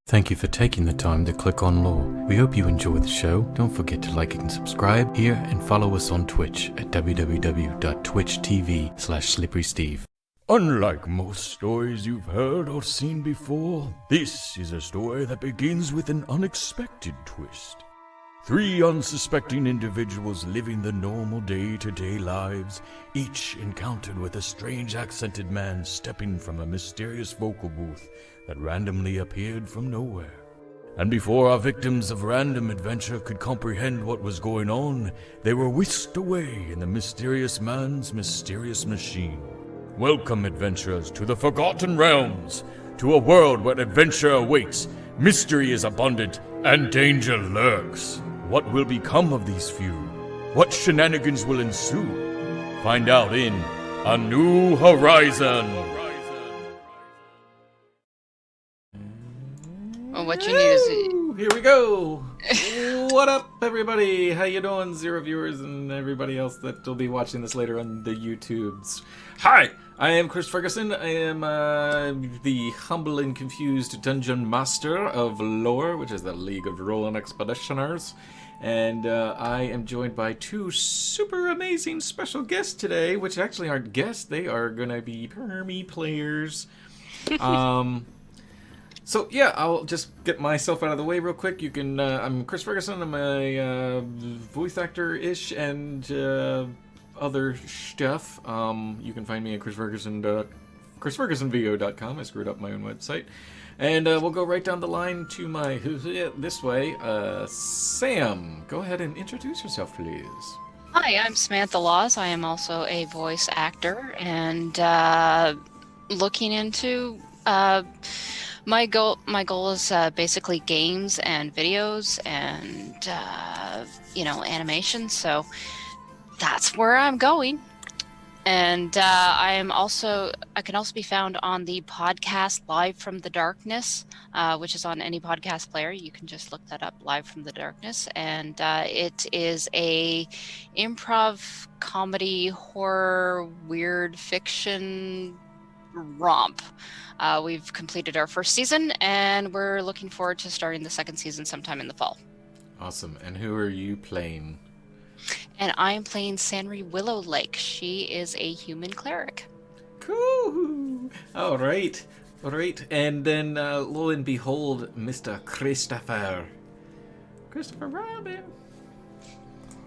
Thank you for taking the time to click on Lore. We hope you enjoy the show. Don't forget to like and subscribe here and follow us on Twitch at www.twitch.tv/SlipperySteve. Unlike most stories you've heard or seen before, this is a story that begins with an unexpected twist. 3 unsuspecting individuals living the normal day-to-day lives, each encountered with a strange accented man stepping from a mysterious vocal booth that randomly appeared from nowhere. And before our victims of random adventure could comprehend what was going on, they were whisked away in the mysterious man's mysterious machine. Welcome, adventurers, to the Forgotten Realms, to a world where adventure awaits, mystery is abundant, and danger lurks. What will become of these few? What shenanigans will ensue? Find out in A New Horizon. Well, what you need is... Here we go! What up, everybody? How you doing, Zero viewers and everybody else that will be watching this later on the YouTubes? Hi! I am Chris Ferguson. I am the humble and confused Dungeon Master of L.O.R.E, which is the League of Rolling Expeditioners. And I am joined by 2 super amazing special guests today, which actually aren't guests. They are going to be Permy players. So yeah, I'll just get myself out of the way real quick. You can, I'm Chris Ferguson. I'm a voice actor-ish and other stuff. You can find me at chrisfergusonvideo.com. I screwed up my own website. And we'll go right down the line to my this way. Sam, go ahead and introduce yourself, please. Hi, I'm Samantha Laws. I am also a voice actor and looking into... My goal is basically games and videos and, animation, so that's where I'm going. And I can also be found on the podcast Live from the Darkness, which is on any podcast player. You can just look that up, Live from the Darkness. And it is a improv, comedy, horror, weird fiction romp. We've completed our first season, and we're looking forward to starting the second season sometime in the fall. Awesome. And who are you playing? And I'm playing Sanri Willow Lake. She is a human cleric. Cool. All right. And then, lo and behold, Mr. Christopher Robin.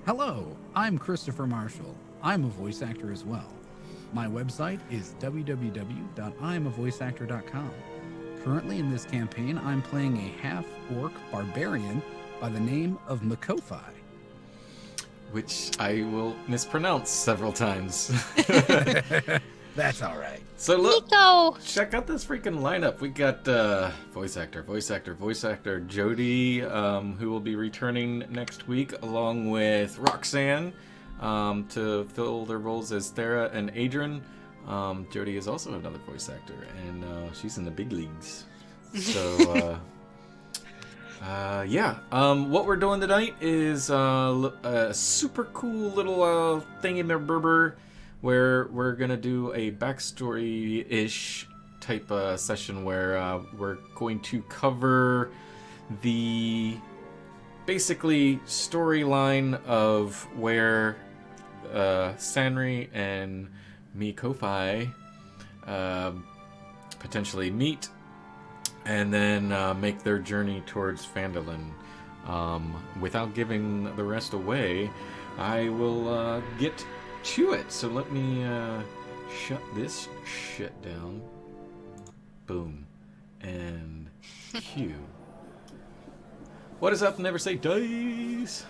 Hello, I'm Christopher Marshall. I'm a voice actor as well. My website is www.imavoiceactor.com. Currently in this campaign, I'm playing a half-orc barbarian by the name of Makofi. Which I will mispronounce several times. That's all right. So look, Nico! Check out this freaking lineup. We got voice actor Jody, who will be returning next week, along with Roxanne, to fill their roles as Thera and Adran. Jody is also another voice actor, and she's in the big leagues. So, what we're doing tonight is a super cool little thingy-mabberber where we're going to do a backstory-ish type session where we're going to cover the basically storyline of where Sanri and Makofi potentially meet and then make their journey towards Phandalin. Without giving the rest away, I will get to it. So let me shut this shit down. Boom. And cue. What is up? Never say dice.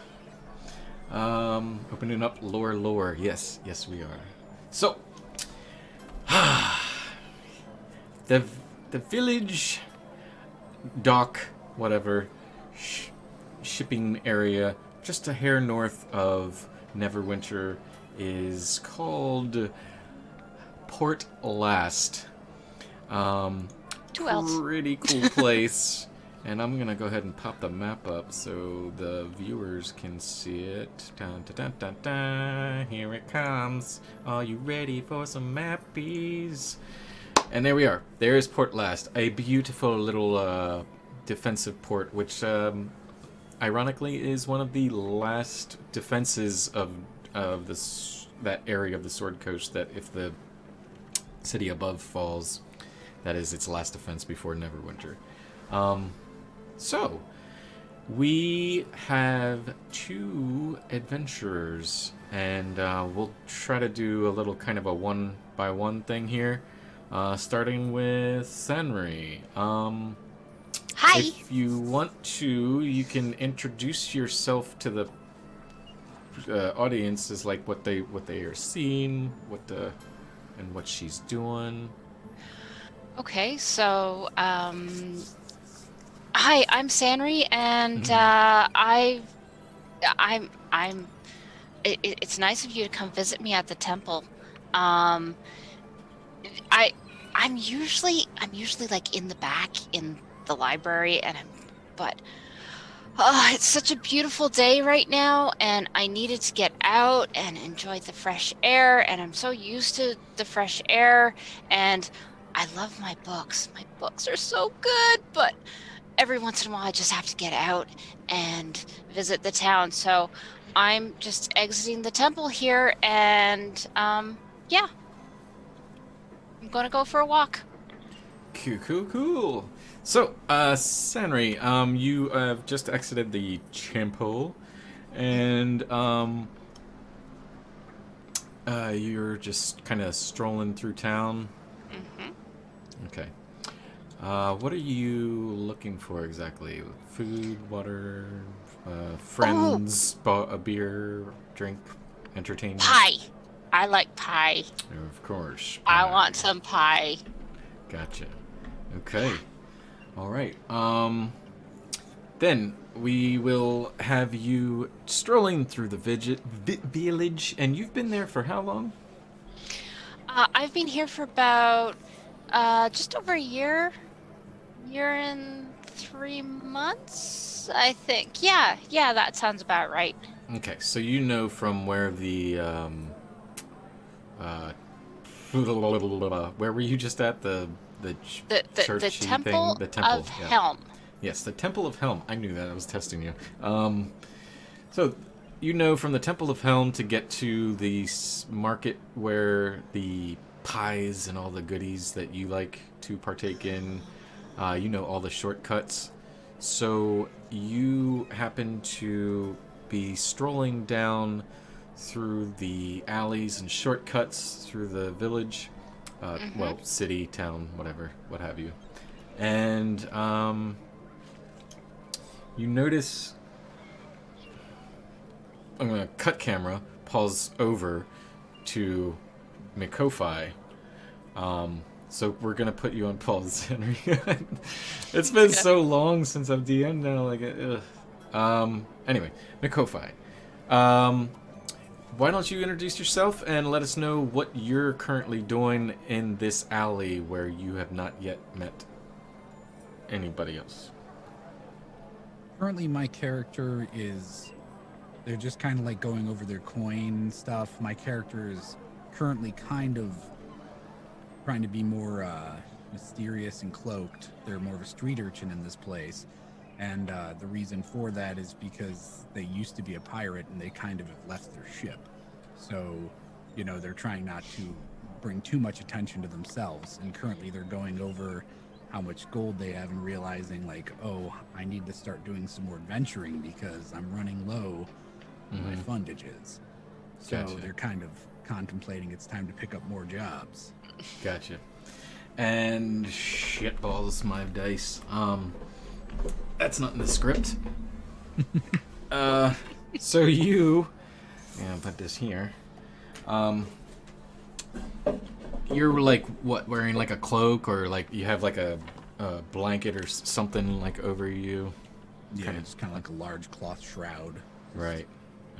Opening up L.O.R.E. Yes, we are. So, the village, dock, whatever, shipping area, just a hair north of Neverwinter, is called Port Last. Pretty cool place. And I'm gonna go ahead and pop the map up so the viewers can see it. Dun, dun, dun, dun, dun. Here it comes. Are you ready for some mappies? And there we are. There is Port Last, a beautiful little defensive port, which ironically is one of the last defenses of this that area of the Sword Coast. That if the city above falls, that is its last defense before Neverwinter. So we have 2 adventurers, and we'll try to do a little kind of a 1-by-1 thing here, starting with Senri. Hi. If you want to, you can introduce yourself to the audience as like what they are seeing, and what she's doing. Okay, so hi, I'm Sanri, and it's nice of you to come visit me at the temple. I'm usually like in the back in the library, but it's such a beautiful day right now, and I needed to get out and enjoy the fresh air, and I'm so used to the fresh air, and I love my books. My books are so good, but every once in a while I just have to get out and visit the town. So I'm just exiting the temple here, and yeah, I'm gonna go for a walk. Cool. So, Senri, you have just exited the temple, and you're just kind of strolling through town. Mm-hmm. Okay. What are you looking for exactly? Food, water, friends, a beer, drink, entertainment? Pie. I like pie. Of course. I pie. want some pie. Gotcha. Okay. All right. Then we will have you strolling through the village, and you've been there for how long? I've been here for about just over a year and 3 months, I think. Yeah, that sounds about right. Okay, so you know from where the where were you just at the churchy Temple thing? The temple of yeah. Helm. Yes, the Temple of Helm. I knew that. I was testing you. So you know from the Temple of Helm to get to the market where the pies and all the goodies that you like to partake in, you know all the shortcuts. So you happen to be strolling down through the alleys and shortcuts through the village, well, city, town, whatever, what have you. And you notice, I'm going to cut camera, pause over to Mikofi. So we're going to put you on pause, Henry. It's been so long since I've DM'd now. Anyway, Mikofi. Why don't you introduce yourself and let us know what you're currently doing in this alley where you have not yet met anybody else. Currently, my character is... They're just kind of like going over their coin stuff. My character is currently kind of trying to be more mysterious and cloaked. They're more of a street urchin in this place. And the reason for that is because they used to be a pirate and they kind of have left their ship. So, you know, they're trying not to bring too much attention to themselves. And currently they're going over how much gold they have and realizing like, oh, I need to start doing some more adventuring because I'm running low on my fundages. So Gotcha. they're kind of contemplating it's time to pick up more jobs. Gotcha. And shitballs, my dice. That's not in the script. So you... Yeah, I'll put this here. You're like, what, wearing like a cloak or like you have like a blanket or something like over you? Yeah, it's kind of like a large cloth shroud. Right.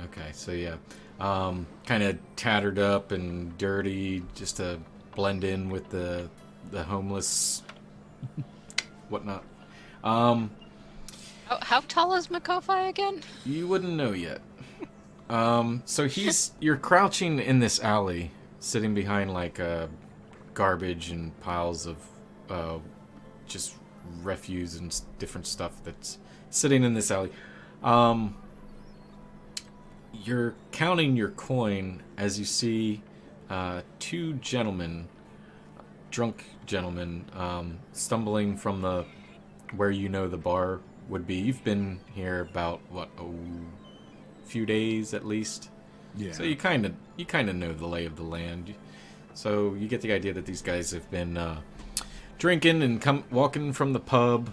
Okay, so yeah. Kind of tattered up and dirty just to blend in with the homeless whatnot. How tall is Mikofi again? You wouldn't know yet. So you're crouching in this alley, sitting behind like garbage and piles of just refuse and different stuff that's sitting in this alley. You're counting your coin as you see two gentlemen, drunk gentlemen, stumbling from where you know the bar would be. You've been here about a few days at least. Yeah. So you kind of know the lay of the land. So you get the idea that these guys have been drinking and walking from the pub.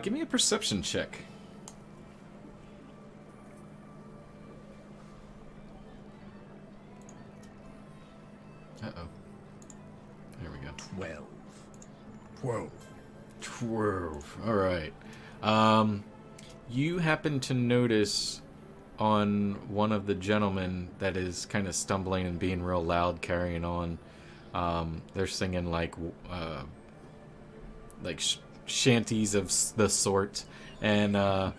Give me a perception check. Uh-oh. There we go. 12. All right. You happen to notice on one of the gentlemen that is kind of stumbling and being real loud, carrying on. They're singing like shanties of the sort, and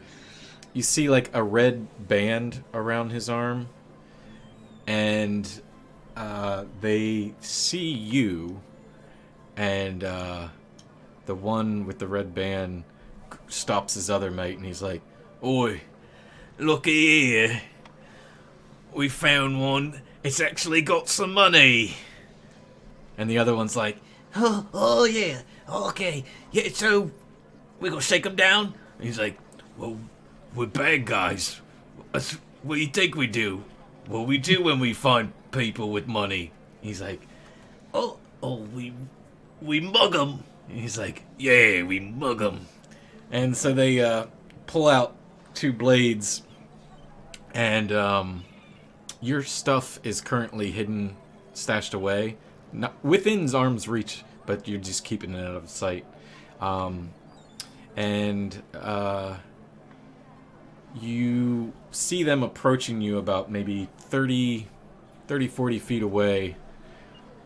you see like a red band around his arm, and they see you, and the one with the red band stops his other mate, and he's like, "Oi, looky here. We found one. It's actually got some money." And the other one's like, "Oh yeah, okay. Yeah, so we gonna shake him down?" And he's like, "Well, we're bad guys. What do you think we do? What we do when we find people with money?" He's like, oh, we mug them. And he's like, "Yeah, we mug them." And so they pull out two blades, and your stuff is currently hidden, stashed away, not within arm's reach, but you're just keeping it out of sight. And you see them approaching you about maybe 30, 40 feet away.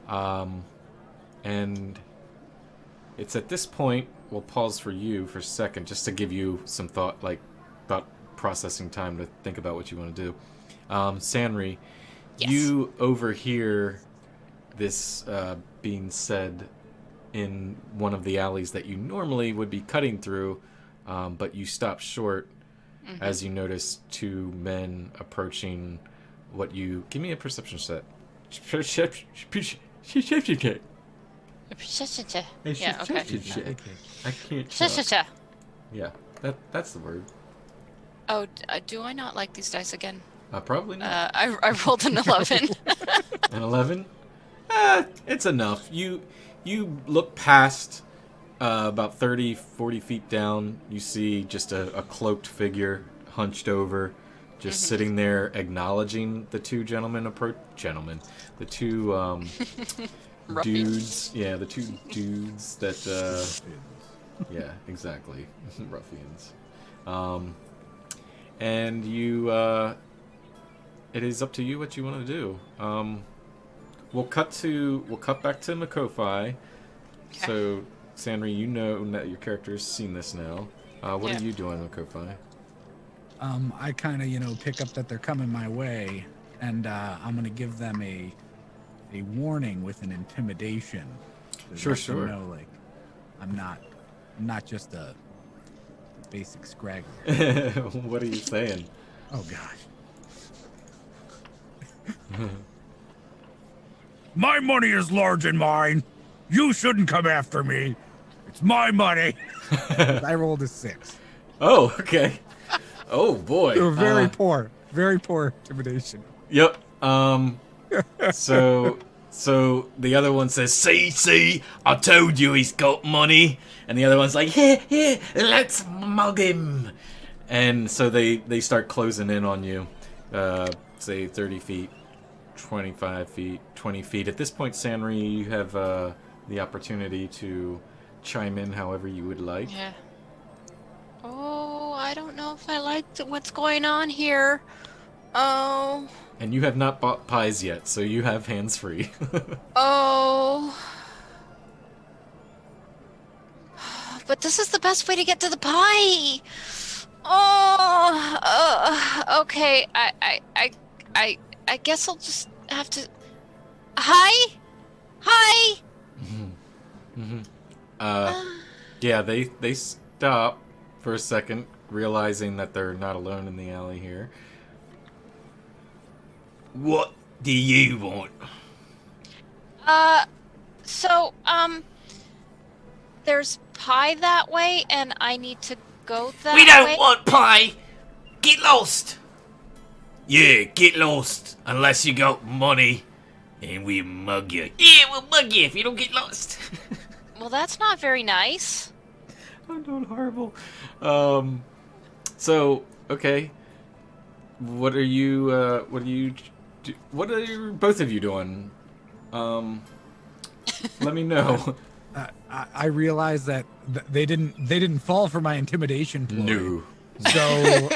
And it's at this point, we'll pause for you for a second, just to give you some thought processing time to think about what you want to do. Sanri, Yes. You overhear this being said in one of the alleys that you normally would be cutting through, but you stop short as you notice two men approaching what you... Give me a perception set. Yeah, okay. I can't tell. Yeah, that's the word. Oh, do I not like these dice again? Probably not. I rolled an 11. An 11? It's enough. You look past about 30, 40 feet down. You see just a cloaked figure hunched over, just sitting there acknowledging the two the two dudes. Yeah, the two dudes that... yeah, exactly. Ruffians. And you... it is up to you what you want to do. We'll cut back to Makofi. Okay. So, Sanri, you know that your character's seen this now. What are you doing, Makofi? I kind of, pick up that they're coming my way, and I'm gonna give them a warning with an intimidation. Sure. Like, I'm not just a basic scraggler. What are you saying? Oh gosh. My money is large and mine. You shouldn't come after me. It's my money. I rolled a 6. Oh, okay. Oh boy. So very poor intimidation. Yep. So the other one says, "See, I told you he's got money." And the other one's like, "Here, let's mug him." And so they start closing in on you. Say 30 feet, 25 feet, 20 feet. At this point, Sanri, you have the opportunity to chime in however you would like. Yeah. Oh, I don't know if I like what's going on here. Oh. And you have not bought pies yet, so you have hands free. Oh. But this is the best way to get to the pie. Oh. Okay. I guess I'll just have to. Hi. Yeah, they stop for a second, realizing that they're not alone in the alley here. What do you want? So, there's pie that way, and I need to go that way. We don't want pie! Get lost! Yeah, get lost. Unless you got money, and we mug you. Yeah, we'll mug you if you don't get lost. Well, that's not very nice. I'm doing horrible. So, okay. What are you, what are both of you doing? Let me know. I realize that they didn't fall for my intimidation ploy. No. So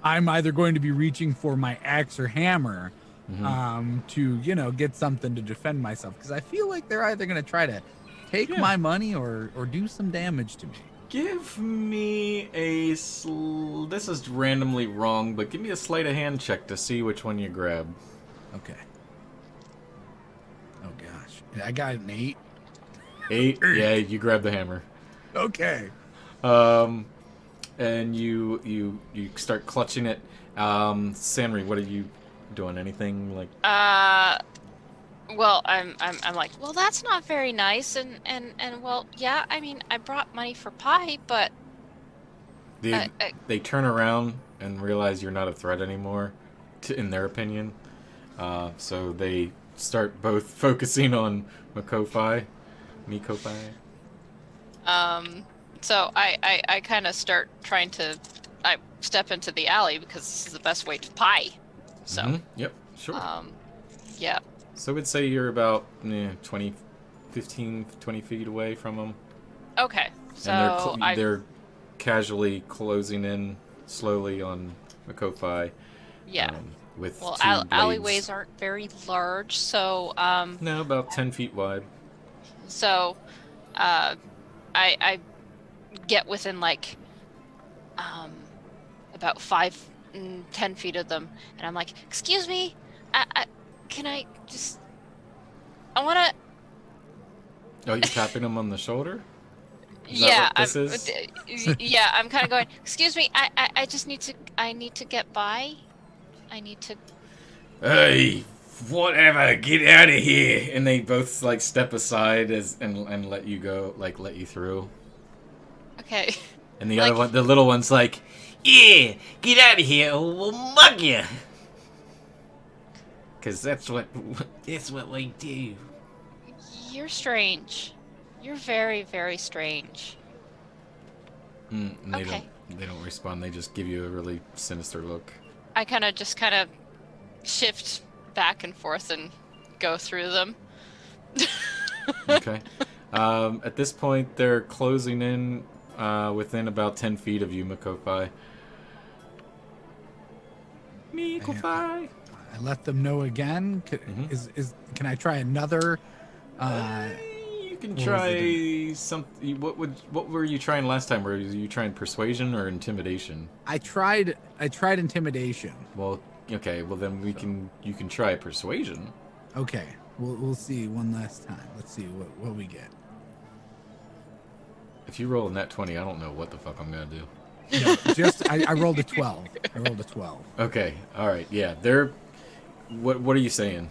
I'm either going to be reaching for my axe or hammer to, get something to defend myself. Because I feel like they're either going to try to take my money or do some damage to me. Give me a... This is randomly wrong, but give me a sleight of hand check to see which one you grab. Okay. Oh, gosh. I got an 8. 8? Yeah, you grab the hammer. Okay. And you start clutching it. Sanri, what are you doing? Anything like? Well, I'm like, well, that's not very nice, and well, yeah, I mean, I brought money for pie, but They turn around and realize you're not a threat anymore, in their opinion. So they start both focusing on Mikofi. So I kind of start trying to, I step into the alley because this is the best way to pie. So. Yep. Sure. Yeah. So I would say you're about 20 feet away from them. Okay, so And they're casually closing in slowly on Mikofi. Yeah. With well, two blades. alleyways aren't very large, so No, about 10 feet wide. So, I get within like about 10 feet of them, and I'm like, "Excuse me, can I just? I want to." Oh, you're tapping them on the shoulder? Is Yeah, that what this is? Yeah, I'm kind of going. Excuse me, I just need to. I need to get by. I need to. Hey, whatever, get out of here! And they both like step aside and let you go, like let you through. Okay. And the other one, the little one's like, yeah, get out of here, or we'll mug you. Cause that's what we do. You're strange. You're very, very strange. They don't respond. They just give you a really sinister look. I kind of shift back and forth and go through them. Okay. At this point, they're closing in within about 10 feet of you, Mikofi. Mikofi. I let them know again. Can I try another? You can try something. What were you trying last time? Were you trying persuasion or intimidation? I tried intimidation. Well, okay. Well, then you can try persuasion. Okay. We'll see one last time. Let's see what we get. If you roll a net 20, I don't know what the fuck I'm gonna do. No, I rolled a 12. I rolled a 12. Okay. All right. Yeah. They're. What are you saying?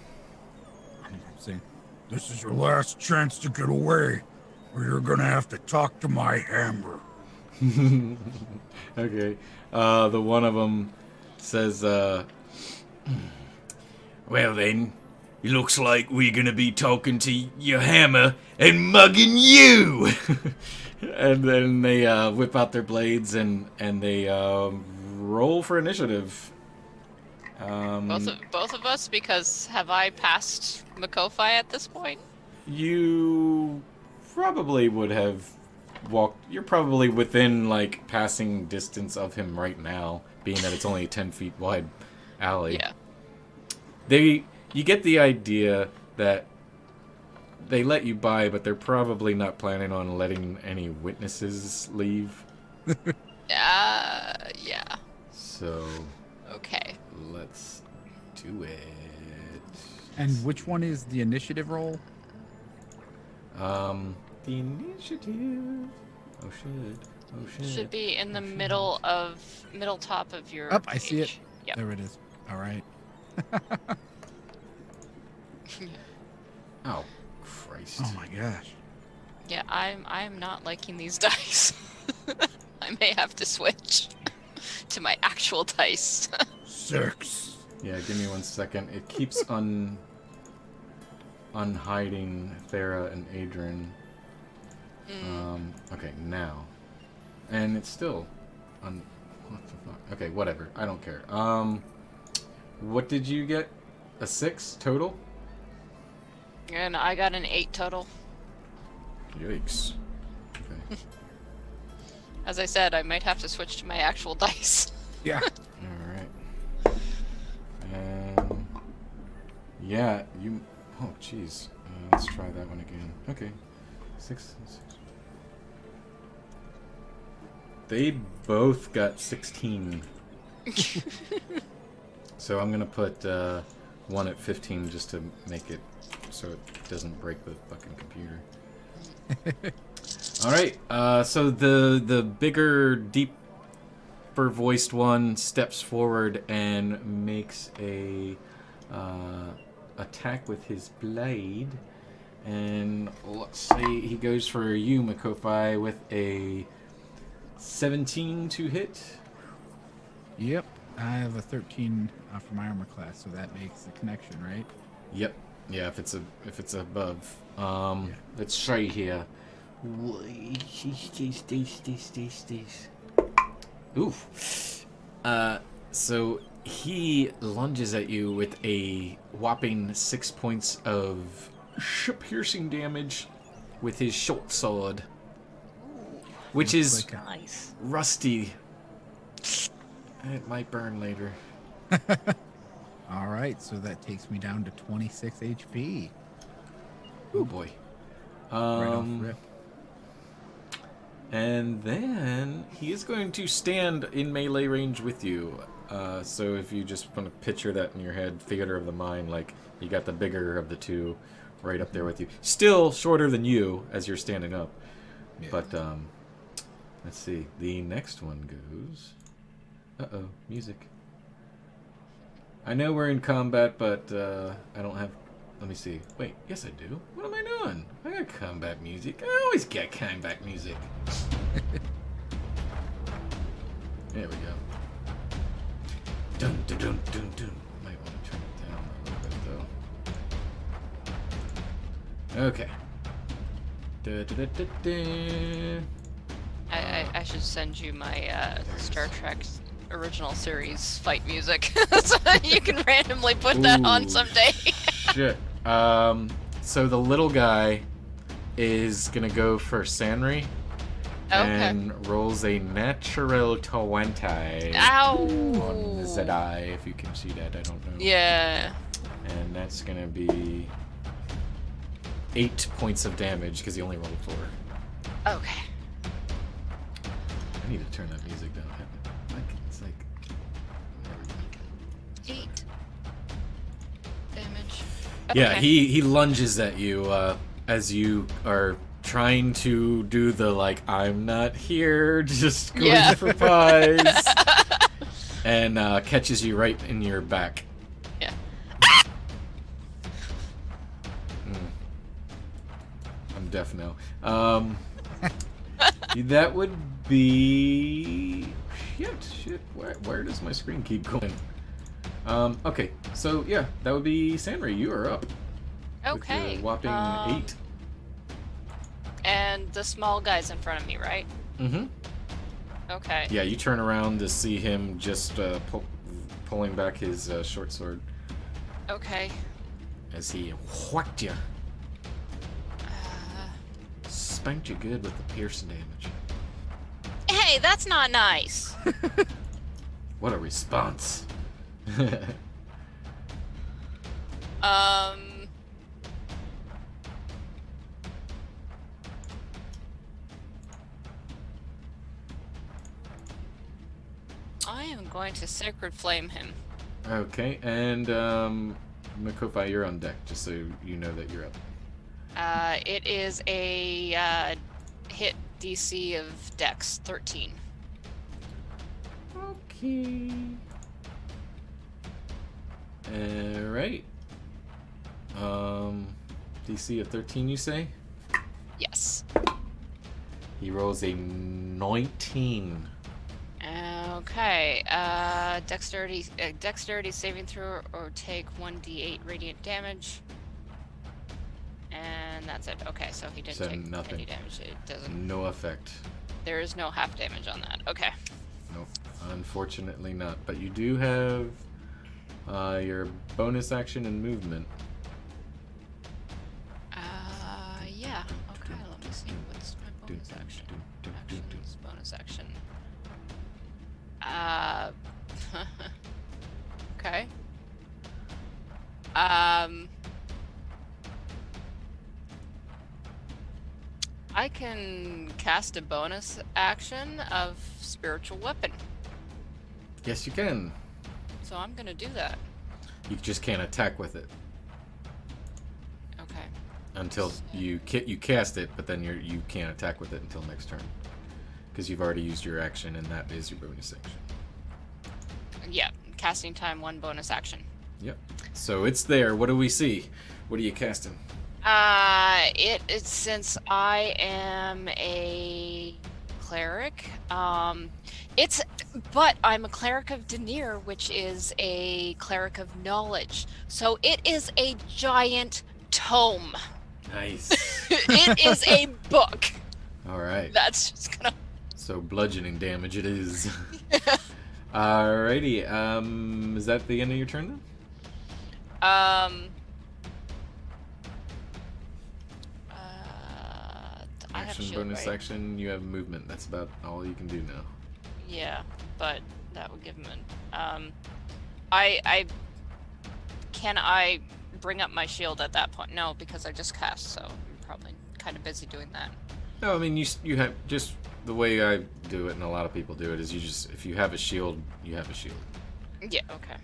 I'm saying, this is your last chance to get away, or you're gonna have to talk to my hammer. Okay. The one of them says, well then, it looks like we're gonna be talking to your hammer and mugging you. And then they whip out their blades and they roll for initiative. Both of us, because have I passed Mikofi at this point? You probably would have walked. You're probably within like passing distance of him right now, being that it's only a 10 feet wide alley. Yeah. You get the idea that they let you by, but they're probably not planning on letting any witnesses leave. Yeah. So. Okay. Let's do it. And which one is the initiative roll? The initiative Oh shit. Oh shit. Should be in the shit. middle top of your Up, I see it. page. Yep. There it is. All right. Oh, Christ. Oh my gosh. Yeah, I'm not liking these dice. I may have to switch to my actual dice. 6. Yeah, give me 1 second. It keeps unhiding Thera and Adran. Okay, now. And it's still what the fuck? Okay, whatever. I don't care. What did you get? A 6 total? And I got an 8 total. Yikes. Okay. As I said, I might have to switch to my actual dice. Yeah. Alright. Yeah, you... Oh, jeez. Let's try that one again. Okay. 6. They both got 16. So I'm gonna put one at 15 just to make it so it doesn't break the fucking computer. Alright, so the bigger, deeper voiced one steps forward and makes a attack with his blade. And let's say he goes for you, Makofi, with a 17 to hit. Yep. I have a 13 for my armor class, so that makes the connection, right? Yep. Yeah, if it's above. Let's try here. Oof. So he lunges at you with a whopping 6 points of piercing damage with his short sword, which is Like Nice. rusty. It might burn later. All right, so that takes me down to 26 HP. Oh boy. Right off rip. And then he is going to stand in melee range with you. So if you just want to picture that in your head, theater of the mind, like you got the bigger of the two right up there with you. Still shorter than you as you're standing up. Yeah. But let's see. The next one goes... Uh-oh, music. I know we're in combat, but I don't have... Let me see. Wait, yes I do. What am I doing? I got combat music. I always get combat music. There we go. Dun dun dun dun dun. Might want to turn it down a little bit though. Okay. Da, da, da, da, da. I should send you my Star Trek original series fight music so you can randomly put that on Ooh, someday. Shit. So the little guy is gonna go for Sanri and rolls a natural 20 Ow! on Zedai, if you can see that. I don't know. Yeah. And that's gonna be 8 points of damage because he only rolled 4. Okay. I need to turn that music down. It's like... There we go. 8 damage. Yeah, Okay. he lunges at you as you are trying to do the, like, I'm not here, just going for pies. And catches you right in your back. Yeah. I'm deaf now. That would be... Shit. Where does my screen keep going? Okay, so yeah, that would be Sanri. You are up. Okay. With your whopping 8. And the small guy's in front of me, right? Mm-hmm. Okay. Yeah, you turn around to see him just pulling back his short sword Okay. as he whacked you. Spanked you good with the piercing damage. Hey, that's not nice. What a response. I am going to Sacred Flame him. Okay, and Makofi, you're on deck, just so you know that you're up. It is a hit DC of Dex 13. Okay. Alright. DC of 13, you say? Yes. He rolls a 19. Okay. Dexterity saving throw or take 1d8 radiant damage. And that's it. Okay, so he didn't take nothing. any damage. It doesn't. No effect. There is no half damage on that. Okay. Nope. Unfortunately not. But you do have your bonus action and movement. Yeah. Okay, let me see. What's my bonus action? Actions, bonus action. Okay. I can cast a bonus action of spiritual weapon. Yes, you can. So I'm gonna do that. You just can't attack with it Okay. until you cast it, but then you can't attack with it until next turn because you've already used your action, and that is your bonus action. Yeah, casting time 1 bonus action. Yep. So it's there. What do we see? What are you casting? It's since I am a cleric. But I'm a cleric of Denier, which is a cleric of knowledge. So it is a giant tome. Nice. It is a book. All right. That's just gonna. So bludgeoning damage it is. Alrighty. Is that the end of your turn then? I have Action, shield, bonus right? action. You have movement. That's about all you can do now. Yeah, but that would give him an. Can I bring up my shield at that point? No, because I just cast, so I'm probably kind of busy doing that. No, I mean you have just the way I do it, and a lot of people do it is you just if you have a shield, you have a shield. Yeah. Okay.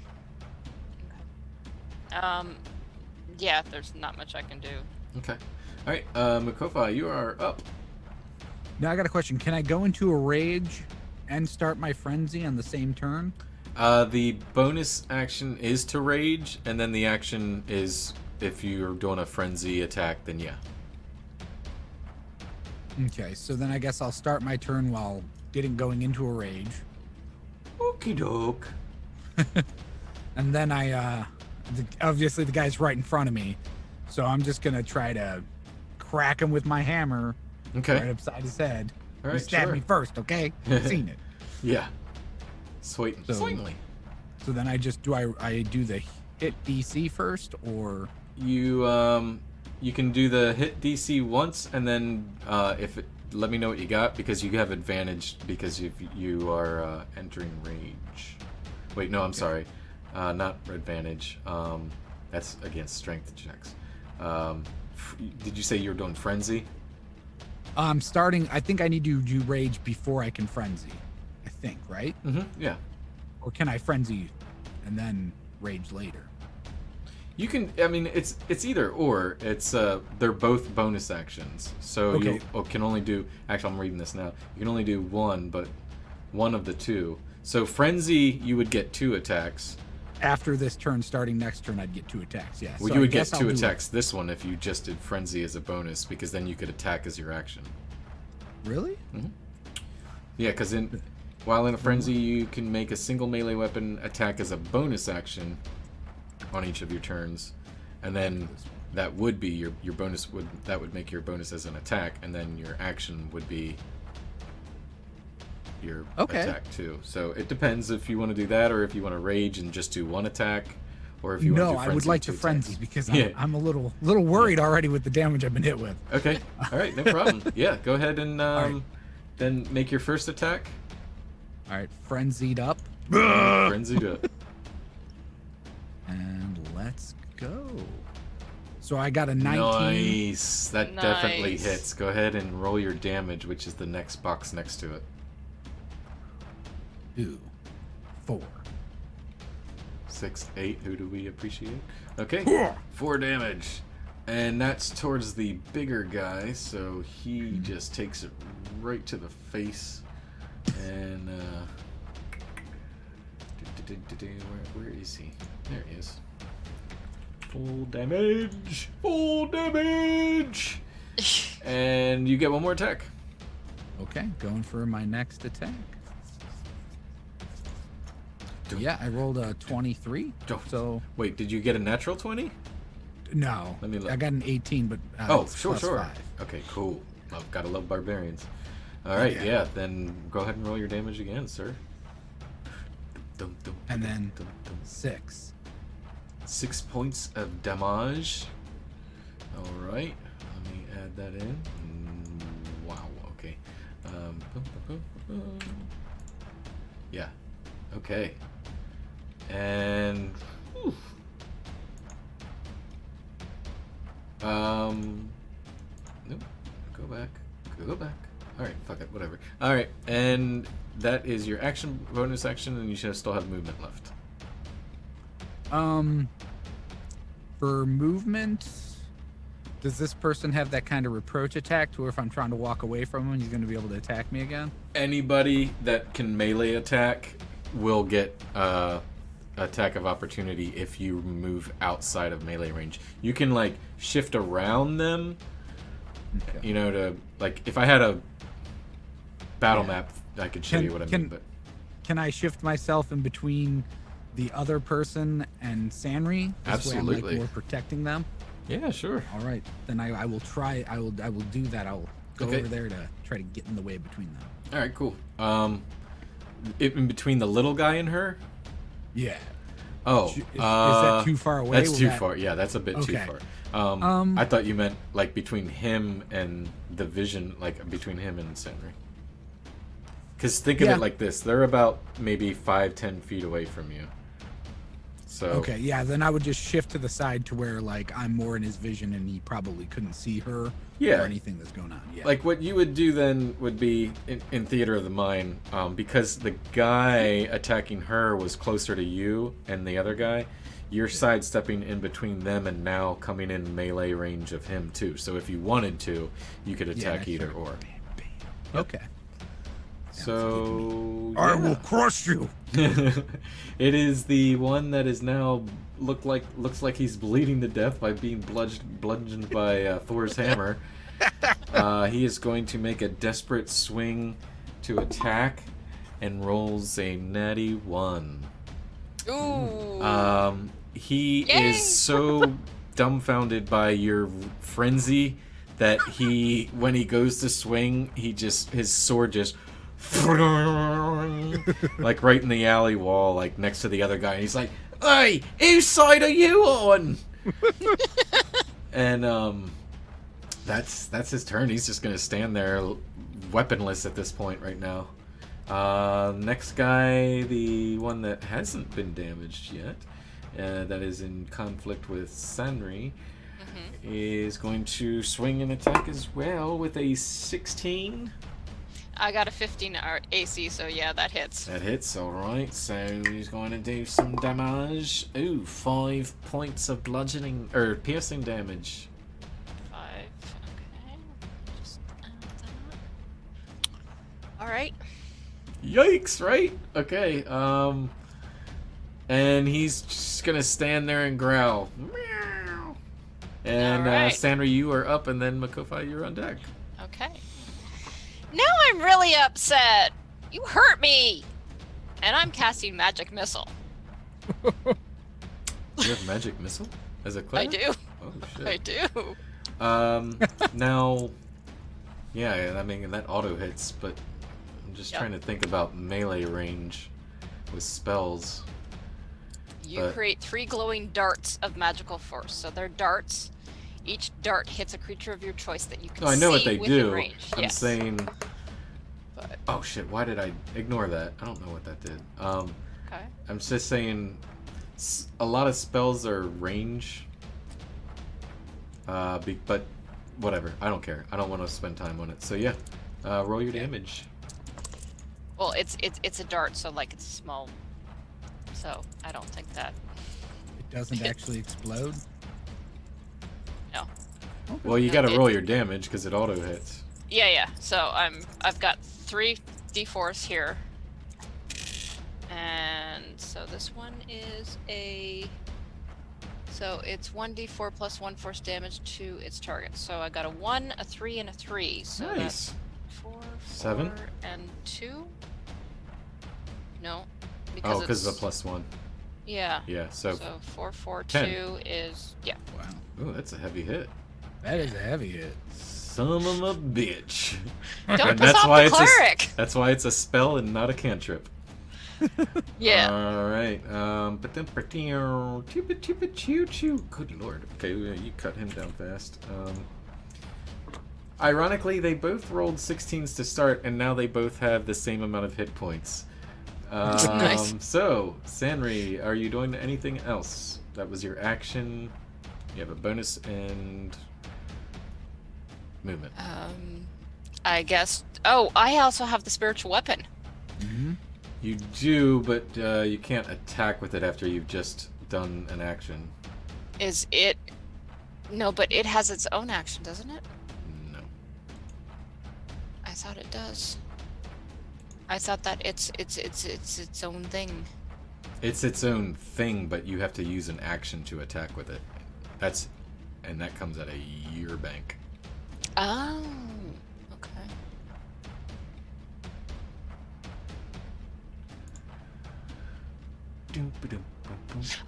Yeah. There's not much I can do. Okay. All right, Mukofa, you are up. Now I got a question. Can I go into a rage and start my frenzy on the same turn? The bonus action is to rage, and then the action is if you're doing a frenzy attack, then yeah. Okay, so then I guess I'll start my turn while going into a rage. Okie doke. And then obviously the guy's right in front of me, so I'm just gonna try to crack him with my hammer Okay. right upside his head. All You right, stab sure. me first, okay? I've seen it. Yeah. Sweet. So- Sweetly. So then I do the hit DC first, or You can do the hit DC once, and then let me know what you got, because you have advantage because you are entering rage. Wait, no, I'm sorry. Not advantage. That's against strength checks. Did you say you were doing frenzy? I'm starting. I think I need to do rage before I can frenzy. I think, right? Mm-hmm. Yeah. Or can I frenzy and then rage later? You can. I mean, it's either or. It's they're both bonus actions. So Okay. you can only do. Actually, I'm reading this now. You can only do one, but one of the two. So frenzy, you would get 2 attacks. After this turn, starting next turn, I'd get 2 attacks. Yeah. Well, so you I would get guess I'll 2 do- attacks this one if you just did frenzy as a bonus, because then you could attack as your action. Really? Yeah, because while in a frenzy, you can make a single melee weapon attack as a bonus action on each of your turns, and then that would be your bonus would make your bonus as an attack, and then your action would be your attack too. So it depends if you want to do that, or if you want to rage and just do 1 attack, or if you want to do No, frenzy. I would like 2 to frenzy attacks. because Yeah. I'm a little worried already with the damage I've been hit with. Okay. All right. No problem. Yeah. Go ahead and right. then make your first attack. All right, frenzied up, Frenzied up. and let's go. So I got a 19. Nice. That definitely Nice. hits. Go ahead and roll your damage, which is the next box next to it. 2, 4. 6, 8. Who do we appreciate? Okay. 4 damage. And that's towards the bigger guy, so he just takes it right to the face. And where is he? There he is. Full damage. Full damage. And you get one more attack. Okay, going for my next attack. Yeah, I rolled a 23. So wait, did you get a natural 20? No, Let me look. I got an 18, but it's sure. +5. Okay, cool. Gotta love barbarians. All right, yeah. Then go ahead and roll your damage again, sir. And then 6. 6 points of damage. All right, let me add that in. Wow. Okay. Yeah. Okay. And. Whew. Nope. Go back. All right. Fuck it. Whatever. All right. And that is your action, bonus action, and you should still have movement left. For movement, does this person have that kind of reproach attack to where if I'm trying to walk away from him, he's going to be able to attack me again? Anybody that can melee attack will get attack of opportunity if you move outside of melee range. You can like shift around them, Okay. to like if I had a battle map, I could show you what I mean. But can I shift myself in between the other person and Sanri? This way I'm, absolutely, more protecting them. Yeah, sure. All right, then I will try. I will do that. I'll go Okay. over there to try to get in the way between them. All right, cool. In between the little guy and her. Yeah. Oh, Is that too far away? That's too far. Yeah, that's a bit too Okay. far. I thought you meant like between him and the vision, like between him and Senri. Because think of it like this: they're about maybe 5-10 feet away from you. So Okay, yeah, then I would just shift to the side to where like I'm more in his vision and he probably couldn't see her or anything that's going on. Yeah. like what you would do then would be in Theater of the Mind, because the guy attacking her was closer to you and the other guy. You're sidestepping in between them and now coming in melee range of him too. So if you wanted to, you could attack either or. Okay. So I will crush you. It is the one that is now looks like he's bleeding to death by being bludgeoned by Thor's hammer. He is going to make a desperate swing to attack and rolls a natty 1. Ooh. He Yay! is so dumbfounded by your frenzy that when he goes to swing, his sword just like right in the alley wall, like next to the other guy, and he's like, "Hey, whose side are you on?" And that's his turn. He's just gonna stand there, weaponless at this point right now. Next guy, the one that hasn't been damaged yet, that is in conflict with Sanri, is going to swing and attack as well with a 16. I got a 15 AC, so yeah, that hits. That hits, alright. So he's going to do some damage. Ooh, 5 points of bludgeoning, or piercing damage. 5. Okay. Just add that. Alright. Yikes, right? Okay, and he's just gonna stand there and growl. Meow. And Alright. Sandra, you are up, and then Makofi, you're on deck. Okay. Now I'm really upset. You hurt me. And I'm casting magic missile. You have magic missile as a cleric? I do. Oh shit. I do. Now, yeah, I mean that auto hits, but I'm just trying to think about melee range with spells. You create 3 glowing darts of magical force. So they're darts. Each dart hits a creature of your choice that you can I know see what they within do. range. I'm Yes. saying. But, Oh shit! Why did I ignore that? I don't know what that did. okay. I'm just saying, a lot of spells are range. But whatever. I don't care. I don't want to spend time on it. So yeah, roll your damage. Well, it's a dart, so like it's small. So I don't think that. It doesn't actually explode. No. Well, you got to roll your damage because it auto hits. Yeah. So I've got 3 d4s here, and so this one is so it's 1d4 plus 1 force damage to its target. So I got a 1, a 3, and a 3. So Nice. that's 4, 7? 4, and 2. No, Oh, because of the +1. Yeah. Yeah. So 4, 4, 10. 2 is Wow. Ooh, that's a heavy hit. That is a heavy hit. Son of a bitch. Don't And piss off the cleric. That's why it's a spell and not a cantrip. Yeah. All right. But then good lord. Okay, you cut him down fast. Ironically, they both rolled 16s to start, and now they both have the same amount of hit points. Nice. So, Sanri, are you doing anything else? That was your action. You have a bonus and movement. I guess. Oh, I also have the spiritual weapon. Mm-hmm. You do, but you can't attack with it after you've just done an action. Is it? No, but it has its own action, doesn't it? No. I thought it does. I thought that it's its own thing. It's its own thing, but you have to use an action to attack with it. And that comes at a year bank. Oh, okay.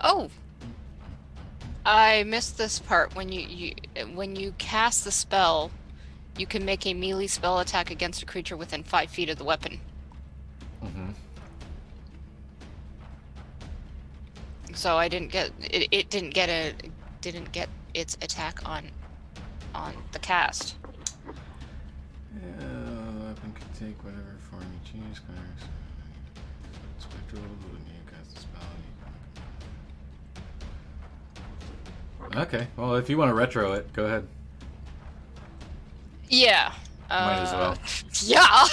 Oh, I missed this part. When you cast the spell, you can make a melee spell attack against a creature within 5 feet of the weapon. Mm-hmm. So I didn't get it. It didn't get its attack on the cast. Weapon can take whatever form you choose. Spectral, when you cast a spell. Okay, well, if you want to retro it, go ahead. Yeah. Might as well. Yeah.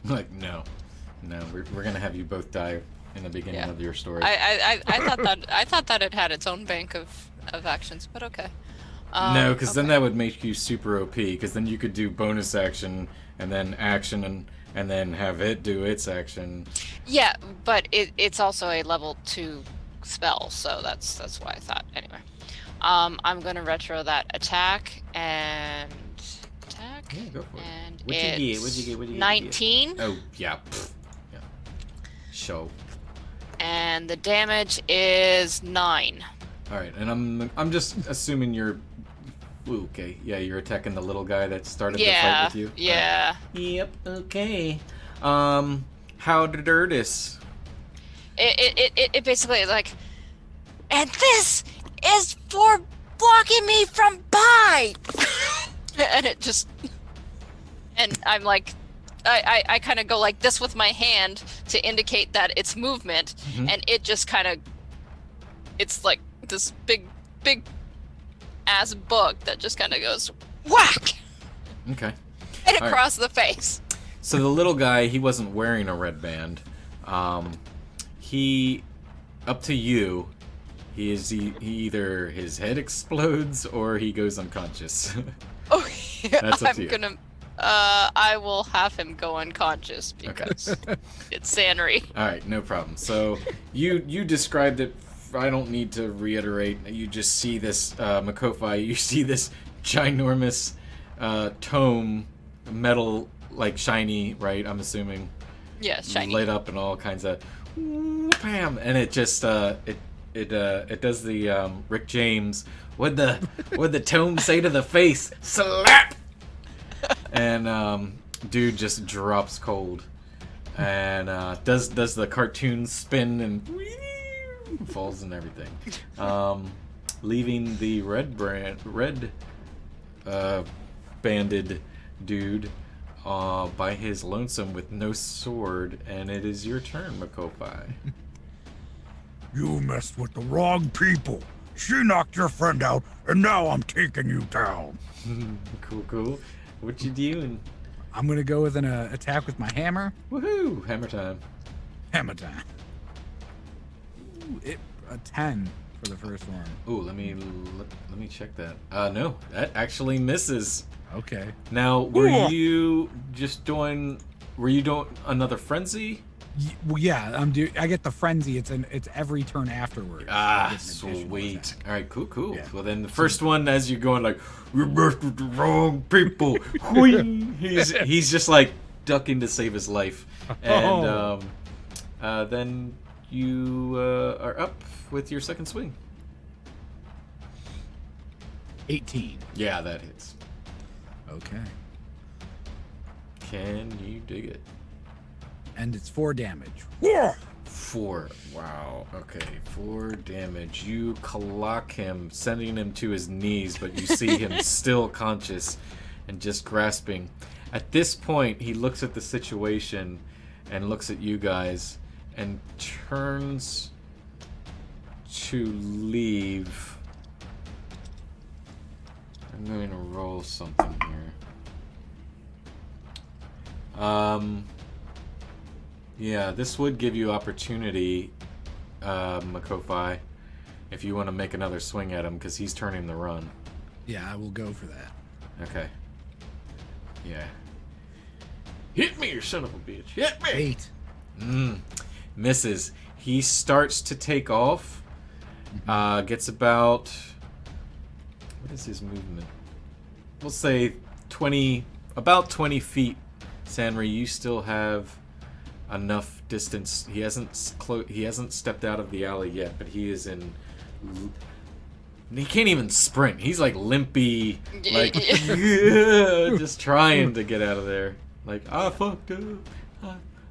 Like, no, we're gonna have you both die in the beginning Yeah. of your story. I thought that it had its own bank of actions, but okay. No, because then okay. that would make you super OP. Because then you could do bonus action and then action and then have it do its action. Yeah, but it's also a level 2 spell, so that's why I thought. Anyway, I'm gonna retro that attack and attack. Yeah, go for it. And What'd you get? it's What'd you get? What'd you get? 19. Oh yeah, yeah. Show. And the damage is 9. All right, and I'm just assuming you're. Ooh, okay, yeah, you're attacking the little guy that started the fight with you. Yeah. Yep. Okay. How did Erdis? It basically is like, and this is for blocking me from by. And it just, and I'm like, I kind of go like this with my hand to indicate that it's movement, and it just kind of, it's like this big ass book that just kind of goes whack. Okay. And All across the face. So the little guy, he wasn't wearing a red band. He, up to you, he either his head explodes or he goes unconscious. Oh, yeah, That's up to you. I will have him go unconscious because it's Sanri. All right, no problem. So you described it. I don't need to reiterate. You just see this Makofi. You see this ginormous tome, metal, like shiny, right? I'm assuming. Yeah, shiny. Lit up and all kinds of bam, and it just it does the Rick James. What'd the tome say to the face? Slap. And dude just drops cold, and does the cartoon spin and falls and everything, leaving the red banded dude by his lonesome with no sword, and it is your turn, Makofi. You messed with the wrong people. She knocked your friend out, and now I'm taking you down. Cool. What you doing? I'm gonna go with an attack with my hammer. Woohoo! Hammer time. Hammer time. Ooh, a 10. for the first one. Ooh, let me check that. No, that actually misses. Okay. Now, were you doing another frenzy? Well, yeah, I get the frenzy. It's every turn afterwards. Ah, I get an additional sweet. attack. All right, cool. Yeah. Well, then the first one, as you're going like, you messed with the wrong people. Whee! he's just like ducking to save his life, and then you are up with your second swing. 18. Yeah, that hits. Okay. Can you dig it? And it's 4 damage. 4. Wow. Okay. 4 damage. You clock him, sending him to his knees, but you see him still conscious and just grasping. At this point, he looks at the situation and looks at you guys and turns to leave. I'm going to roll something here. Yeah, this would give you opportunity, Makofi, if you want to make another swing at him, because he's turning the run. Yeah, I will go for that. Okay. Yeah. Hit me, you son of a bitch. Hit me! 8. Misses. He starts to take off. Gets about... What is his movement? We'll say about 20 feet. Sanri, you still have enough distance. He hasn't stepped out of the alley yet, but he is in... He can't even sprint. He's like limpy, like just trying to get out of there. Like, I fucked up.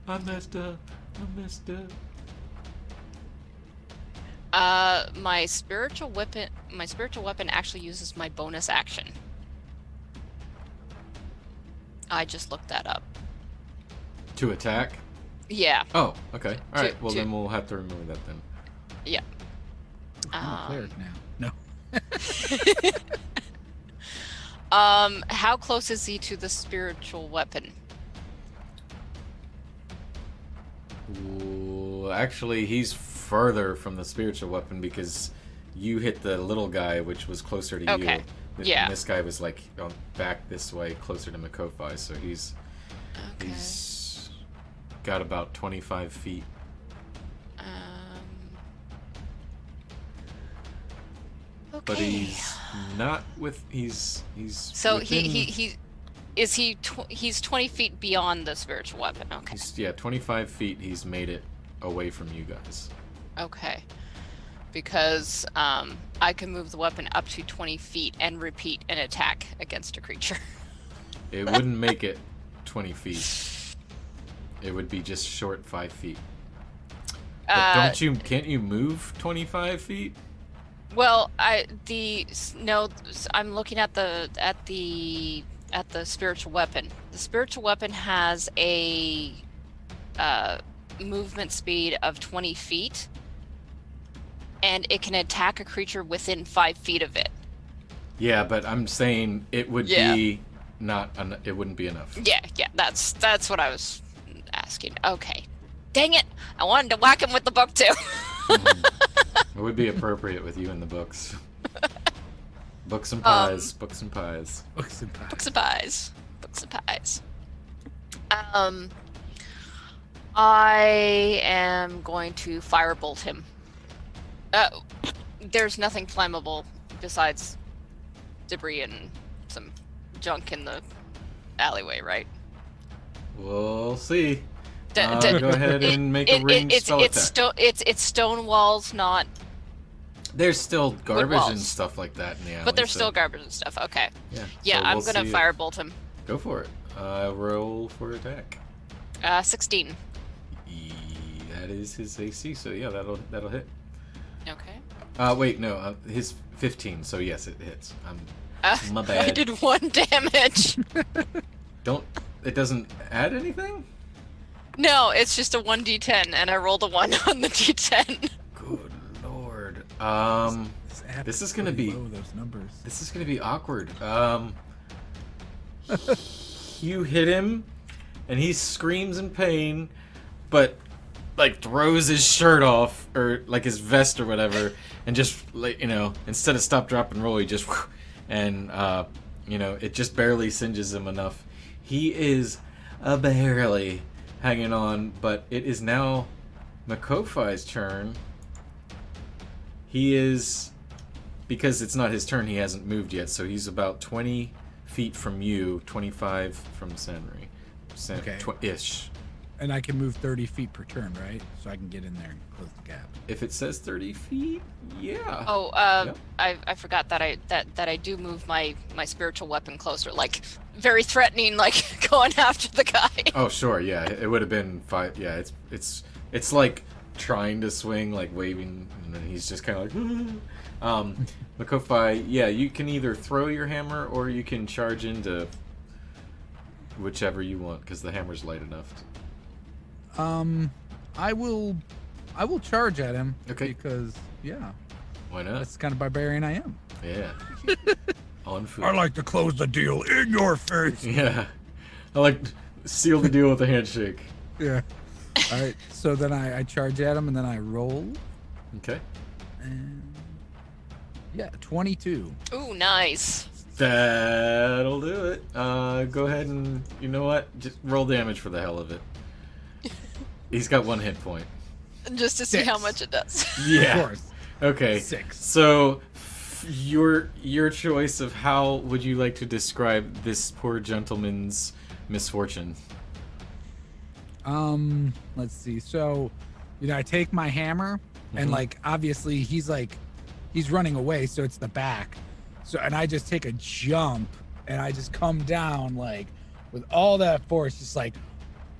I messed up. My spiritual weapon actually uses my bonus action. I just looked that up. To attack? Yeah. Oh, okay. All right. Well, to- then we'll have to remove that then. Yeah. I'm a cleric now. No. How close is he to the spiritual weapon? Ooh, actually, he's further from the spiritual weapon because you hit the little guy, which was closer to Okay. you. Yeah. And this guy was like back this way, closer to Makofi, so he's got about 25 feet. Okay. But he's not with. He's. So within, he's 20 feet beyond the spiritual weapon. Okay. He's 25 feet. He's made it away from you guys. Okay. Because I can move the weapon up to 20 feet and repeat an attack against a creature. It wouldn't make it 20 feet. It would be just short 5 feet. But can't you move 25 feet? Well, I'm looking at the spiritual weapon. The spiritual weapon has a movement speed of 20 feet, and it can attack a creature within 5 feet of it. Yeah, but I'm saying it would be it wouldn't be enough. Yeah, that's what I was asking. Okay. Dang it! I wanted to whack him with the book too. It would be appropriate with you in the books. Books and pies. Books and pies. Books and pies. Books and pies. Books and pies. I am going to firebolt him. There's nothing flammable besides debris and some junk in the alleyway, right? We'll see. Go ahead and make a ranged spell attack. It's stone walls, not. There's still garbage walls. And stuff like that in the alley. But there's still garbage and stuff. Okay. Yeah. So I'm we'll gonna see firebolt him. Go for it. Roll for attack. 16. That is his AC. So yeah, that'll hit. Okay. Wait, no, his 15. So yes, it hits. My bad. I did 1 damage. It doesn't add anything? No, it's just a 1d10, and I rolled a 1 on the d10. Good lord. This is gonna Pretty be low, those numbers. This is gonna be awkward. You hit him, and he screams in pain, but like throws his shirt off, or like his vest or whatever, and just like, instead of stop, drop, and roll, he just and it just barely singes him enough. He is barely hanging on, but it is now Makofai's turn. He is, because it's not his turn, he hasn't moved yet, so he's about 20 feet from you, 25 from Sanri. Okay. Ish. And I can move 30 feet per turn, right? So I can get in there and close the gap. If it says 30 feet, yeah. Oh, Yep. I forgot that I do move my spiritual weapon closer, like very threatening, like going after the guy. Oh, sure, yeah. It would have been 5. Yeah, it's like trying to swing, like waving, and then he's just kind of like. Makofai, yeah, you can either throw your hammer or you can charge into whichever you want, because the hammer's light enough. I will charge at him. Okay. Because Why not? that's the kind of barbarian I am. Yeah. On foot. I like to close the deal in your face. Yeah. I like seal the deal with a handshake. Yeah. All right. So then I charge at him and then I roll. Okay. And 22. Ooh, nice. That'll do it. Go ahead and, you know what? Just roll damage for the hell of it. He's got 1 hit point. Just to see 6. how much it does. Yeah. Of course. Okay. 6. So, your choice of how would you like to describe this poor gentleman's misfortune? Let's see. So, I take my hammer and like obviously he's running away, so it's the back. So, and I just take a jump and I just come down like with all that force, just like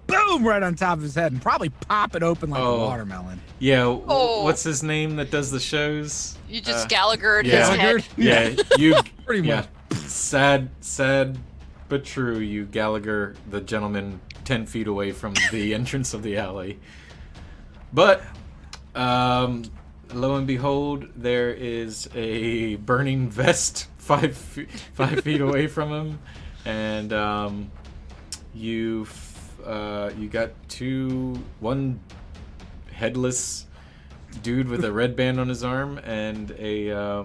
boom right on top of his head and probably pop it open like a watermelon. Yeah. Oh. What's his name that does the shows? You just Gallagher'd yeah. his head. Yeah. You Pretty much. Sad but true. You Gallagher the gentleman 10 feet away from the entrance of the alley. But lo and behold, there is a burning vest 5 feet away from him, and you got one headless dude with a red band on his arm, and a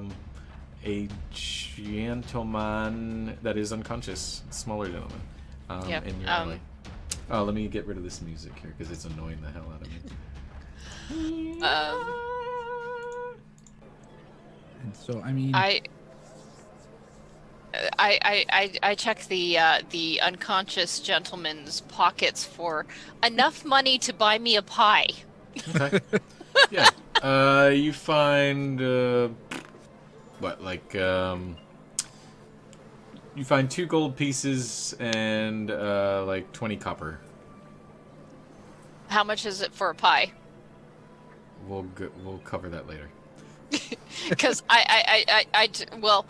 gentleman that is unconscious, smaller gentleman, Yep, in your alley. Oh, let me get rid of this music here because it's annoying the hell out of me. And so I mean I check the unconscious gentleman's pockets for enough money to buy me a pie. Okay. Yeah. You find you find 2 gold pieces and like 20 copper. How much is it for a pie? We'll cover that later. Because well,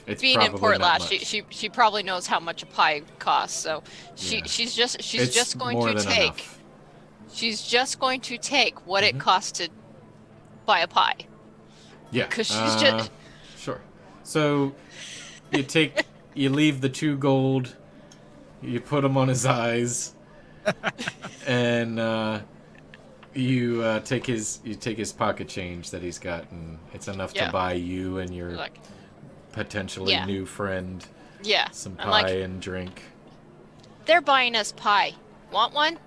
It's being in probably Port not Lash, much. she probably knows how much a pie costs. So Yeah. she's just It's going more to than take. enough. She's just going to take what it costs to buy a pie. Yeah. 'Cause she's just- Sure. So you leave the 2 gold, you put them on his eyes, and you take his pocket change that he's got, and it's enough to Yeah. buy you and your Like, potentially Yeah. new friend yeah. some I'm pie like, and drink. they're buying us pie. Want one?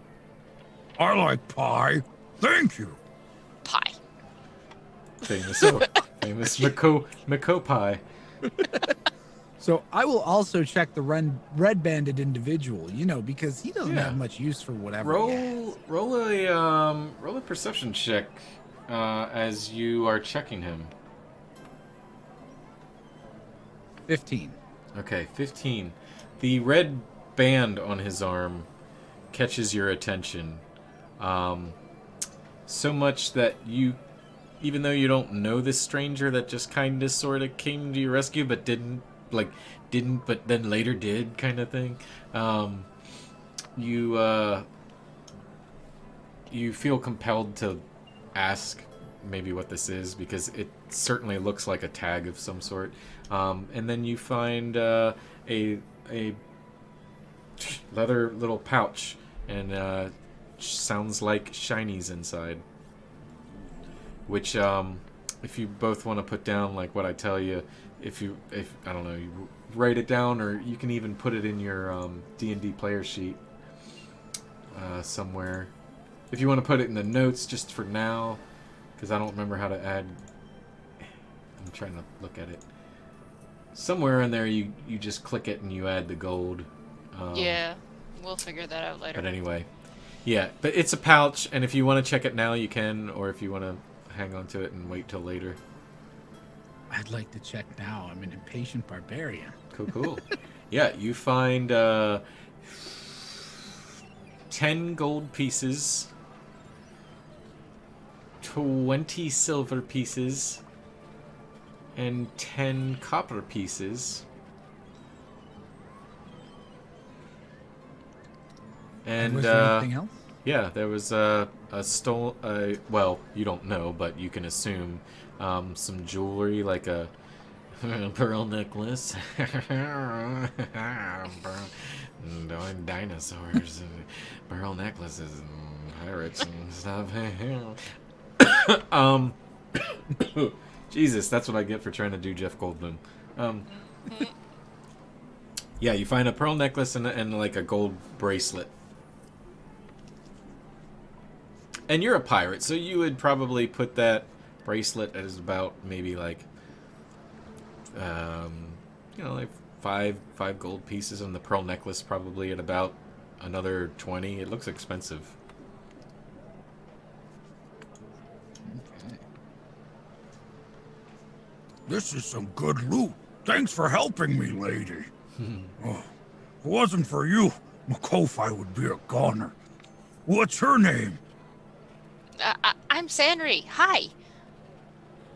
I like pie. Thank you. Pie. Famous Mako pie. So I will also check the red banded individual, because he doesn't Yeah. have much use for whatever. he has. Roll a perception check as you are checking him. 15. Okay, 15. The red band on his arm catches your attention. So much that you, even though you don't know this stranger that just kind of sort of came to your rescue but didn't, but then later did kind of thing, you feel compelled to ask maybe what this is, because it certainly looks like a tag of some sort. And then you find a leather little pouch, and sounds like shinies inside. Which, if you both want to put down like what I tell you, if I don't know, you write it down, or you can even put it in your D&D player sheet somewhere. If you want to put it in the notes just for now, because I don't remember how to add. I'm trying to look at it. Somewhere in there, you just click it and you add the gold. Yeah, we'll figure that out later. But anyway, yeah, but it's a pouch, and if you want to check it now, you can, or if you want to hang on to it and wait till later. I'd like to check now. I'm an impatient barbarian. Cool. Yeah, you find 10 gold pieces, 20 silver pieces, and 10 copper pieces. And was there anything else? yeah, there was well, you don't know, but you can assume some jewelry, like a pearl necklace, dinosaurs, and pearl necklaces, and pirates and stuff. Jesus, that's what I get for trying to do Jeff Goldblum. Yeah, you find a pearl necklace and like a gold bracelet. And you're a pirate, so you would probably put that bracelet as about maybe like, like five gold pieces, and the pearl necklace probably at about another 20. It looks expensive. Okay. This is some good loot. Thanks for helping me, lady. Oh, if it wasn't for you, Makofi would be a goner. What's her name? I'm Sanri. Hi.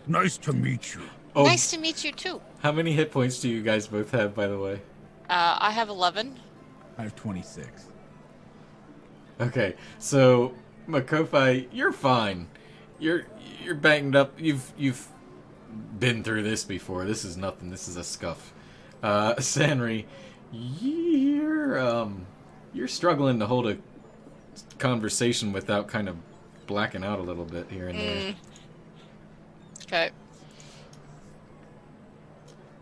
Nice to meet you. Oh, Nice to meet you too. how many hit points do you guys both have, by the way? I have 11. I have 26. Okay, so Makofi, you're fine. You're banged up. You've been through this before. This is nothing. This is a scuff. Sanri, you're struggling to hold a conversation without kind of blacking out a little bit here and there. Okay.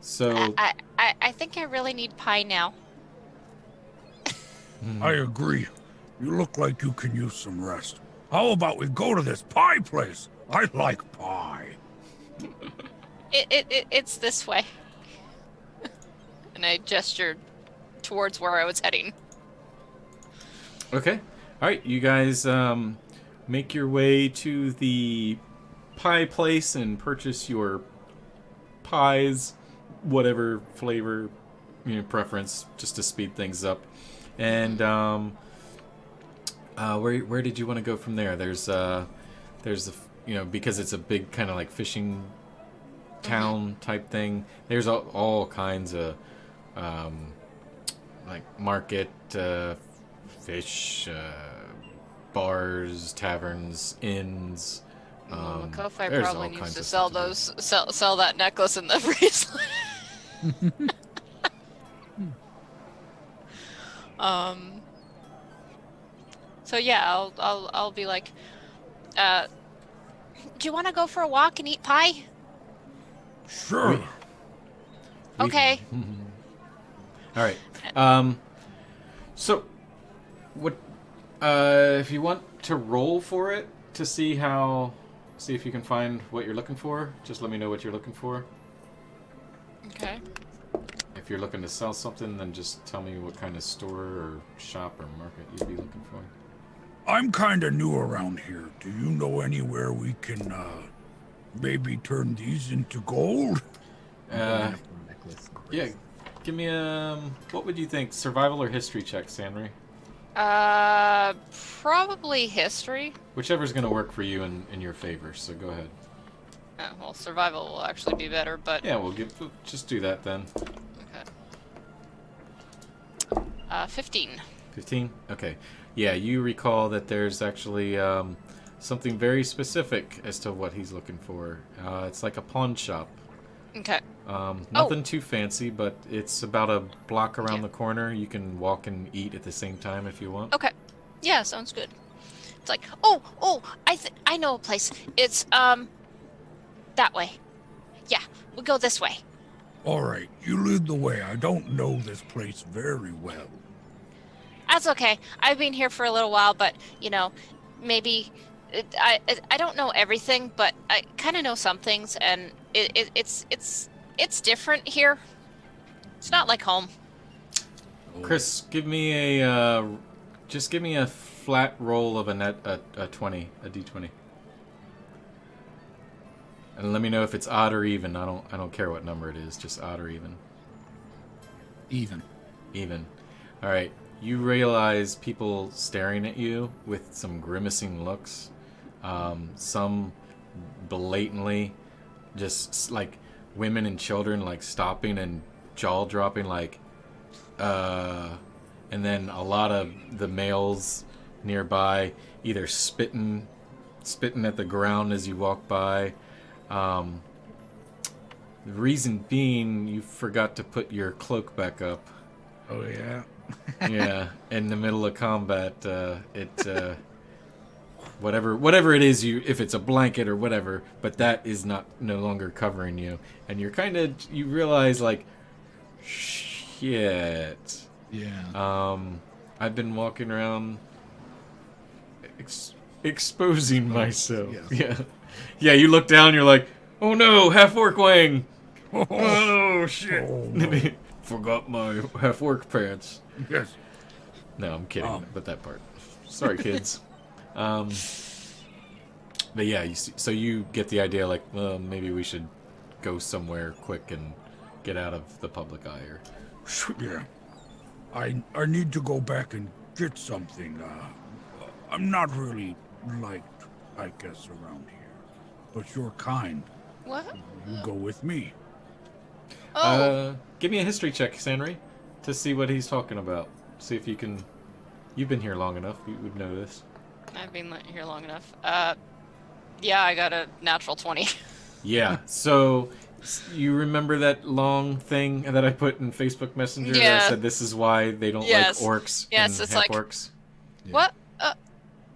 So I think I really need pie now. I agree. You look like you can use some rest. How about we go to this pie place? I like pie. It's this way. And I gestured towards where I was heading. okay, all right, you guys make your way to the pie place and purchase your pies, whatever flavor preference, just to speed things up. And where did you want to go from there? There's because it's a big kind of like fishing town type thing. There's all kinds of like market, fish, bars, taverns, inns. Kofi there's probably all needs kinds to of sell stuff to those, sell that necklace and the bracelet. So yeah, I'll be like, do you want to go for a walk and eat pie? Sure. Okay. All right. So, what? If you want to roll for it to see if you can find what you're looking for, just let me know what you're looking for. Okay. If you're looking to sell something, then just tell me what kind of store or shop or market you'd be looking for. I'm kind of new around here. Do you know anywhere we can, maybe turn these into gold? Yeah. Give me what would you think? Survival or history check, Sanri? Probably history. Whichever's going to work for you in your favor, so go ahead. Well, survival will actually be better, but... Yeah, we'll just do that then. Okay. 15. 15? Okay. Yeah, you recall that there's actually something very specific as to what he's looking for. It's like a pawn shop. Okay. Nothing too fancy, but it's about a block around the corner. You can walk and eat at the same time if you want. Okay. Yeah, sounds good. It's like, I know a place. It's that way. Yeah, we'll go this way. All right, you lead the way. I don't know this place very well. That's okay. I've been here for a little while, but maybe I don't know everything, but I kind of know some things, and it's different here. It's not like home. Chris, give me a just give me a flat roll of a 20, a d20. And let me know if it's odd or even. I don't care what number it is, just odd or even. Even. Even. All right. You realize people staring at you with some grimacing looks. Some blatantly just like women and children like stopping and jaw dropping like and then a lot of the males nearby either spitting at the ground as you walk by. The reason being you forgot to put your cloak back up. Oh, yeah? Yeah, in the middle of combat, whatever it is, if it's a blanket or whatever, but that is no longer covering you, and you realize like, shit. Yeah. I've been walking around exposing myself. Yes. Yeah. You look down, you're like, oh no, half orc wang. Oh shit. Oh, no. Forgot my half orc pants. Yes. No, I'm kidding. But that part. Sorry, kids. But yeah, so you get the idea. Like, well, maybe we should go somewhere quick and get out of the public eye. Yeah. I need to go back and get something. I'm not really liked, I guess, around here. But you're kind. What? You go with me. Oh. Give me a history check, Sanri, to see what he's talking about. See if you can. You've been here long enough. You would know this. I've been here long enough. Yeah, I got a natural 20. Yeah. So you remember that long thing that I put in Facebook Messenger that said this is why they don't like orcs and it's half like orcs? Yeah. What?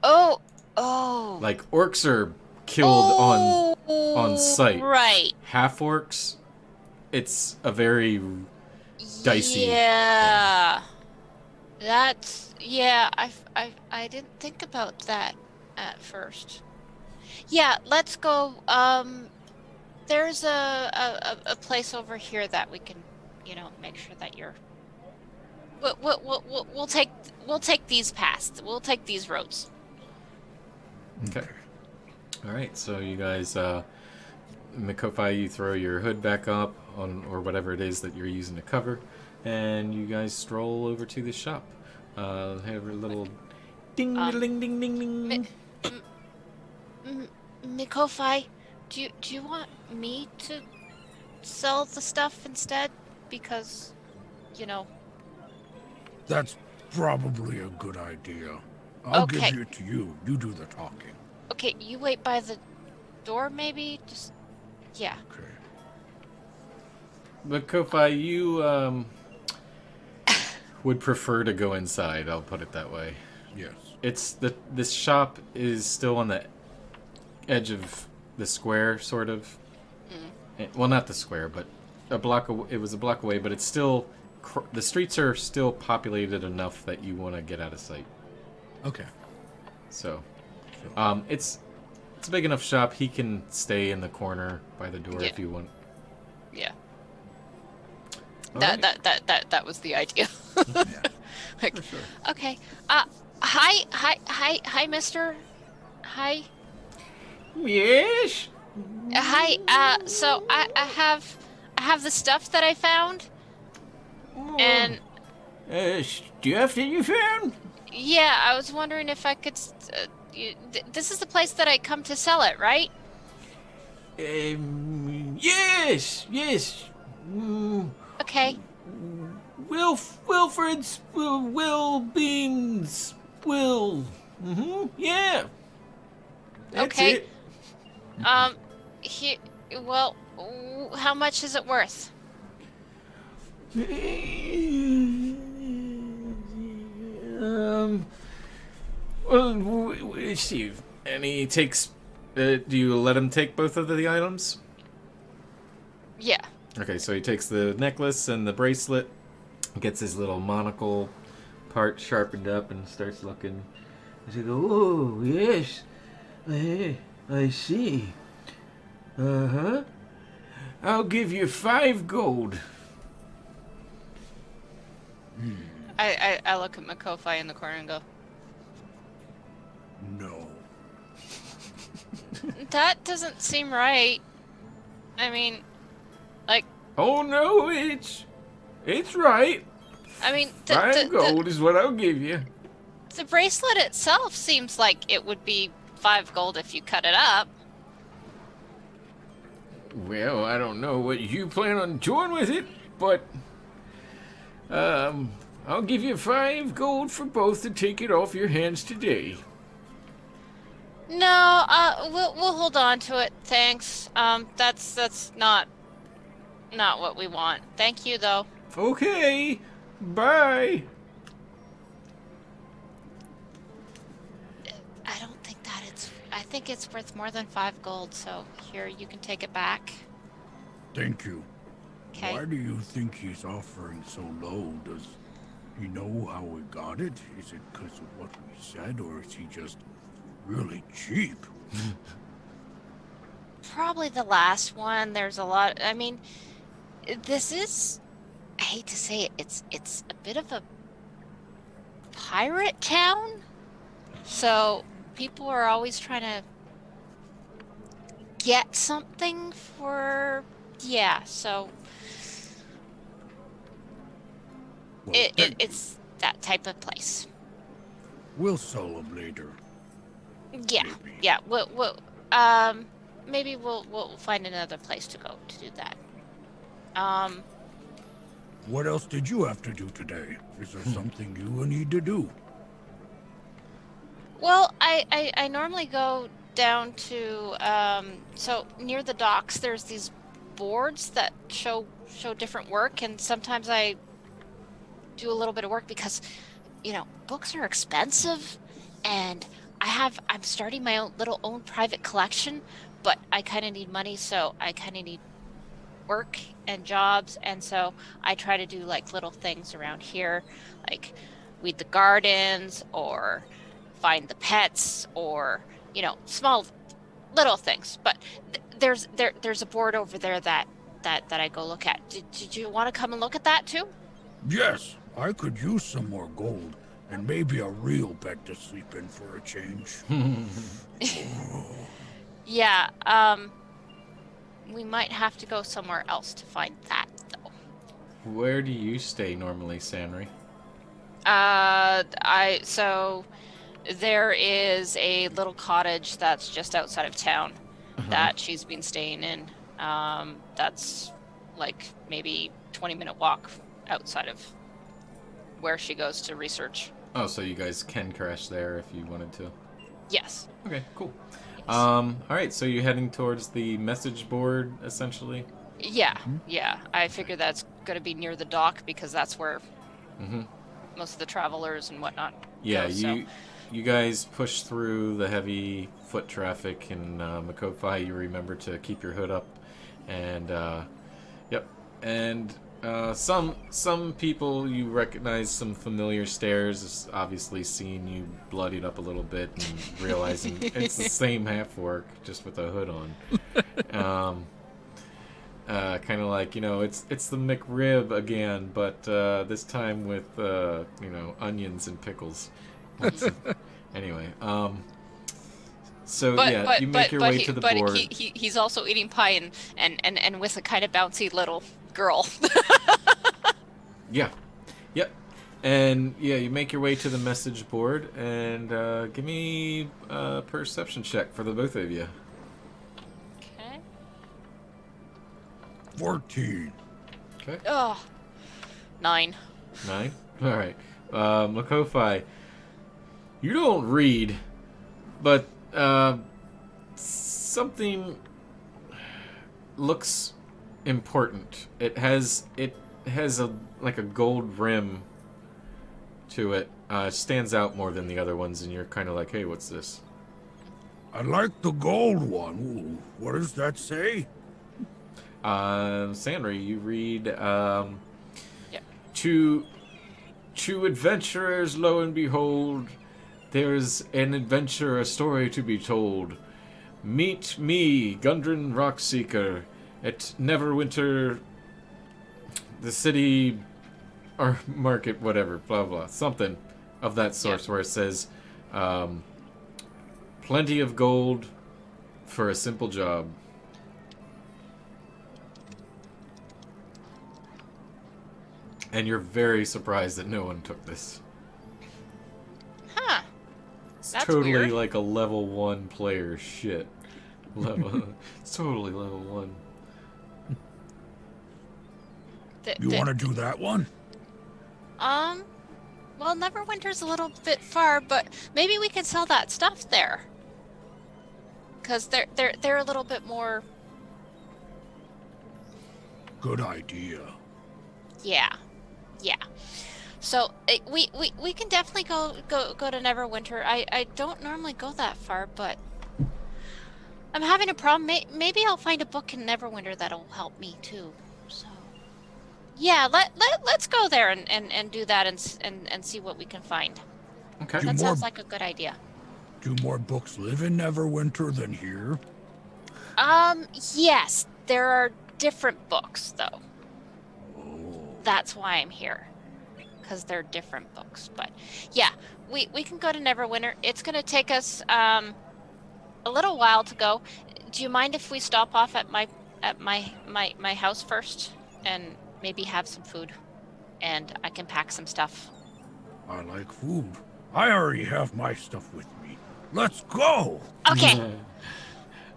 Oh. Like orcs are killed on sight. Right. Half orcs, it's a very dicey. Yeah. I didn't think about that at first. Yeah, let's go. There's a place over here that we can, make sure that you're. We'll take these paths. We'll take these roads. Okay. All right. So you guys, Mikofi, you throw your hood back up or whatever it is that you're using to cover, and you guys stroll over to the shop. Have a little ding, ding, ding, ding, ding. Mikofi, do you want me to sell the stuff instead? Because, That's probably a good idea. I'll Okay. give it to you. You do the talking. Okay, you wait by the door, maybe? Yeah. Okay. But Kofi, you would prefer to go inside. I'll put it that way. Yes. This shop is still on the edge of the square, sort of. Well, not the square, but it was a block away. But it's still the streets are still populated enough that you want to get out of sight. Okay. So, it's a big enough shop. He can stay in the corner by the door if you want. Yeah. All That right. that was the idea. Yeah. Like, For sure. okay. Hi, mister. Hi. Yes. Hi. So I have the stuff that I found, and Stuff that you found? yeah, I was wondering if I could. This is the place that I come to sell it, right? Yes. Okay. Wilfred's Beans Will. Yeah. That's Okay. it. Here. Well, how much is it worth? Well, see. And he takes. Do you let him take both of the items? Yeah. Okay, so he takes the necklace and the bracelet, gets his little monocle part sharpened up, and starts looking. He goes, "Oh yes, I see. Uh-huh. I'll give you 5 gold." I look at Makofi in the corner and go, No. that doesn't seem right. I mean, like, Oh no, it's right. I mean, 5 gold is what I'll give you. the bracelet itself seems like it would be 5 gold if you cut it up. Well, I don't know what you plan on doing with it, but I'll give you 5 gold for both to take it off your hands today. No, we'll hold on to it. Thanks. That's not what we want. Thank you, though. Okay, bye. I don't think that I think it's worth more than 5 gold, so here, you can take it back. Thank you. Okay. Why do you think he's offering so low? Does he know how we got it? Is it because of what we said, or is he just really cheap? Probably the last one. There's a lot. I mean, this is, I hate to say it, it's a bit of a pirate town. So people are always trying to get something for, yeah, so Well, thank it's that type of place. We'll sell him later. Yeah, Maybe. yeah. Maybe we'll find another place to go to do that. What else did you have to do today? Is there something you need to do? Well, I normally go down to so near the docks there's these boards that show different work, and sometimes I do a little bit of work because books are expensive, and I'm starting my own private collection, but I kind of need money, so I kind of need work and jobs, and so I try to do like little things around here, like weed the gardens or find the pets, or small little things. But there's a board over there that I go look at. Did you want to come and look at that too? Yes, I could use some more gold, and maybe a real bed to sleep in for a change. Yeah, we might have to go somewhere else to find that, though. Where do you stay normally, Sanri? So there is a little cottage that's just outside of town that she's been staying in. That's like maybe 20-minute walk outside of where she goes to research. Oh, so you guys can crash there if you wanted to. Yes. Okay, cool. Yes. All right, so you're heading towards the message board, essentially? Yeah, yeah. I figure that's going to be near the dock because that's where most of the travelers and whatnot Yeah, go, you guys push through the heavy foot traffic, and Makofi, you remember to keep your hood up, and yep, and some people you recognize some familiar stares, obviously seeing you bloodied up a little bit and realizing it's the same half orc just with a hood on. Kind of like, it's the McRib again, but this time with onions and pickles. Anyway, so you make your way to the board. But he's also eating pie and with a kind of bouncy little girl. Yeah. Yep. And you make your way to the message board, and give me a perception check for the both of you. Okay. 14. Okay. Oh, 9. 9? Alright. Makofi, you don't read, but something looks important. It has a gold rim to it. Stands out more than the other ones, and you're kind of like, hey, what's this? I like the gold one. Ooh, what does that say? Sandry, you read, Yeah. to adventurers, lo and behold, there's an adventure, a story to be told. Meet me, Gundren Rockseeker, at Neverwinter, the city, or market, whatever, blah, blah, something of that sort, where it says, plenty of gold for a simple job. And you're very surprised that no one took this. Huh. It's That's totally weird. like a level 1 player shit. It's totally level 1. You want to do that one? Well, Neverwinter's a little bit far, but maybe we could sell that stuff there. Because they're a little bit more. Good idea. Yeah. So we can definitely go to Neverwinter. I don't normally go that far, but I'm having a problem. Maybe I'll find a book in Neverwinter that'll help me too. So yeah, let's go there and do that and see what we can find. Okay. That sounds like a good idea. Do more books live in Neverwinter than here? Yes, there are different books though. Oh. That's why I'm here. Because they're different books. But yeah, we can go to Neverwinter. It's gonna take us a little while to go. Do you mind if we stop off at my house first and maybe have some food? And I can pack some stuff. I like food. I already have my stuff with me. Let's go! Okay.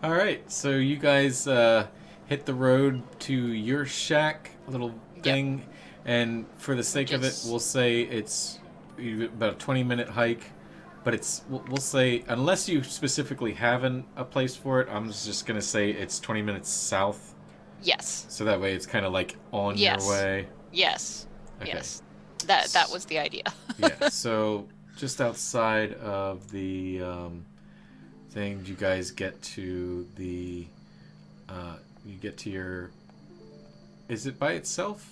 All right, so you guys hit the road to your shack, little thing, and for the sake of it, we'll say it's about a 20-minute hike. But it's we'll say, unless you specifically have a place for it, I'm just gonna say it's 20 minutes south. Yes. So that way it's kind of like on your way. Yes. Okay. Yes. That was the idea. Yeah. So just outside of the thing, you guys get to the you get to your. Is it by itself,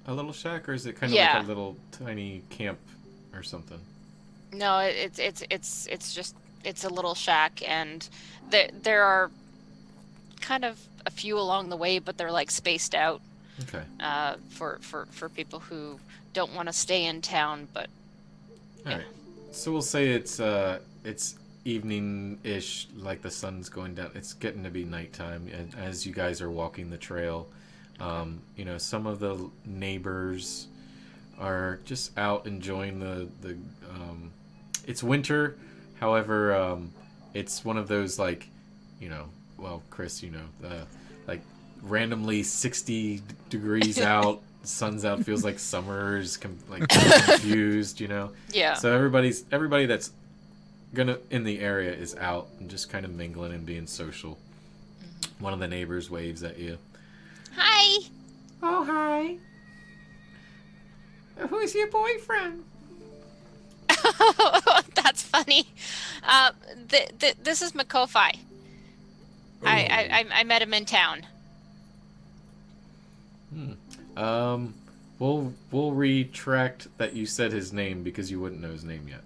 a little shack, or is it kind of like a little tiny camp or something? No, it's just a little shack, and there are kind of a few along the way, but they're like spaced out. Okay. For people who don't want to stay in town, but. All right. So we'll say it's evening-ish, like the sun's going down. It's getting to be nighttime, and as you guys are walking the trail, you know, some of the neighbors are just out enjoying the it's winter, however, it's one of those, like, you know, well, Chris, you know, like randomly 60 degrees out, sun's out, feels like summer's like confused, you know. Yeah. So everybody that's gonna in the area is out and just kind of mingling and being social. Mm-hmm. One of the neighbors waves at you. Hi. Oh, hi. Who's your boyfriend? That's funny. This is Makofi. I met him in town. We'll retract that you said his name because you wouldn't know his name yet,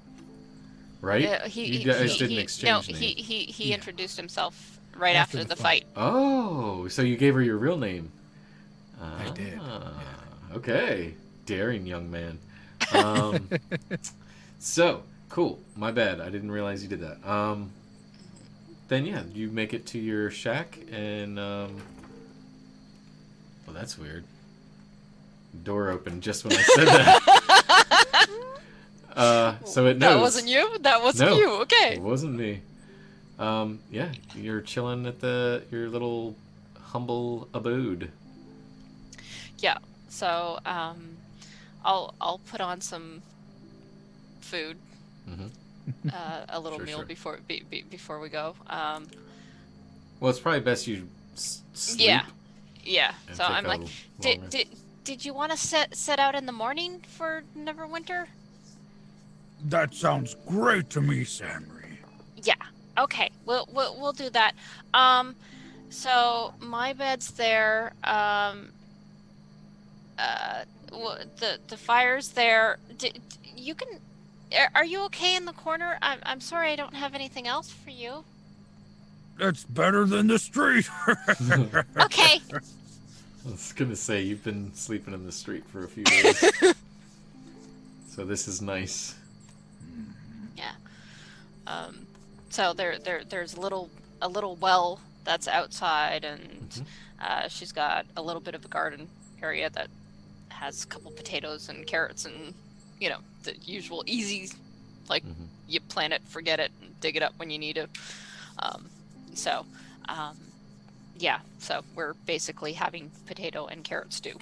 right? You guys didn't exchange names. He introduced himself right after the fight. Oh, so you gave her your real name? I did. Yeah. Okay, daring young man. So cool. My bad. I didn't realize you did that. Then yeah, you make it to your shack, and well, that's weird. Door opened just when I said that. So it knows. That wasn't you? That wasn't you. Okay. It wasn't me. Yeah, you're chilling at your little humble abode. Yeah. So I'll put on some food. Mm-hmm. A little meal Sure. before we go. Well, it's probably best you sleep. Yeah. And So take I'm a like, longer. did you want to set out in the morning for Neverwinter? That sounds great to me, Samri. Yeah. Okay. We'll do that. So my bed's there. The fire's there. You can. Are you okay in the corner? I'm sorry, I don't have anything else for you. That's better than the street. Okay. I was gonna say, you've been sleeping in the street for a few days. So this is nice. Yeah. So there's a little well that's outside, and she's got a little bit of a garden area that has a couple potatoes and carrots and, you know, the usual easy, like, you plant it, forget it, and dig it up when you need it. Yeah, so we're basically having potato and carrot stew.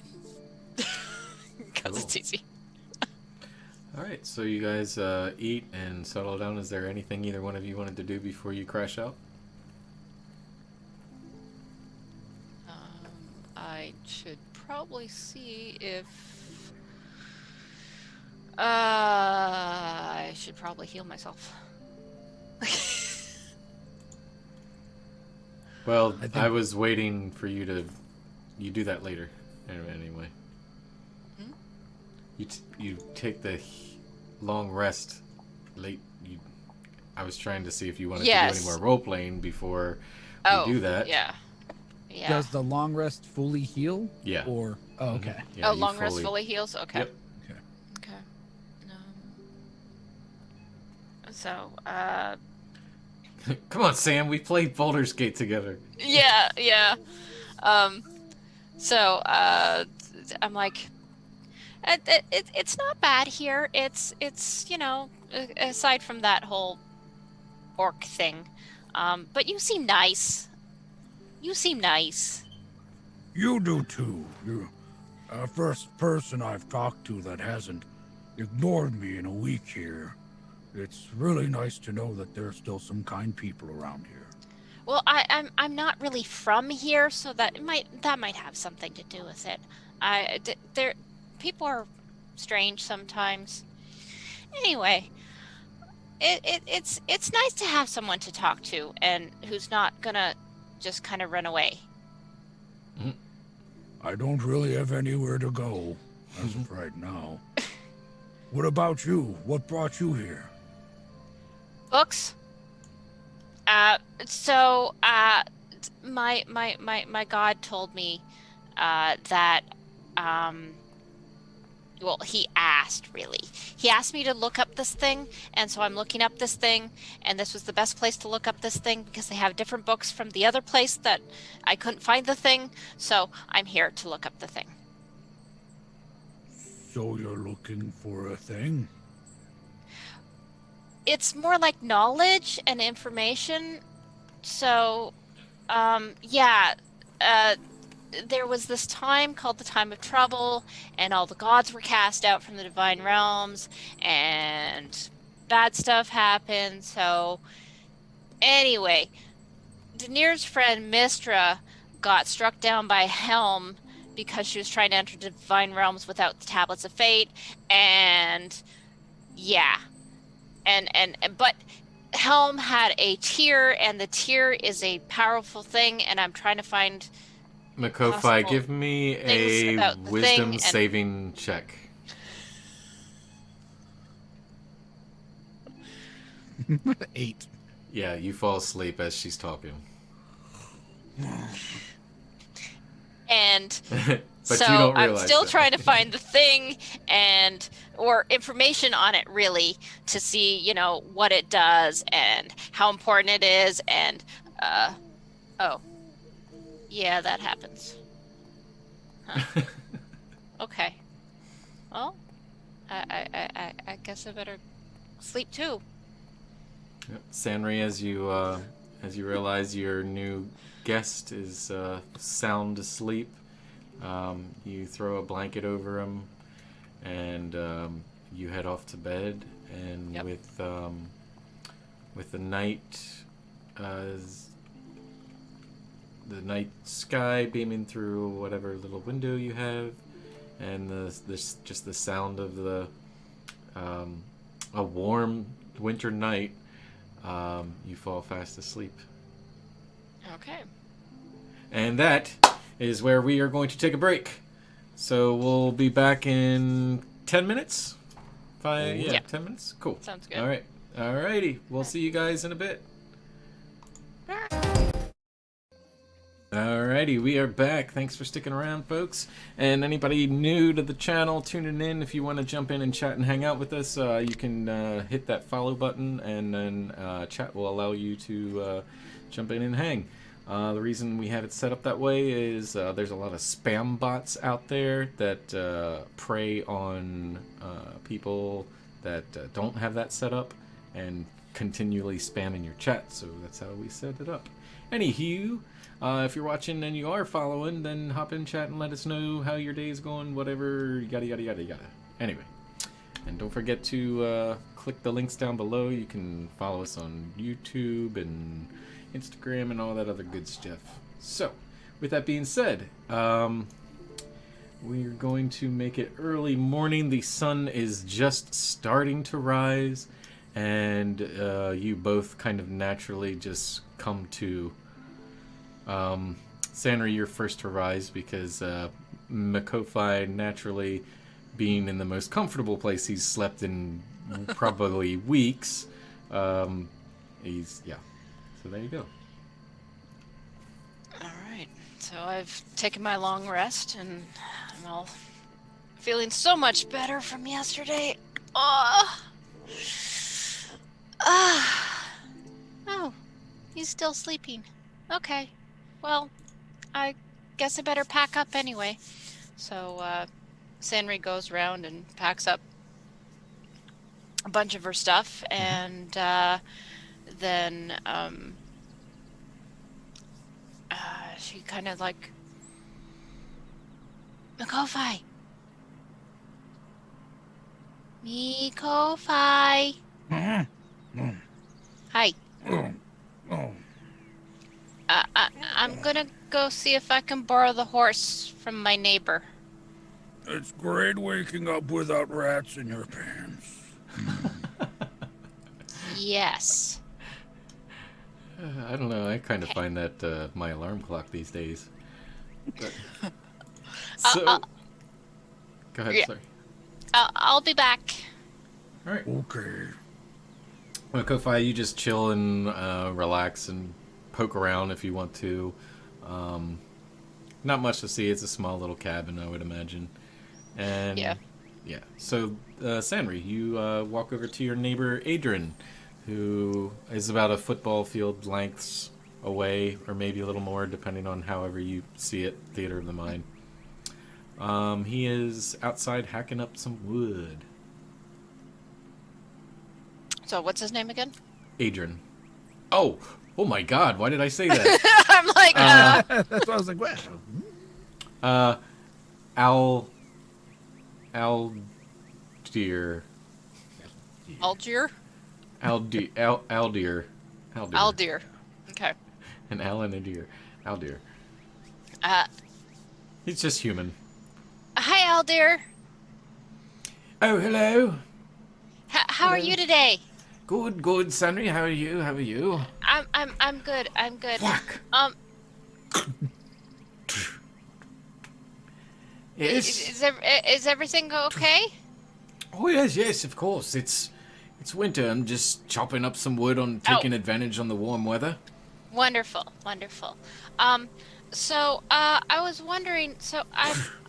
Because it's easy. Alright, so you guys eat and settle down. Is there anything either one of you wanted to do before you crash out? I should probably see if... I should probably heal myself. Well, I was waiting for you to... You do that later, anyway. You take the long rest late. I was trying to see if you wanted to do any more role-playing before we do that. Yeah. Does the long rest fully heal? Yeah. Or okay. Yeah, long rest fully heals? Okay. Yep. Okay. So, Come on, Sam. We played Baldur's Gate together. yeah. So, I'm like, it's not bad here. It's you know, aside from that whole orc thing. But you seem nice. You seem nice. You do too. You're first person I've talked to that hasn't ignored me in a week here. It's really nice to know that there's still some kind people around here. Well, I'm not really from here, so that might have something to do with it. People are strange sometimes. Anyway, it's nice to have someone to talk to and who's not gonna just kind of run away. I don't really have anywhere to go as of right now. What about you? What brought you here? Books. My god told me that well, he asked me to look up this thing, and so I'm looking up this thing, and this was the best place to look up this thing because they have different books from the other place that I couldn't find the thing, so I'm here to look up the thing. So you're looking for a thing? It's more like knowledge and information. So, there was this time called the Time of Trouble, and all the gods were cast out from the Divine Realms, and bad stuff happened. So, anyway, Daenerys' friend Mystra got struck down by Helm because she was trying to enter the Divine Realms without the Tablets of Fate, and yeah. But Helm had a tear, and the tear is a powerful thing, and I'm trying to find... Makofi, give me a wisdom saving check. 8. Yeah, you fall asleep as she's talking. And But so you don't I'm realize still that. trying to find the thing or information on it, really, to see, you know, what it does and how important it is. And oh, yeah, that happens. Huh. Okay. Well, I guess I better sleep too. Yep. Sanri, as you realize your new guest is sound asleep, you throw a blanket over him, and you head off to bed. And Yep. with the night sky beaming through whatever little window you have, and just the sound of the a warm winter night, you fall fast asleep. Okay. And that is where we are going to take a break. So we'll be back in 10 minutes? Yeah, 10 minutes? Cool. Sounds good. All right. Alrighty. We'll see you guys in a bit. Alrighty, we are back. Thanks for sticking around, folks. And anybody new to the channel, tuning in, if you want to jump in and chat and hang out with us, you can hit that follow button, and then chat will allow you to jump in and hang. The reason we have it set up that way is there's a lot of spam bots out there that prey on people that don't have that set up and continually spamming your chat, so that's how we set it up. Anywho, if you're watching and you are following, then hop in chat and let us know how your day is going, whatever, yada yada yada yada. Anyway, and don't forget to click the links down below. You can follow us on YouTube and Instagram and all that other good stuff. So, with that being said, we're going to make it early morning. The sun is just starting to rise, and you both kind of naturally just come to. Sanri, you're first to rise because Makofi, naturally being in the most comfortable place he's slept in probably weeks, so there you go. All right. So I've taken my long rest, and I'm all feeling so much better from yesterday. Oh, he's still sleeping. Okay. Well, I guess I better pack up anyway. So Sanri goes around and packs up a bunch of her stuff, and then she kind of like, Makofi. Hi. I'm gonna go see if I can borrow the horse from my neighbor. It's great waking up without rats in your pants. Yes. I don't know. I kind of find that my alarm clock these days. But, so, go ahead. yeah. Sorry. I'll be back. All right. Okay. Well, Kofi, you just chill and relax and poke around if you want to. Not much to see. It's a small little cabin, I would imagine. And yeah. So, Sanri, you walk over to your neighbor Adran, who is about a football field lengths away, or maybe a little more, depending on however you see it. Theater of the mind. He is outside hacking up some wood. So, what's his name again? Adran. Oh my God! Why did I say that? I'm like, That's what I was like, what? Aldir. Algier? Aldir. Aldir. Okay. And Alan and Deer. Aldir. He's just human. Hi, Aldir. Oh, hello. How are you today? Good, Sanri. How are you? I'm good. I'm good. Fuck. Yes. Is everything okay? Oh yes, of course. It's winter. I'm just chopping up some wood taking advantage on the warm weather. Wonderful. So I was wondering. So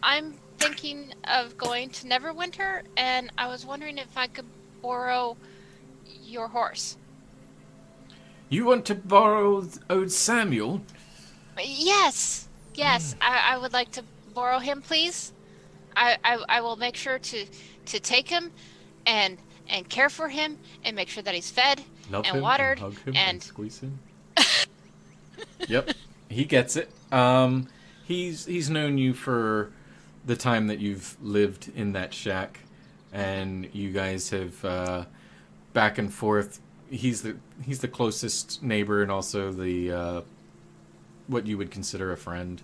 I'm thinking of going to Neverwinter, and I was wondering if I could borrow your horse. You want to borrow old Samuel? Yes. I would like to borrow him, please. I will make sure to take him and care for him and make sure that he's fed Love and him watered and hug him and squeeze him. Yep, he gets it. He's known you for the time that you've lived in that shack, and you guys have back and forth. He's the closest neighbor and also the what you would consider a friend.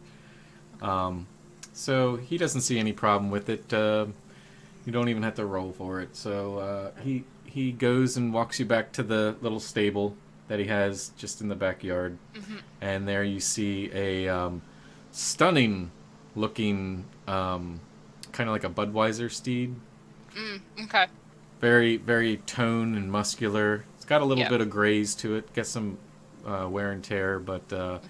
So he doesn't see any problem with it. You don't even have to roll for it. So he he goes and walks you back to the little stable that he has just in the backyard. Mm-hmm. And there you see a stunning looking, kind of like a Budweiser steed. Okay. Very, very toned and muscular. It's got a little Yep. bit of graze to it. Gets some wear and tear, but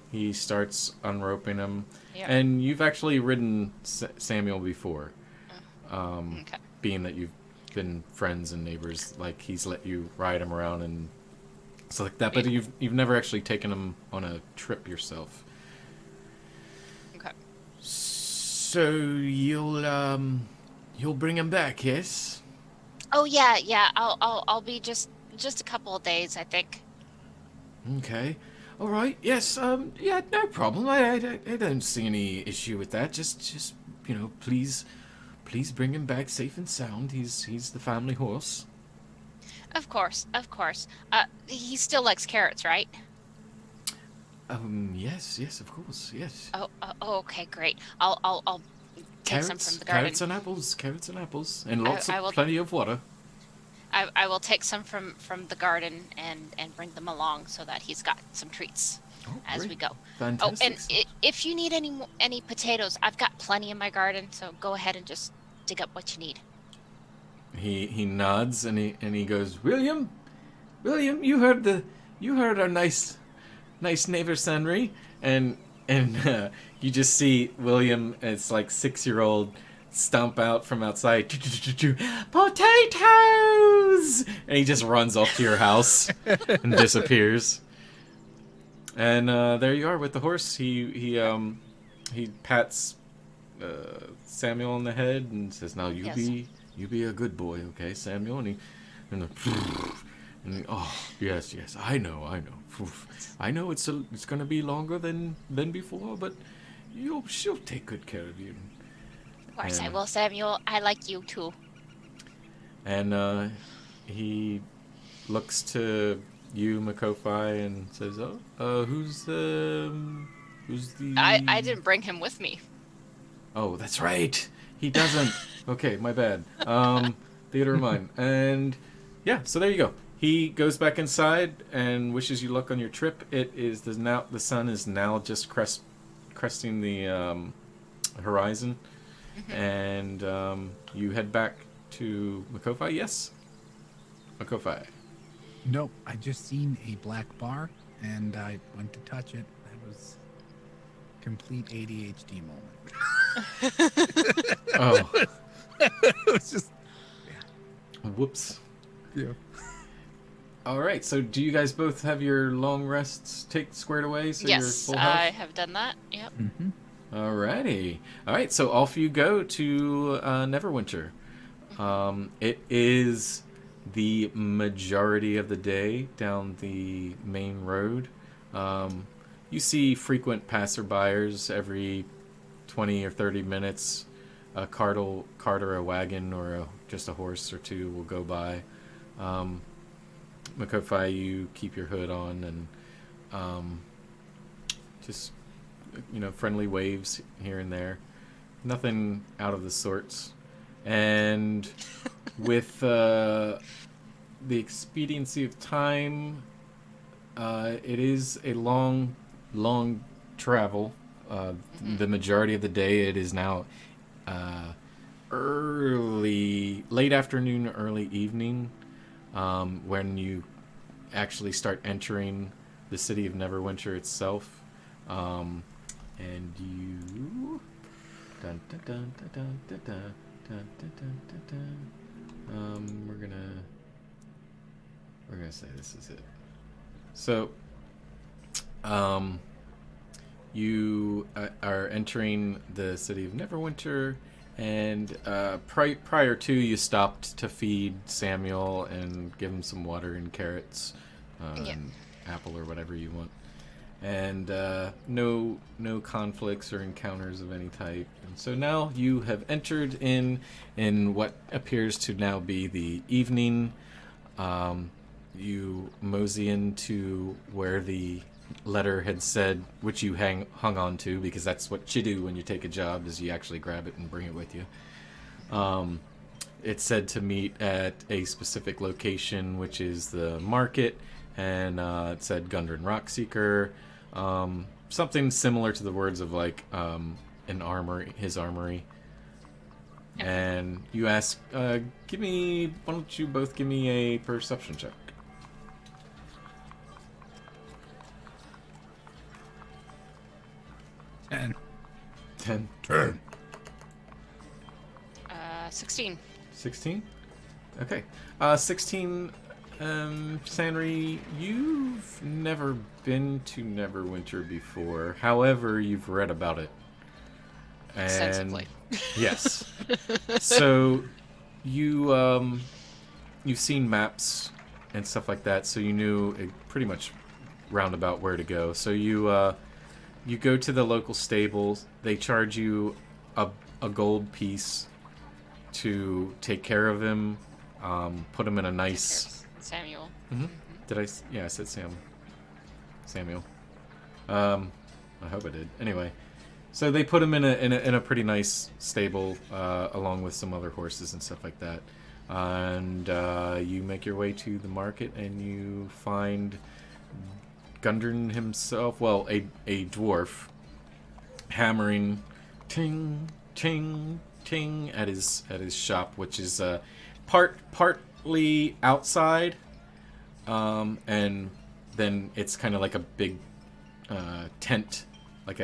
he starts unroping him. Yep. And you've actually ridden Samuel before. Okay. Being that you've been friends and neighbors, like he's let you ride him around and stuff like that. But you've never actually taken him on a trip yourself. Okay. So you'll bring him back, yes? Oh yeah. I'll be just a couple of days, I think. Okay. All right. Yes. Yeah. No problem. I don't see any issue with that. Just please bring him back safe and sound. He's the family horse. Of course. He still likes carrots, right? Yes. Of course. Yes. Oh, okay, great. I'll take some from the garden. Carrots and apples, and I will- plenty of water. I will take some from the garden and bring them along so that he's got some treats as great. we go. Fantastic. Oh, and if you need any potatoes, I've got plenty in my garden, so go ahead and just dig up what you need. He nods and he goes, William, you heard our nice neighbor Henry, and you just see William, it's like 6-year-old, stomp out from outside, potatoes, and he just runs off to your house and disappears. And there you are with the horse. He pats Samuel on the head and says, "Now you Yes. be a good boy, okay, Samuel?" And oh yes, I know. I know it's gonna be longer than before, but she'll take good care of you. Of course I And- will, Samuel. I like you too. And he looks to you, Makofi, and says, "Oh, who's the?" I didn't bring him with me. Oh, that's right. He doesn't. Okay, my bad. Theater of mine. And yeah, so there you go. He goes back inside and wishes you luck on your trip. The sun is now just cresting the horizon, and you head back to Makofi. Yes, Makofi. Nope, I just seen a black bar and I went to touch it. That was complete ADHD moment. Oh, It was just whoops. yeah. All right. So, do you guys both have your long rests squared away? So you're Yes, full health? I have done that. Yep. Mm-hmm. Alrighty. Alright, so off you go to Neverwinter. It is the majority of the day down the main road. You see frequent passerbyers every 20 or 30 minutes. A cart or a wagon or just a horse or two will go by. Makofi, you keep your hood on and just friendly waves here and there. Nothing out of the sorts. And with the expediency of time, it is a long travel. The majority of the day, it is now late afternoon, early evening, when you actually start entering the city of Neverwinter itself. And you dun, dun, dun, dun, dun, dun, dun, dun, dun, dun, dun. We're gonna say this is it. So you are entering the city of Neverwinter, and prior to, you stopped to feed Samuel and give him some water and carrots, and apple or whatever you want. And no conflicts or encounters of any type. And so now you have entered in what appears to now be the evening. You mosey into where the letter had said, which you hung on to, because that's what you do when you take a job, is you actually grab it and bring it with you. It's said to meet at a specific location, which is the market, and it said Gundren Rockseeker. Something similar to the words of like an armory, his armory. And you ask, why don't you both give me a perception check? 10. 10. 10. 16. 16? Okay. 16, Sanri, you've never been to Neverwinter before. However, you've read about it. And Extensively. yes. So you've seen maps and stuff like that, so you knew pretty much roundabout where to go. So you go to the local stables. They charge you a gold piece to take care of him, put him in a nice... Samuel. Mm-hmm. Did I? Yeah, I said Samuel. I hope I did. Anyway, so they put him in a pretty nice stable, along with some other horses and stuff like that. And you make your way to the market, and you find Gundren himself. Well, a dwarf hammering, ting, ting, ting at his shop, which is partly outside, and then it's kind of like a big tent, like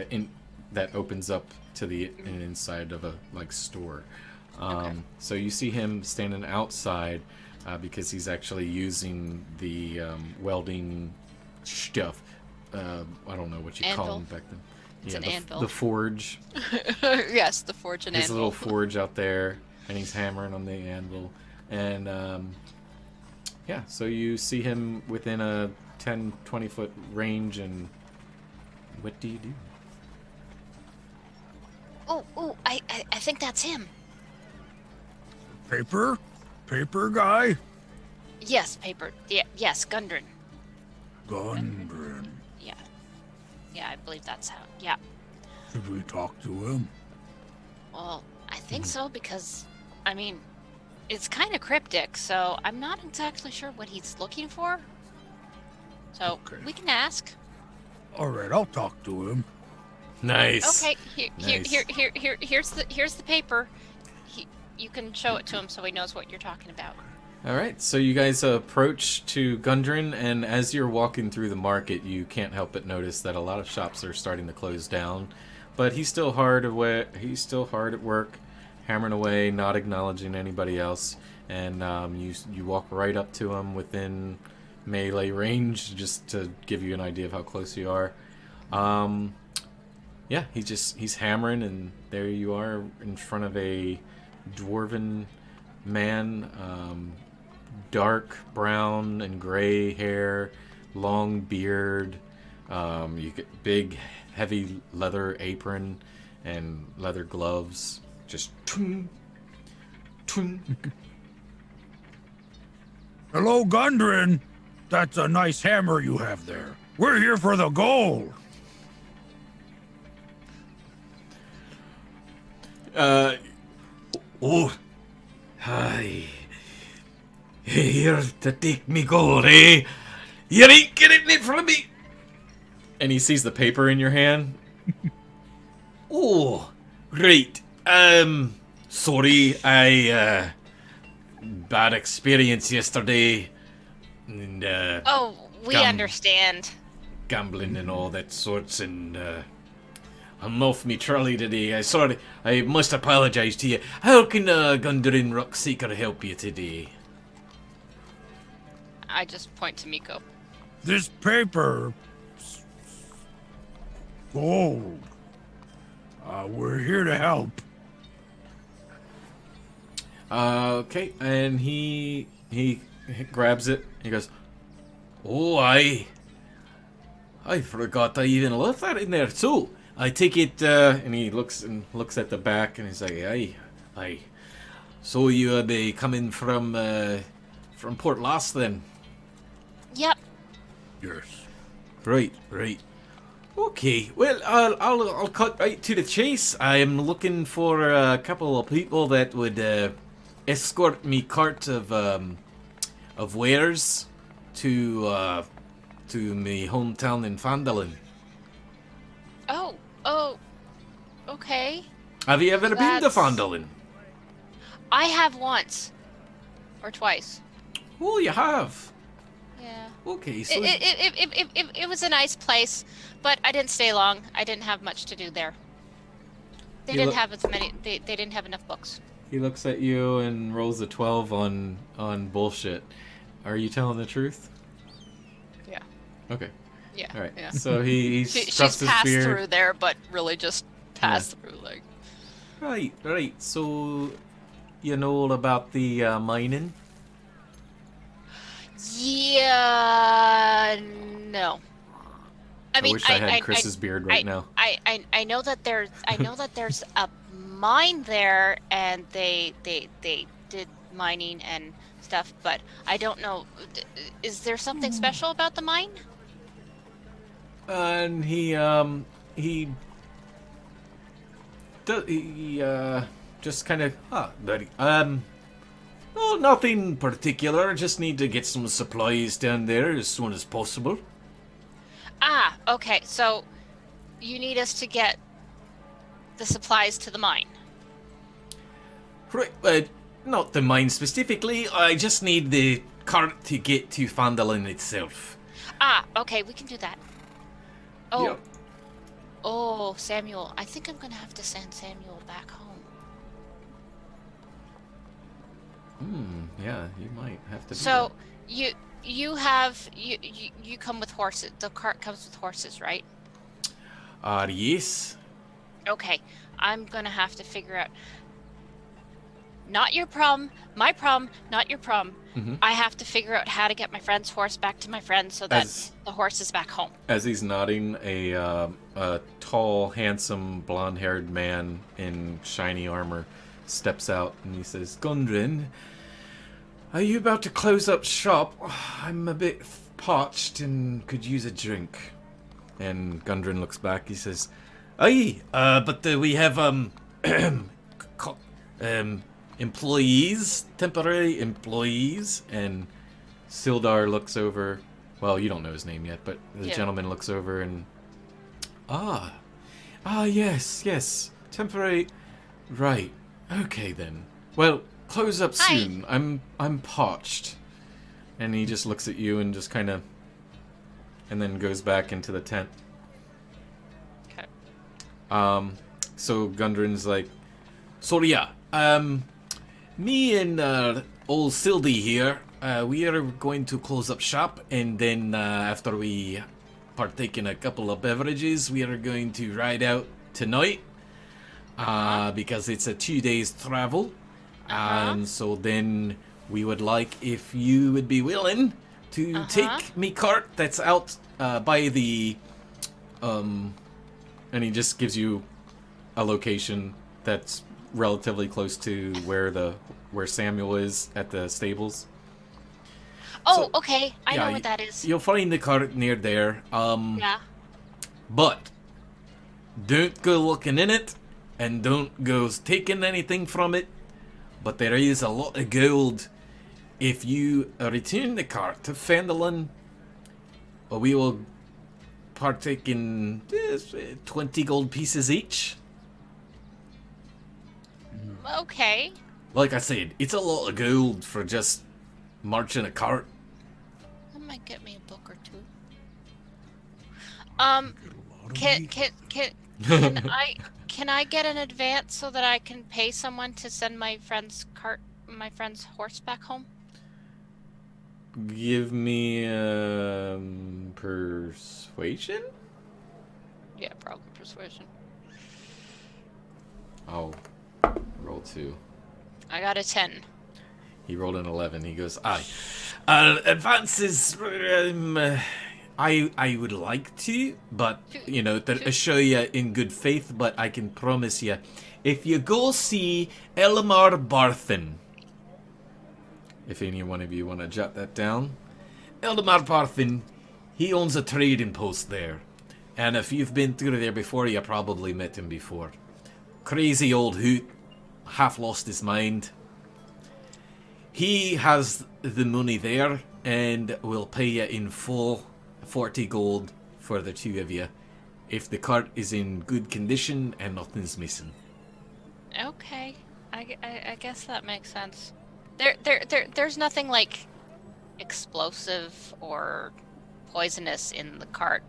that opens up to the inside of a store. So you see him standing outside because he's actually using the welding stuff. I don't know what you call them back then. It's an anvil. The forge. Yes, the forge and His anvil. little forge out there, and he's hammering on the anvil. And, yeah, so you see him within a 10, 20-foot range, and what do you do? Oh, I think that's him. Paper? Paper guy? Yes, paper. Yeah, yes, Gundren. Gundren. Yeah, I believe that's how. Yeah. Should we talk to him? Well, I think so because, I mean, it's kind of cryptic, so I'm not exactly sure what he's looking for. So Okay. we can ask. All right, I'll talk to him. Nice. Okay, Nice. here's the paper. You can show it to him so he knows what you're talking about. All right, so you guys approach to Gundren, and as you're walking through the market, you can't help but notice that a lot of shops are starting to close down. But he's still hard at work, hammering away, not acknowledging anybody else. And you walk right up to him within melee range, just to give you an idea of how close you are. Yeah, he's hammering, and there you are in front of a dwarven man, dark brown and gray hair, long beard. You get big, heavy leather apron and leather gloves. Just twing, twing. Hello, Gundren. That's a nice hammer you have there. We're here for the gold. Hi. Here to take me gold, eh? You ain't getting it from me. And he sees the paper in your hand. Oh, right. Sorry, I, bad experience yesterday. And, Oh, we understand. gambling and all that sorts, and, I'm off me trolley today. I must apologize to you. How can, Gundren Rockseeker help you today? I just point to Miko. This paper. Gold. We're here to help. Okay, and he grabs it. He goes, Oh, I forgot I even left that in there too. I take it, and he looks at the back, and he's like, aye. So you be coming from Port Lost then? Yep. Yes. Right. Okay, well, I'll cut right to the chase. I am looking for a couple of people that would escort me cart of wares to me hometown in Phandalin. Oh, okay. Have you ever been to That's- Phandalin? I have once. Or twice. Oh, you have. Yeah. Okay, so It was a nice place, but I didn't stay long. I didn't have much to do there. They You didn't look- have as many. They didn't have enough books. he looks at you and rolls a 12 on bullshit. Are you telling the truth? Yeah. Okay. Yeah. All right. Yeah. So he She's stuffs his passed beard. through there, but really just passed through. Like. Right. So you know all about the mining? Yeah. No. I mean, wish I had Chris's beard right now. I know that there's a mine there, and they did mining and stuff, but I don't know. Is there something special about the mine? And he just kind of buddy. No, nothing particular. Just need to get some supplies down there as soon as possible. Ah, okay. So you need us to get the supplies to the mine. Right, not the mine specifically. I just need the cart to get to Phandalin itself. Ah, okay, we can do that. Oh, Yep. oh, Samuel. I think I'm gonna have to send Samuel back home. Yeah, you might have to. So you come with horses. The cart comes with horses, right? Yes. Okay, I'm gonna have to figure out. Not your problem, my problem, not your problem. Mhm. I have to figure out how to get my friend's horse back to my friend so that As- the horse is back home. As he's nodding, a tall, handsome, blonde-haired man in shiny armor steps out and he says, "Gundren, are you about to close up shop? I'm a bit parched and could use a drink." And Gundren looks back. He says, "Aye, but we have employees, temporary employees." And Sildar looks over. Well, you don't know his name yet, but the Yeah. gentleman looks over and yes, temporary. Right. Okay then. Well, close up Hi. soon. I'm parched. And he just looks at you and just kind of, and then goes back into the tent. Okay. So Gundren's like, "So yeah, me and old Sildy here, we are going to close up shop, and then after we partake in a couple of beverages, we are going to ride out tonight, because it's a 2 days travel, and so then we would like if you would be willing to take me cart that's out by the and he just gives you a location that's relatively close to where Samuel is at the stables. Oh, So- okay. I yeah, know what that is. You'll find the cart near there. Yeah. But don't go looking in it, and don't go taking anything from it. But there is a lot of gold. If you return the cart to Phandalin, we will partake in 20 gold pieces each. Okay. Like I said, it's a lot of gold for just marching a cart. That might get me a book or two. Get a lot of meat. Can I get an advance so that I can pay someone to send my friend's horse back home? Give me persuasion? Yeah, probably persuasion. Oh, roll 2. I got a 10. He rolled an 11. He goes, aye. Advances, I would like to, but, you know, to assure you in good faith, but I can promise you, if you go see L.O.R.E Barthen, if any one of you want to jot that down, L.O.R Barthen, he owns a trading post there. And if you've been through there before, you probably met him before. Crazy old hoot, half lost his mind. He has the money there and will pay you in full 40 gold for the two of you if the cart is in good condition and nothing's missing. Okay. I guess that makes sense. There's nothing like explosive or poisonous in the cart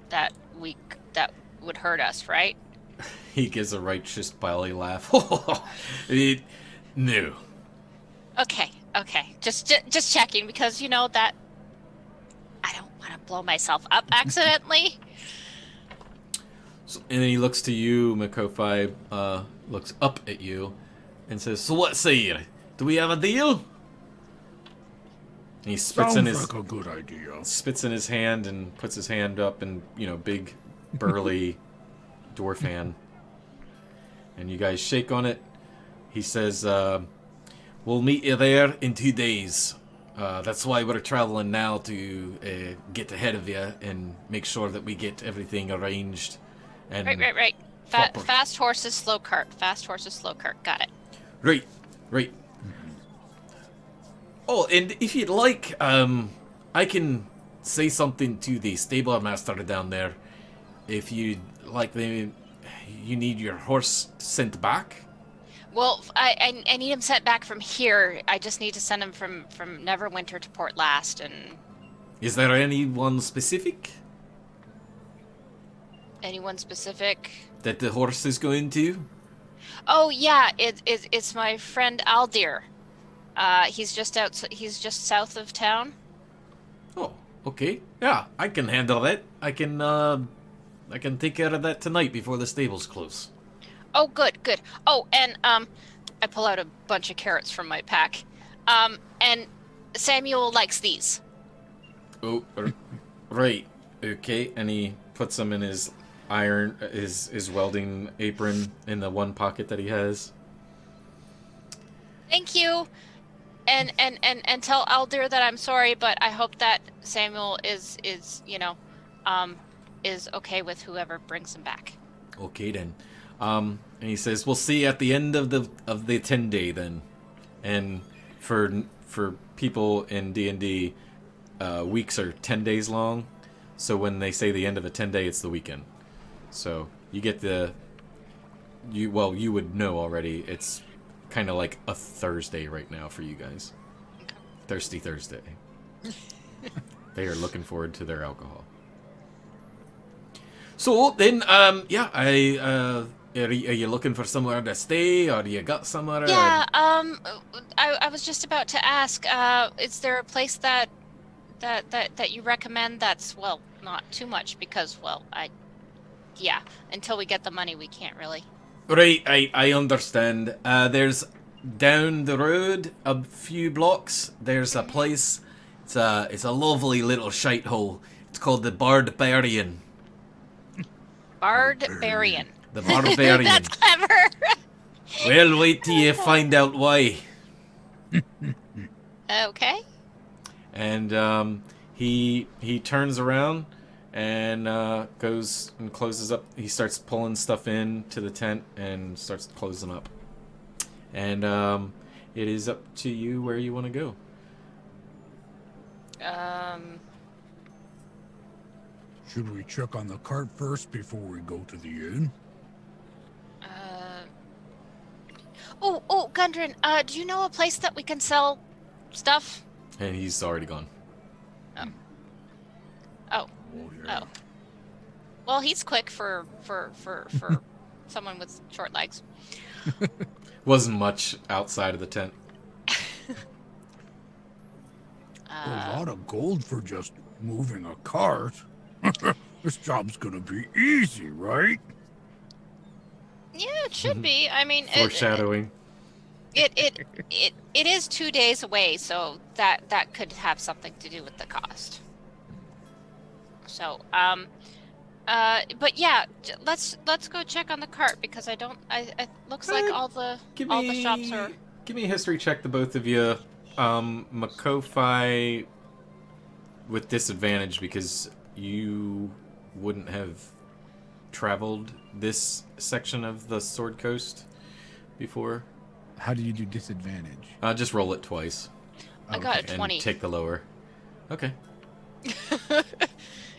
that would hurt us, right? He gives a righteous belly laugh. No. Okay. Just checking because you know that I don't want to blow myself up accidentally. So, and then he looks to you, Makofi, looks up at you, and says, "So what say you? Do we have a deal?" And he spits in Sounds his like a good idea. spits in his hand and puts his hand up, and big, burly dwarf hand. And you guys shake on it. He says, "We'll meet you there in 2 days. That's why we're traveling now to get ahead of you and make sure that we get everything arranged." And Right. proper. Fast horses, slow cart. Fast horses, slow cart. Got it. Right. Oh, and if you'd like, I can say something to the stable master down there. If you'd like, you need your horse sent back. Well, I need him sent back from here. I just need to send him from Neverwinter to Port Last, and Is there anyone specific anyone specific? that the horse is going to? Oh yeah, it's my friend Aldir. He's just south of town. Oh, okay. Yeah, I can handle that. I can take care of that tonight before the stables close. Oh, good. Oh, and I pull out a bunch of carrots from my pack. And Samuel likes these. Oh, right. Okay, and he puts them in his his welding apron in the one pocket that he has. Thank you. And tell Aldir that I'm sorry, but I hope that Samuel is okay with whoever brings him back. Okay then. And he says, "We'll see you at the end of the 10 day then." And for people in D&D, weeks are 10 days long. So when they say the end of a 10 day, it's the weekend. So you get you would know already. It's kind of like a Thursday right now for you guys. Thirsty Thursday. They are looking forward to their alcohol. So then, are you looking for somewhere to stay, or you got somewhere? Yeah. I was just about to ask. Is there a place that you recommend that's not too much because until we get the money we can't really. Right, I understand. There's down the road a few blocks. There's a place. It's a lovely little shite hole. It's called the Barbarian. Barbarian. The Barbarian. That's clever. Well, wait till you find out why. Okay. And he turns around and goes and closes up. He starts pulling stuff into the tent and starts closing up. And it is up to you where you want to go. Should we check on the cart first before we go to the inn? Oh, Gundren, do you know a place that we can sell stuff? And he's already gone. Oh. Yeah. Oh. Well, he's quick for someone with short legs. Wasn't much outside of the tent. A lot of gold for just moving a cart. This job's gonna be easy, right? Yeah, it should be. I mean, Foreshadowing. It is 2 days away, so that could have something to do with the cost. So, but yeah, let's go check on the cart because it looks like all the shops are. Give me a history check, the both of you. Makofi with disadvantage because you wouldn't have traveled this section of the Sword Coast before. How do you do disadvantage? Just roll it twice. I got a And 20. take the lower. Okay.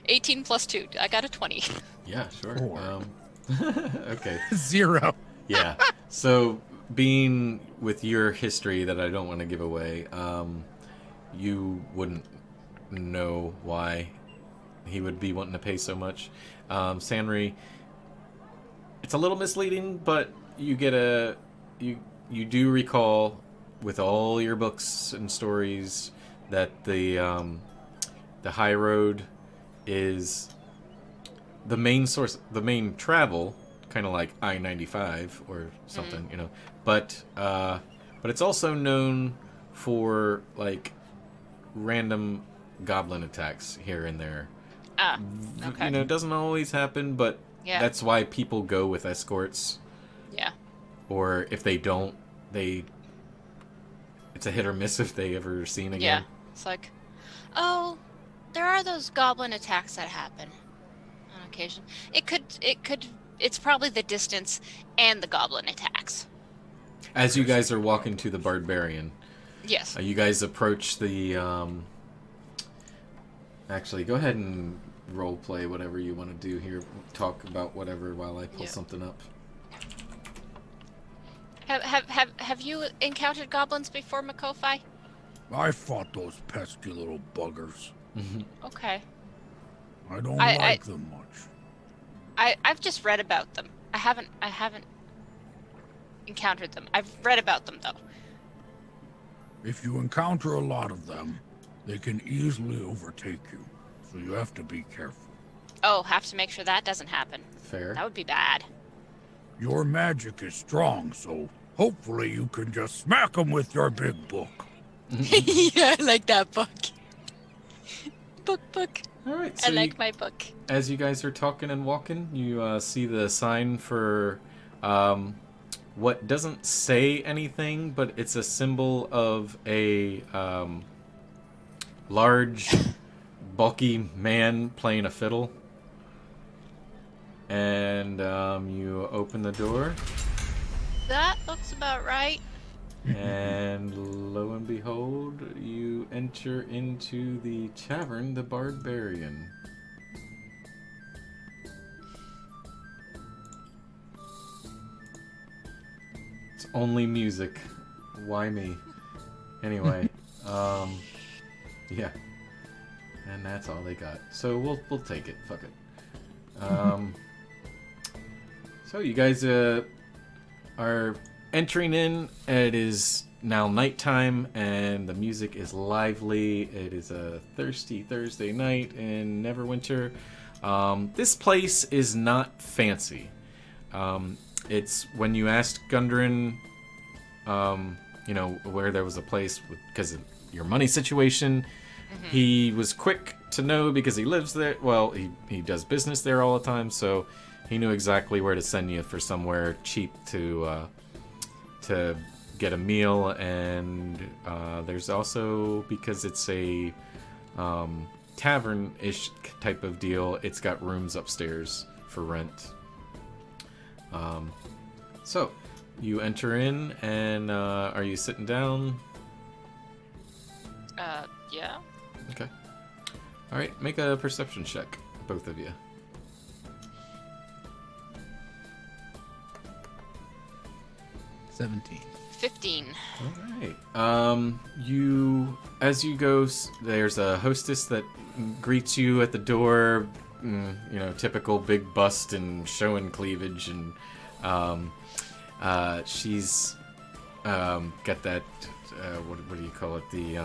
18 plus 2. I got a 20. Yeah, sure. 4. Okay. 0. Yeah. So, being with your history that I don't want to give away, you wouldn't know why he would be wanting to pay so much. Sanri, it's a little misleading, but you get you do recall with all your books and stories that the high road is the main source, the main travel, kind of like I-95 or something, you know. But it's also known for like random goblin attacks here and there. Okay. You know, it doesn't always happen, but Yeah. that's why people go with escorts. Yeah. Or if they don't, it's a hit or miss if they ever seen again. Yeah. It's like, oh, there are those goblin attacks that happen on occasion. It's probably the distance and the goblin attacks. As you guys are walking to the Barbarian, Yes. you guys approach the. Actually, go ahead and role play whatever you want to do here. Talk about whatever while I pull something up. Have you encountered goblins before, Makofi? I fought those pesky little buggers. Okay. I don't I- like them much. I've just read about them. I haven't encountered them. I've read about them though. If you encounter a lot of them, they can easily overtake you, so you have to be careful. Oh, have to make sure that doesn't happen. Fair. That would be bad. Your magic is strong, so hopefully you can just smack them with your big book. Yeah, I like that book. Book. All right. I So like my book. as you guys are talking and walking, you see the sign for what doesn't say anything, but it's a symbol of a large, bulky man playing a fiddle. And you open the door, That looks about right. and lo and behold, you enter into the tavern, the Barbarian. It's only music. Why me? Anyway, yeah. And that's all they got. So we'll take it. Fuck it. So you guys are entering in. It is now nighttime, and the music is lively. It is a thirsty Thursday night in Neverwinter. This place is not fancy. It's when you asked Gundren, you know, where there was a place because of your money situation. He was quick to know because he lives there. Well, he does business there all the time, so he knew exactly where to send you for somewhere cheap to get a meal. And there's also, because it's a tavern-ish type of deal, it's got rooms upstairs for rent. So you enter in, and are you sitting down? Yeah. Okay. All right, make a perception check, both of you. 17. 15. All right. As you go, there's a hostess that greets you at the door. You know, typical big bust and showing cleavage, and she's got that. What do you call it? The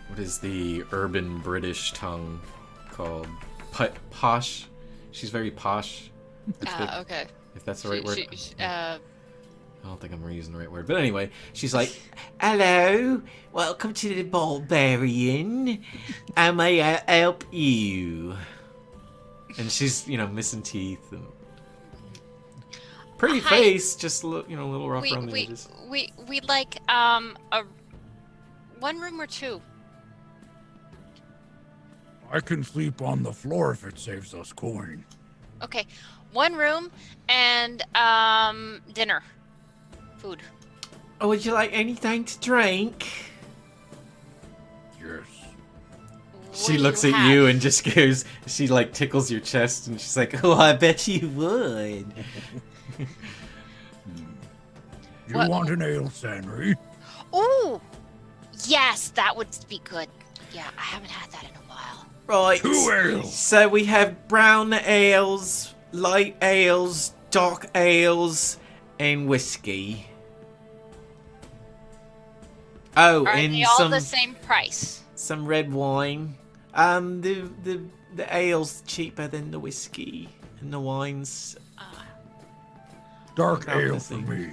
what is the urban British tongue called? Posh. She's very posh. Okay. If that's the right word. I I don't think I'm using the right word. But anyway, she's like, "Hello, welcome to the Barbarian. How may I help you?" And she's, you know, missing teeth and pretty Hi. face, just a little rough we around the we edges. we like a one room or two. I can sleep on the floor if it saves us coin. Okay, one room and dinner. Food. Oh, would you like anything to drink? Yes. What She do looks you at have? you and just goes, she like tickles your chest and she's like, oh, I bet you would. You What- want an ale, Sanry? Ooh! Yes, that would be good. Yeah, I haven't had that in a while. Right. 2 ales. So we have brown ales, light ales, dark ales, and whiskey. Oh, Are and they all some the same price? some red wine. The ale's cheaper than the whiskey, and the wine's Dark About ale the for same. me.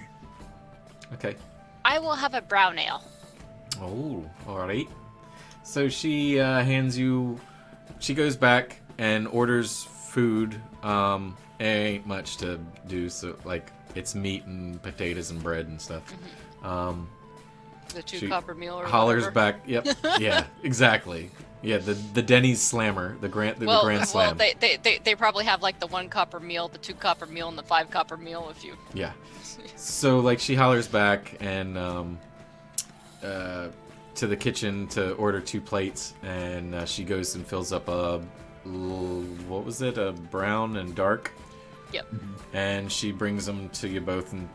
okay. I will have a brown ale. Oh, alright. So she hands you. She goes back and orders food. Ain't much to do. So like it's meat and potatoes and bread and stuff. The two She copper meal or Hollers whatever. back. Yep. Yeah. Exactly. Yeah. The Denny's Slammer. The Grand Slam. They probably have like the 1 copper meal, the 2 copper meal, and the 5 copper meal if you. Yeah. So like she hollers back and to the kitchen to order 2 plates, and she goes and fills up what was it? A brown and dark. Yep. And she brings them to you both and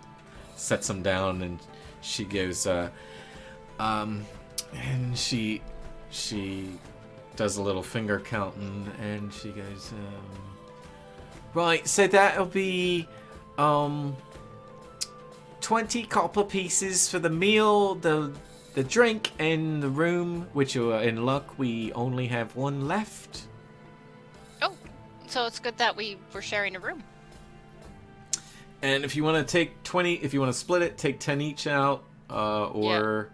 sets them down, and she goes and she does a little finger counting, and she goes right, so that'll be 20 copper pieces for the meal, the drink, and the room, which are in luck we only have 1 left. Oh, so it's good that we were sharing a room. And if you want to take 20, if you want to split it, take 10 each out, or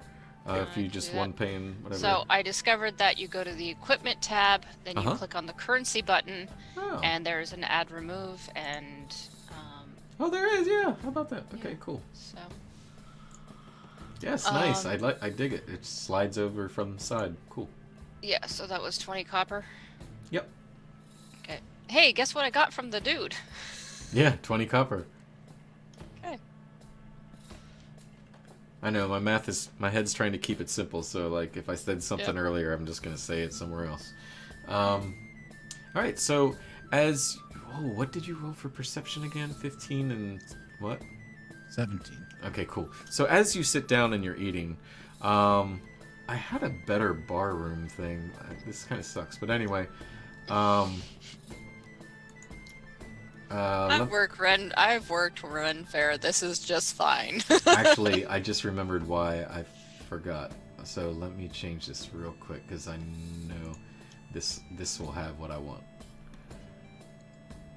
if you I just do one that. paying, whatever. So I discovered that you go to the equipment tab, then you Uh-huh. click on the currency button, Oh. and there's an add remove, and Oh, there is, yeah. How about that? Okay, cool. so Yes, nice. I dig it. It slides over from the side. Cool. yeah, so that was 20 copper. Yep. Okay. Hey, guess what I got from the dude? Yeah, 20 copper. Okay. I know my head's trying to keep it simple. So like, if I said something Yep. earlier, I'm just gonna say it somewhere else. All right. So what did you roll for perception again? 15 and what? 17. Okay, cool. So as you sit down and you're eating, I had a better bar room thing. This kind of sucks, but anyway. I've worked run fair. This is just fine. Actually, I just remembered why I forgot. So let me change this real quick because I know this will have what I want.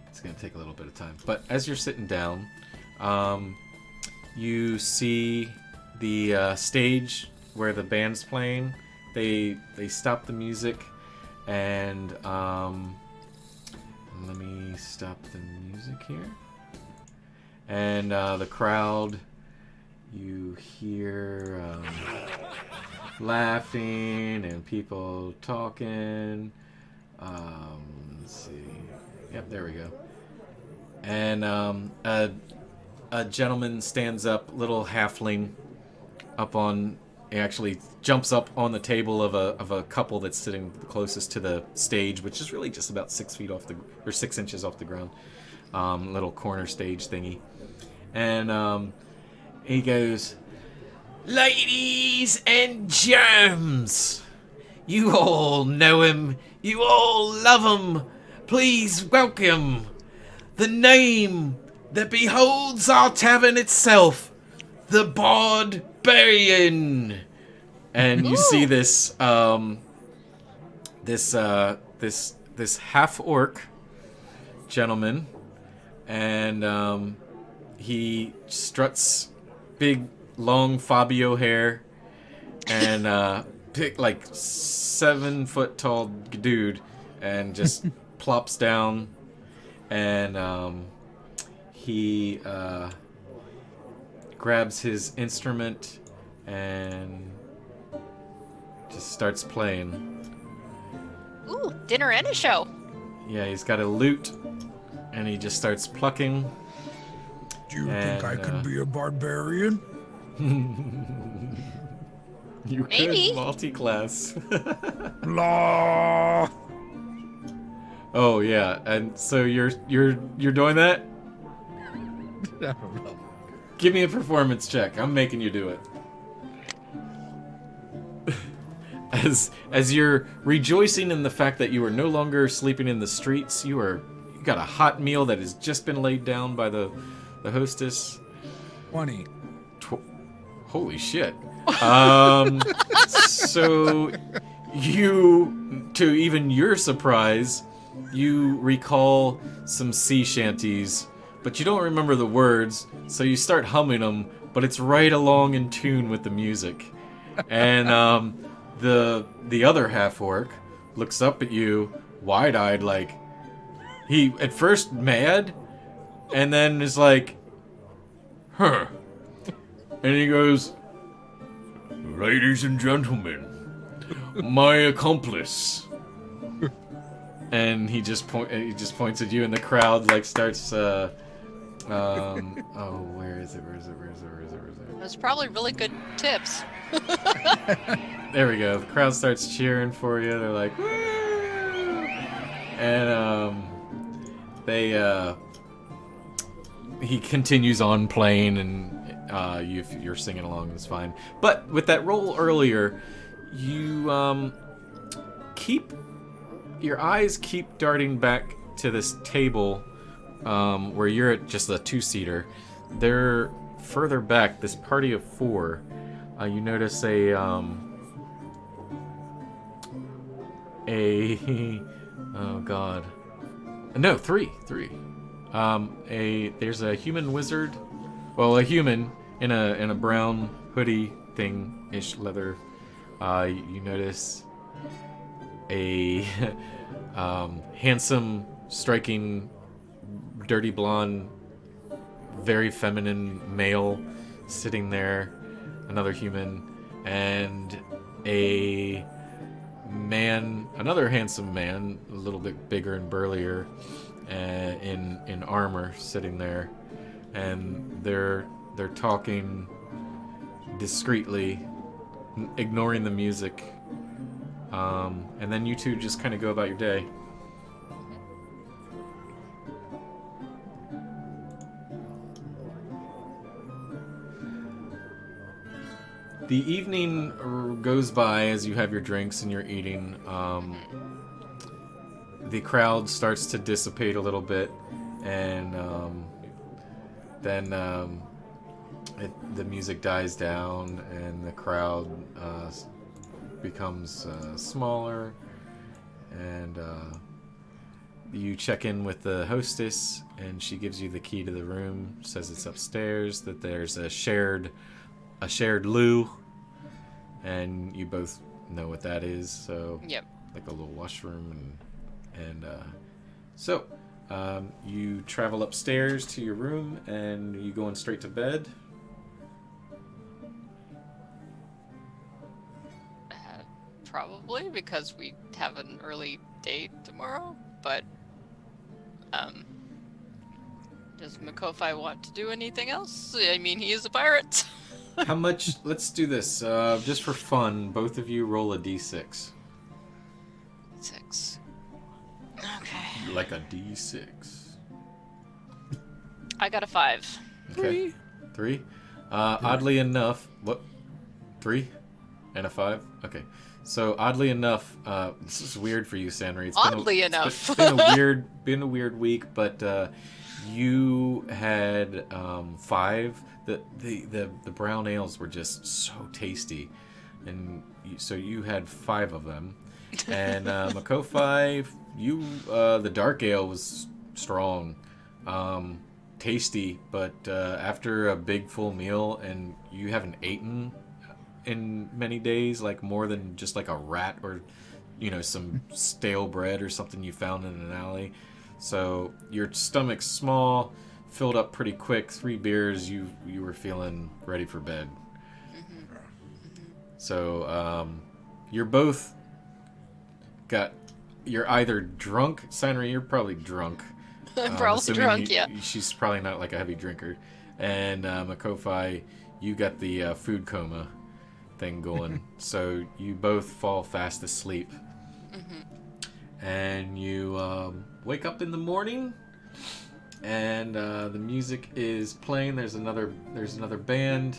It's gonna take a little bit of time. But as you're sitting down, you see the stage where the band's playing. They stop the music, and let me stop the music here. And the crowd, you hear laughing and people talking. Let's see. Yep, there we go. And a gentleman stands up, little halfling, he actually jumps up on the table of a couple that's sitting closest to the stage, which is really just about 6 inches off the ground. Little corner stage thingy. And he goes, "Ladies and germs, you all know him, you all love him. Please welcome the name that beholds our tavern itself, the Barbarian." And you see this this half orc gentleman, and he struts big long Fabio hair, and big, like 7 foot tall dude, and just plops down, and he grabs his instrument and just starts playing. Ooh, dinner and a show. Yeah, he's got a lute, and he just starts plucking. Do you think I could be a barbarian? You Maybe. could multi-class. Blah. Oh yeah, and so you're doing that? I don't know. Give me a performance check. I'm making you do it. As you're rejoicing in the fact that you are no longer sleeping in the streets, you got a hot meal that has just been laid down by the hostess. 20. Holy shit. So you, to even your surprise, you recall some sea shanties, but you don't remember the words, so you start humming them, but it's right along in tune with the music. And the other half-orc looks up at you, wide-eyed, like, he, at first mad, and then is like, huh. And he goes, "Ladies and gentlemen, my accomplice." And he just points at you, and the crowd like starts. Oh, where is it? Those are probably really good tips. There we go. The crowd starts cheering for you. They're like, "Woo!" And he continues on playing, and you're singing along. It's fine. But with that roll earlier, you keep your eyes keep darting back to this table where you're at just a two-seater. They're further back. This party of four. You notice a oh god, no, three. There's a human wizard. Well, a human in a brown hoodie thing-ish leather. You notice a handsome, striking, dirty blonde, very feminine male sitting there. Another human, and a man, another handsome man, a little bit bigger and burlier, in armor, sitting there, and they're talking discreetly, ignoring the music, and then you two just kind of go about your day. The evening goes by as you have your drinks and you're eating. The crowd starts to dissipate a little bit, and then the music dies down, and the crowd becomes smaller, and you check in with the hostess, and she gives you the key to the room, says it's upstairs, that there's a shared loo, and you both know what that is, so Yep. like a little washroom, and so you travel upstairs to your room, and you going straight to bed. Probably, because we have an early date tomorrow, but does Makofi want to do anything else? I mean, he is a pirate. How much? Let's do this just for fun. Both of you roll a d6. 6. Okay. Like a d6. I got a 5. Okay. 3. Oddly enough, what? 3 and a 5. Okay. So oddly enough, this is weird for you, Sanri. It's been a weird week, but you had 5. The brown ales were just so tasty, and so you had 5 of them. And Makofi, the dark ale was strong, tasty, but after a big full meal, and you haven't eaten in many days, like more than just like a rat or some stale bread or something you found in an alley, so your stomach's small, filled up pretty quick. 3 beers, you were feeling ready for bed. So you're both you're either drunk. Sanri, you're probably drunk. I'm probably drunk, yeah. She's probably not like a heavy drinker. And Makofi, you got the food coma thing going. So you both fall fast asleep. And you wake up in the morning, and the music is playing. There's another band.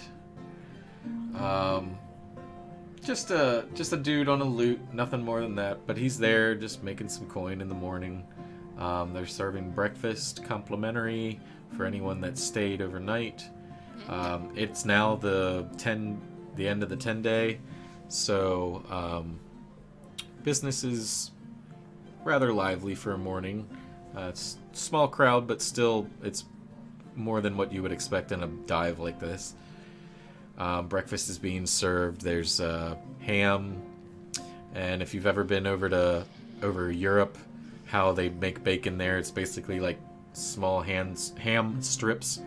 Just a dude on a lute, nothing more than that. But he's there, just making some coin in the morning. They're serving breakfast, complimentary for anyone that stayed overnight. It's now the end of the 10-day, so business is rather lively for a morning. It's a small crowd, but still, it's more than what you would expect in a dive like this. Breakfast is being served. There's ham, and if you've ever been over Europe, how they make bacon there, it's basically like small ham strips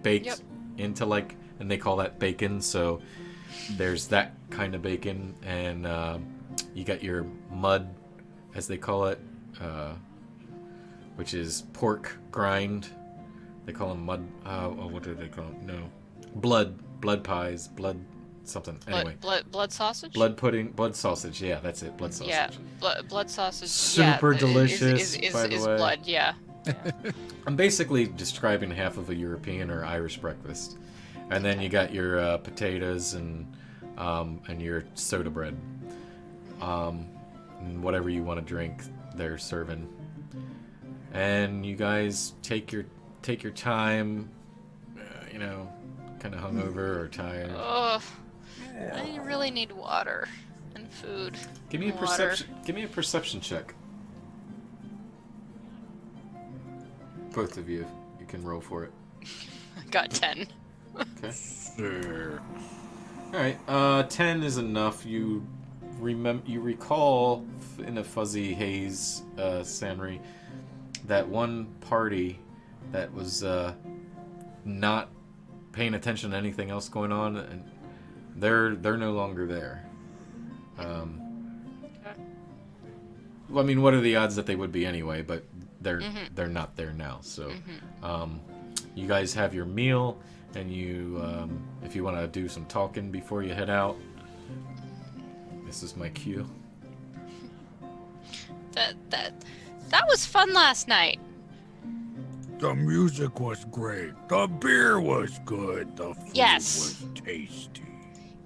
baked into and they call that bacon. So there's that kind of bacon, and you got your mud, as they call it, which is pork grind. They call them mud. What do they call them? No, blood pies, blood something. Anyway, blood sausage. Blood pudding, blood sausage. Yeah, that's it. Blood sausage. Yeah, blood sausage. Super delicious. Is by the way. blood? Yeah. I'm basically describing half of a European or Irish breakfast, and then you got your potatoes and your soda bread, and whatever you want to drink, they're serving. And you guys take your time, kind of hungover or tired. Oh, I really need water and food. Give me a perception. Give me a perception check. Both of you can roll for it. I got 10. Okay. All right. 10 is enough. You recall in a fuzzy haze, Sanri, that one party that was not paying attention to anything else going on, and they're no longer there. Well, I mean, what are the odds that they would be anyway? But they're not there now. So, you guys have your meal, and you, if you want to do some talking before you head out, this is my cue. That was fun last night. The music was great. The beer was good. The food was tasty.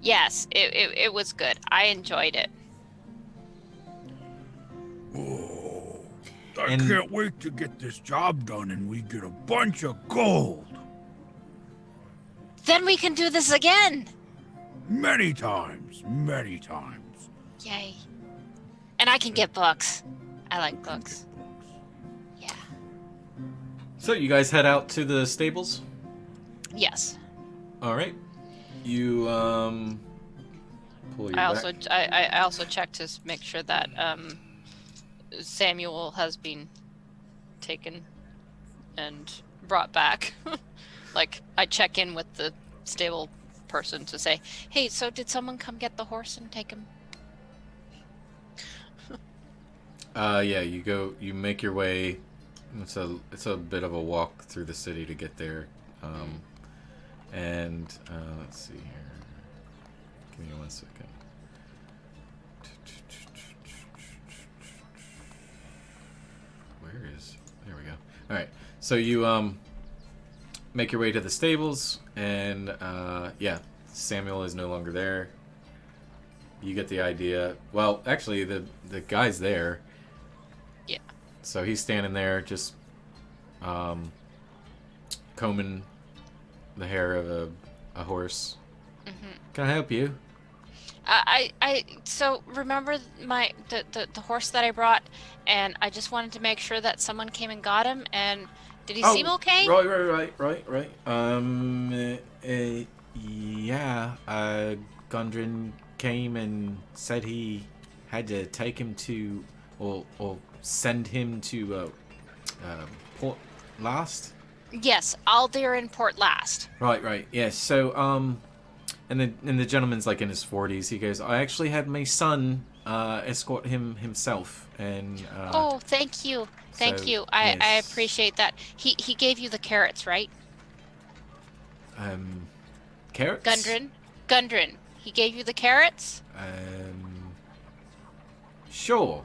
Yes, it was good. I enjoyed it. Oh, I can't wait to get this job done and we get a bunch of gold. Then we can do this again. Many times. Yay. And I can get books. I like books. Yeah. So you guys head out to the stables? Yes. All right. You pull your I also checked to make sure that Samuel has been taken and brought back. Like, I check in with the stable person to say, hey, so did someone come get the horse and take him? Yeah, you make your way. It's a bit of a walk through the city to get there. And let's see here. Give me 1 second. There we go. All right. So you make your way to the stables, and yeah, Samuel is no longer there. You get the idea. Well, actually, the guy's there. Yeah. So he's standing there, just combing the hair of a horse. Mm-hmm. Can I help you? So remember the horse that I brought, and I just wanted to make sure that someone came and got him. And did he seem okay? Right. Yeah. Gundren came and said he had to take him to, or send him to Port Last. Yes, Aldir in Port Last. Right. Yes. So and the gentleman's like in his 40s. He goes, I actually had my son escort him himself, and oh, thank you. Yes. I appreciate that. He gave you the carrots, right? Carrots? Gundren, he gave you the carrots? Sure.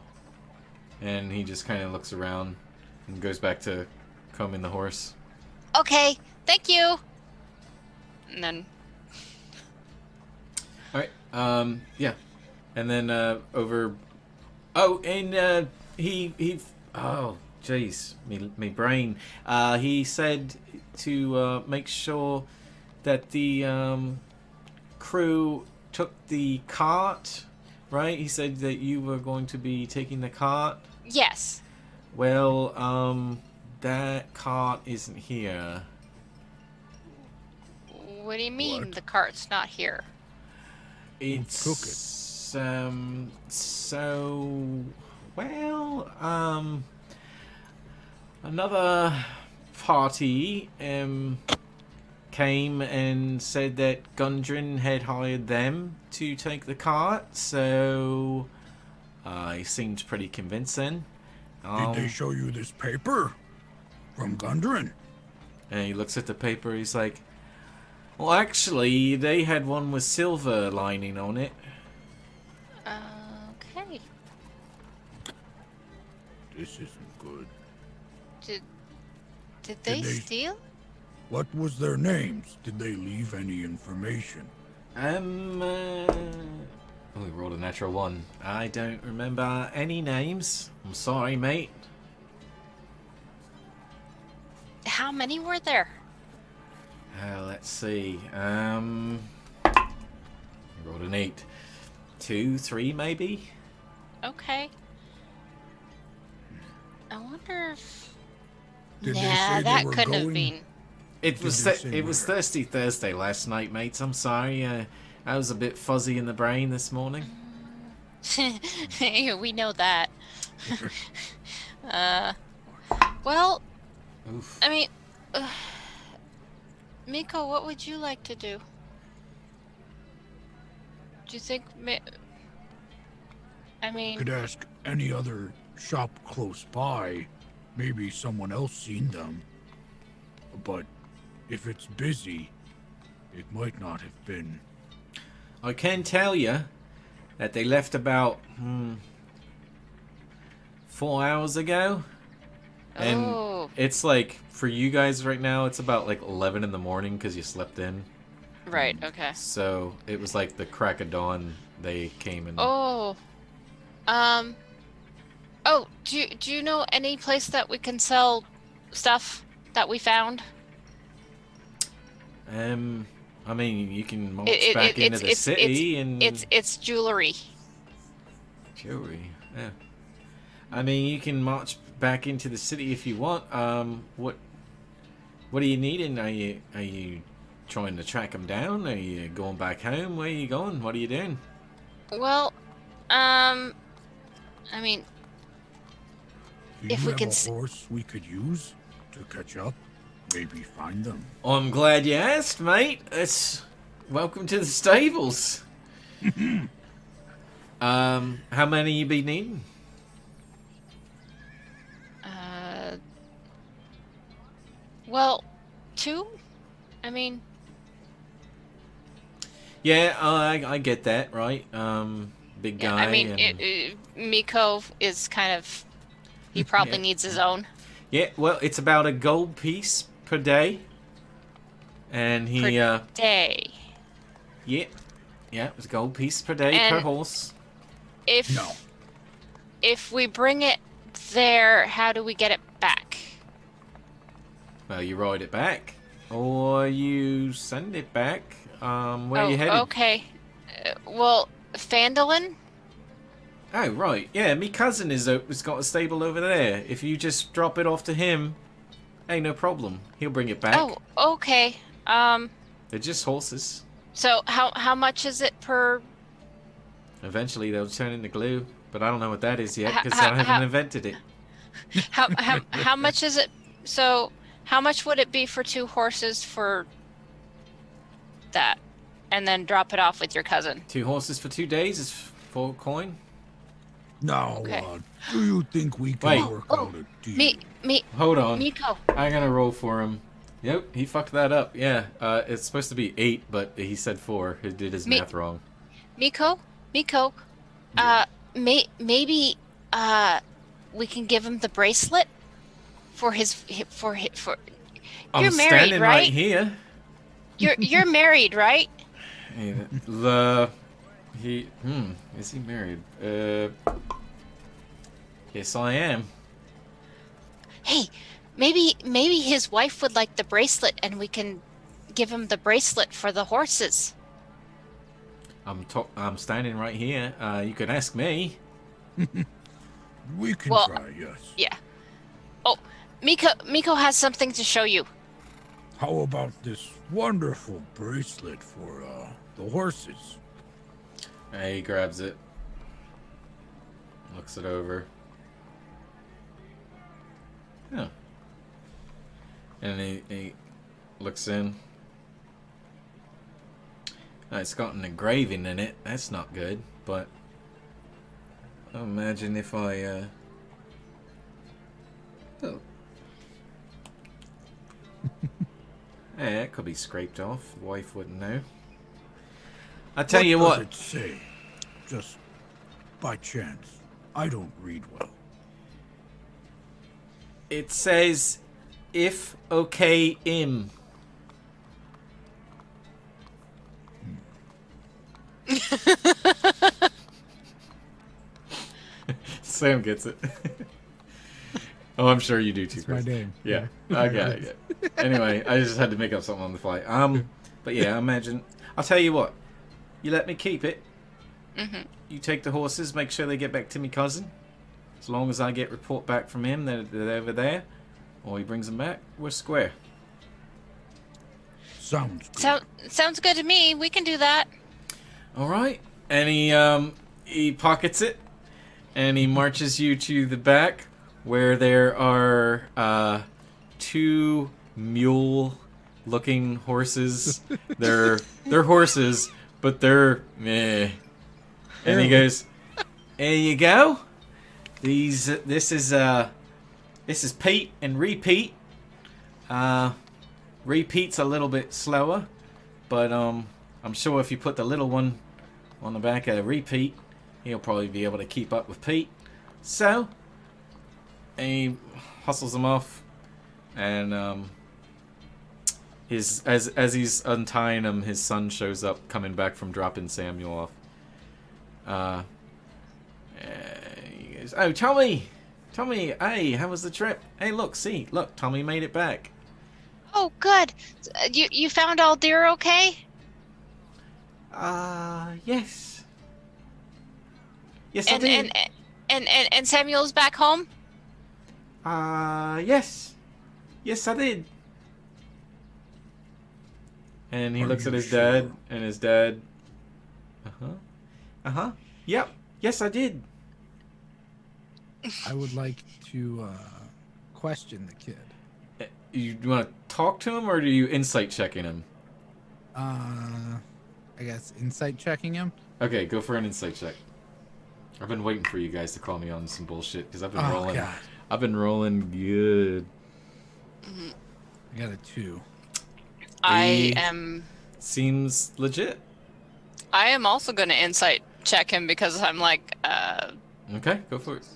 And he just kind of looks around and goes back to combing the horse. Okay, thank you. And then... Alright, yeah. And then, over... Oh, and, he... Oh, jeez, me brain. He said to, make sure that the, crew took the cart, right? He said that you were going to be taking the cart. Yes. Well, that cart isn't here. What do you mean What? the cart's not here? It's took it? So well, another party came and said that Gundren had hired them to take the cart, so he seemed pretty convincing. Did they show you this paper from Gundren? And he looks at the paper, he's like, well, actually, they had one with silver lining on it. Okay. This isn't good. Did they they- steal? What was their names? Did they leave any information? We rolled a natural 1. I don't remember any names. I'm sorry, mate. How many were there? Let's see. Rolled an 8. 2, 3, maybe? Okay. I wonder if... Did they nah, say they that were couldn't have going- been. It was they say it was where? Thirsty Thursday last night, mates. I'm sorry. I was a bit fuzzy in the brain this morning. We know that. Well, Oof. I mean, Miko, what would you like to do? Do you think... I mean... Could ask any other shop close by. Maybe someone else seen them. But if it's busy, it might not have been. I can tell you that they left about 4 hours ago. And Oh, it's like, for you guys right now, it's about like 11 in the morning because you slept in. right, okay. So it was like the crack of dawn they came and... Oh, do you know any place that we can sell stuff that we found? I mean, you can march It- back into it's- the it's- city and... It's jewelry. Jewelry, yeah. I mean, you can march back into the city if you want. What are you needing? Are you trying to track them down? Are you going back home? Where are you going? What are you doing? Well, I mean, Do If you we have can a s- horse we could use to catch up? Maybe find them. I'm glad you asked, mate. It's welcome to the stables. How many you be needing? well, 2? I mean, Yeah, I get that, right? Big yeah, guy. I mean, and... Miko is kind of... He probably Yeah. needs his own. Yeah, well, it's about a gold piece per day. And he, Day. yeah, it's a gold piece per day per And- horse. If No. if we bring it there, how do we get it back? Well, you ride it back, or you send it back. Where you headed? Okay. Well, Phandalin? Oh, right. Yeah, me cousin has got a stable over there. If you just drop it off to him, hey, no problem. He'll bring it back. Oh, okay. They're just horses. So how much is it per? Eventually, they'll turn into glue, but I don't know what that is yet Ha- because ha- I haven't ha- invented it. How much is it? So how much would it be for 2 horses for that, and then drop it off with your cousin? 2 horses for 2 days is 4 coin. Now, Okay. do you think we can Wait. work Oh, out a deal? Me, Hold on. Miko. I'm gonna roll for him. Yep, he fucked that up. Yeah, it's supposed to be 8, but he said 4. He did his math wrong. Miko, Yeah. maybe we can give him the bracelet for for. I'm You're married, standing right right? here. You're married, right? Is he married? Yes, I am. Hey, maybe his wife would like the bracelet, and we can give him the bracelet for the horses. I'm standing right here. You can ask me. We can Well, try, yes. Yeah. Oh, Miko has something to show you. How about this wonderful bracelet for the horses? He grabs it, looks it over. Yeah. And he looks in. It's got an engraving in it. That's not good, but imagine if I oh. Yeah, it could be scraped off. The wife wouldn't know. I tell you what. What does it say? Just by chance. I don't read well. It says, if okay im. Sam gets it. Oh, I'm sure you do too, It's Chris. my name. Yeah, I got it. Anyway, I just had to make up something on the fly. But yeah, imagine. I'll tell you what. You let me keep it. Mm-hmm. You take the horses, make sure they get back to me cousin. As long as I get report back from him that they're over there, or he brings them back, we're square. Sounds good. Sounds good to me. We can do that. All right. And he pockets it, and he marches you to the back, where there are 2 mule-looking horses. They're horses, but they're meh. And he goes, "There you go. This is Pete and Repeat. Repeat's a little bit slower, but I'm sure if you put the little one on the back of Repeat, he'll probably be able to keep up with Pete." So, and he hustles him off, and as he's untying him, his son shows up, coming back from dropping Samuel off. He goes, "Oh, Tommy, hey, how was the trip? Hey, look, Tommy made it back." Oh, good. You found all deer okay? Yes. Yes, I did. And Samuel's back home? Yes. Yes, I did. And he Are looks at you his dad, sure? and his dad, yep, yes, I did. I would like to question the kid. You want to talk to him, or do you insight checking him? I guess insight checking him. Okay, go for an insight check. I've been waiting for you guys to call me on some bullshit, because I've been rolling. God. I've been rolling good. I got a 2. I am Legit. I am also going to insight check him because I'm like, Okay, go for it.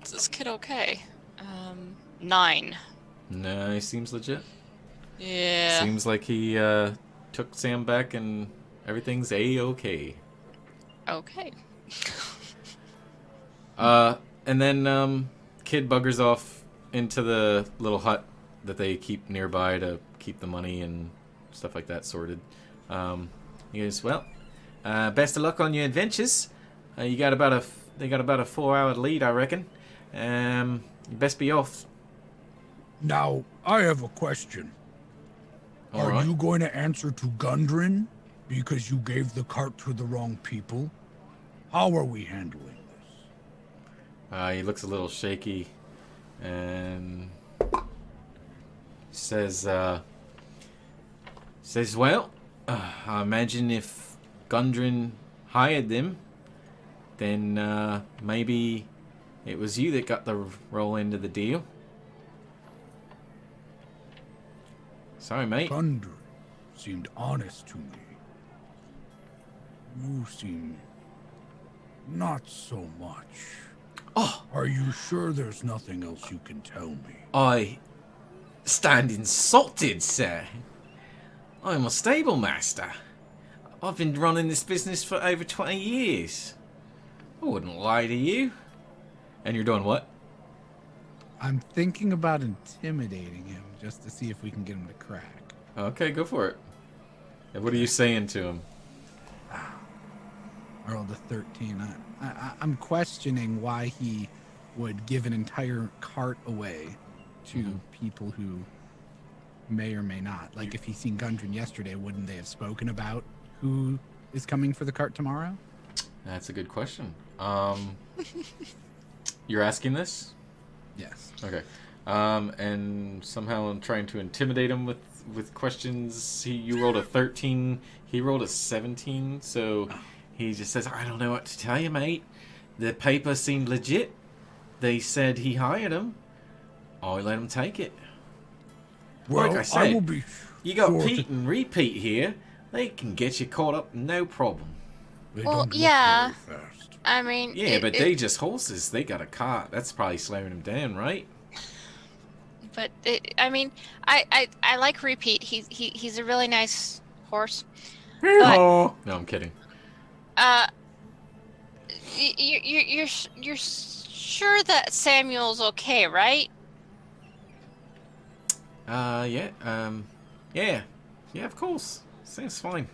is this kid okay? 9. No, he seems legit. Yeah. Seems like he took Sam back and everything's A-okay. Okay. And then kid buggers off into the little hut that they keep nearby to keep the money and stuff like that sorted. He goes, "Well, best of luck on your adventures. They got about a 4-hour lead, I reckon. You best be off." Now, I have a question. All Are right. you going to answer to Gundren because you gave the cart to the wrong people? How are we handling this? He looks a little shaky and says, "Well, I imagine if Gundren hired them, then maybe it was you that got the roll into the deal." Sorry, mate. Gundren seemed honest to me. You seem not so much. Oh, Are you sure there's nothing else you can tell me? I stand insulted, sir. I'm a stable master. I've been running this business for over 20 years. I wouldn't lie to you. And you're doing what? I'm thinking about intimidating him just to see if we can get him to crack. Okay, go for it. And what are you saying to him? I rolled a 13. I'm questioning why he would give an entire cart away to people who may or may not. Like, if he's seen Gundren yesterday, wouldn't they have spoken about who is coming for the cart tomorrow? That's a good question. You're asking this? Yes. Okay. And somehow I'm trying to intimidate him with questions. You rolled a 13. He rolled a 17. So he just says, I don't know what to tell you, mate. The paper seemed legit. They said he hired him. I let him take it. Well, Like I said, will be You got sure Pete to- and Repeat here. They can get you caught up, no problem. They Well, don't look yeah. very fast. I mean, Yeah, but they just horses. They got a cart. That's probably slowing them down, right? But I mean, I like Repeat. He's a really nice horse. No, I'm kidding. You're sure that Samuel's okay, right? Yeah, yeah, of course. Seems fine.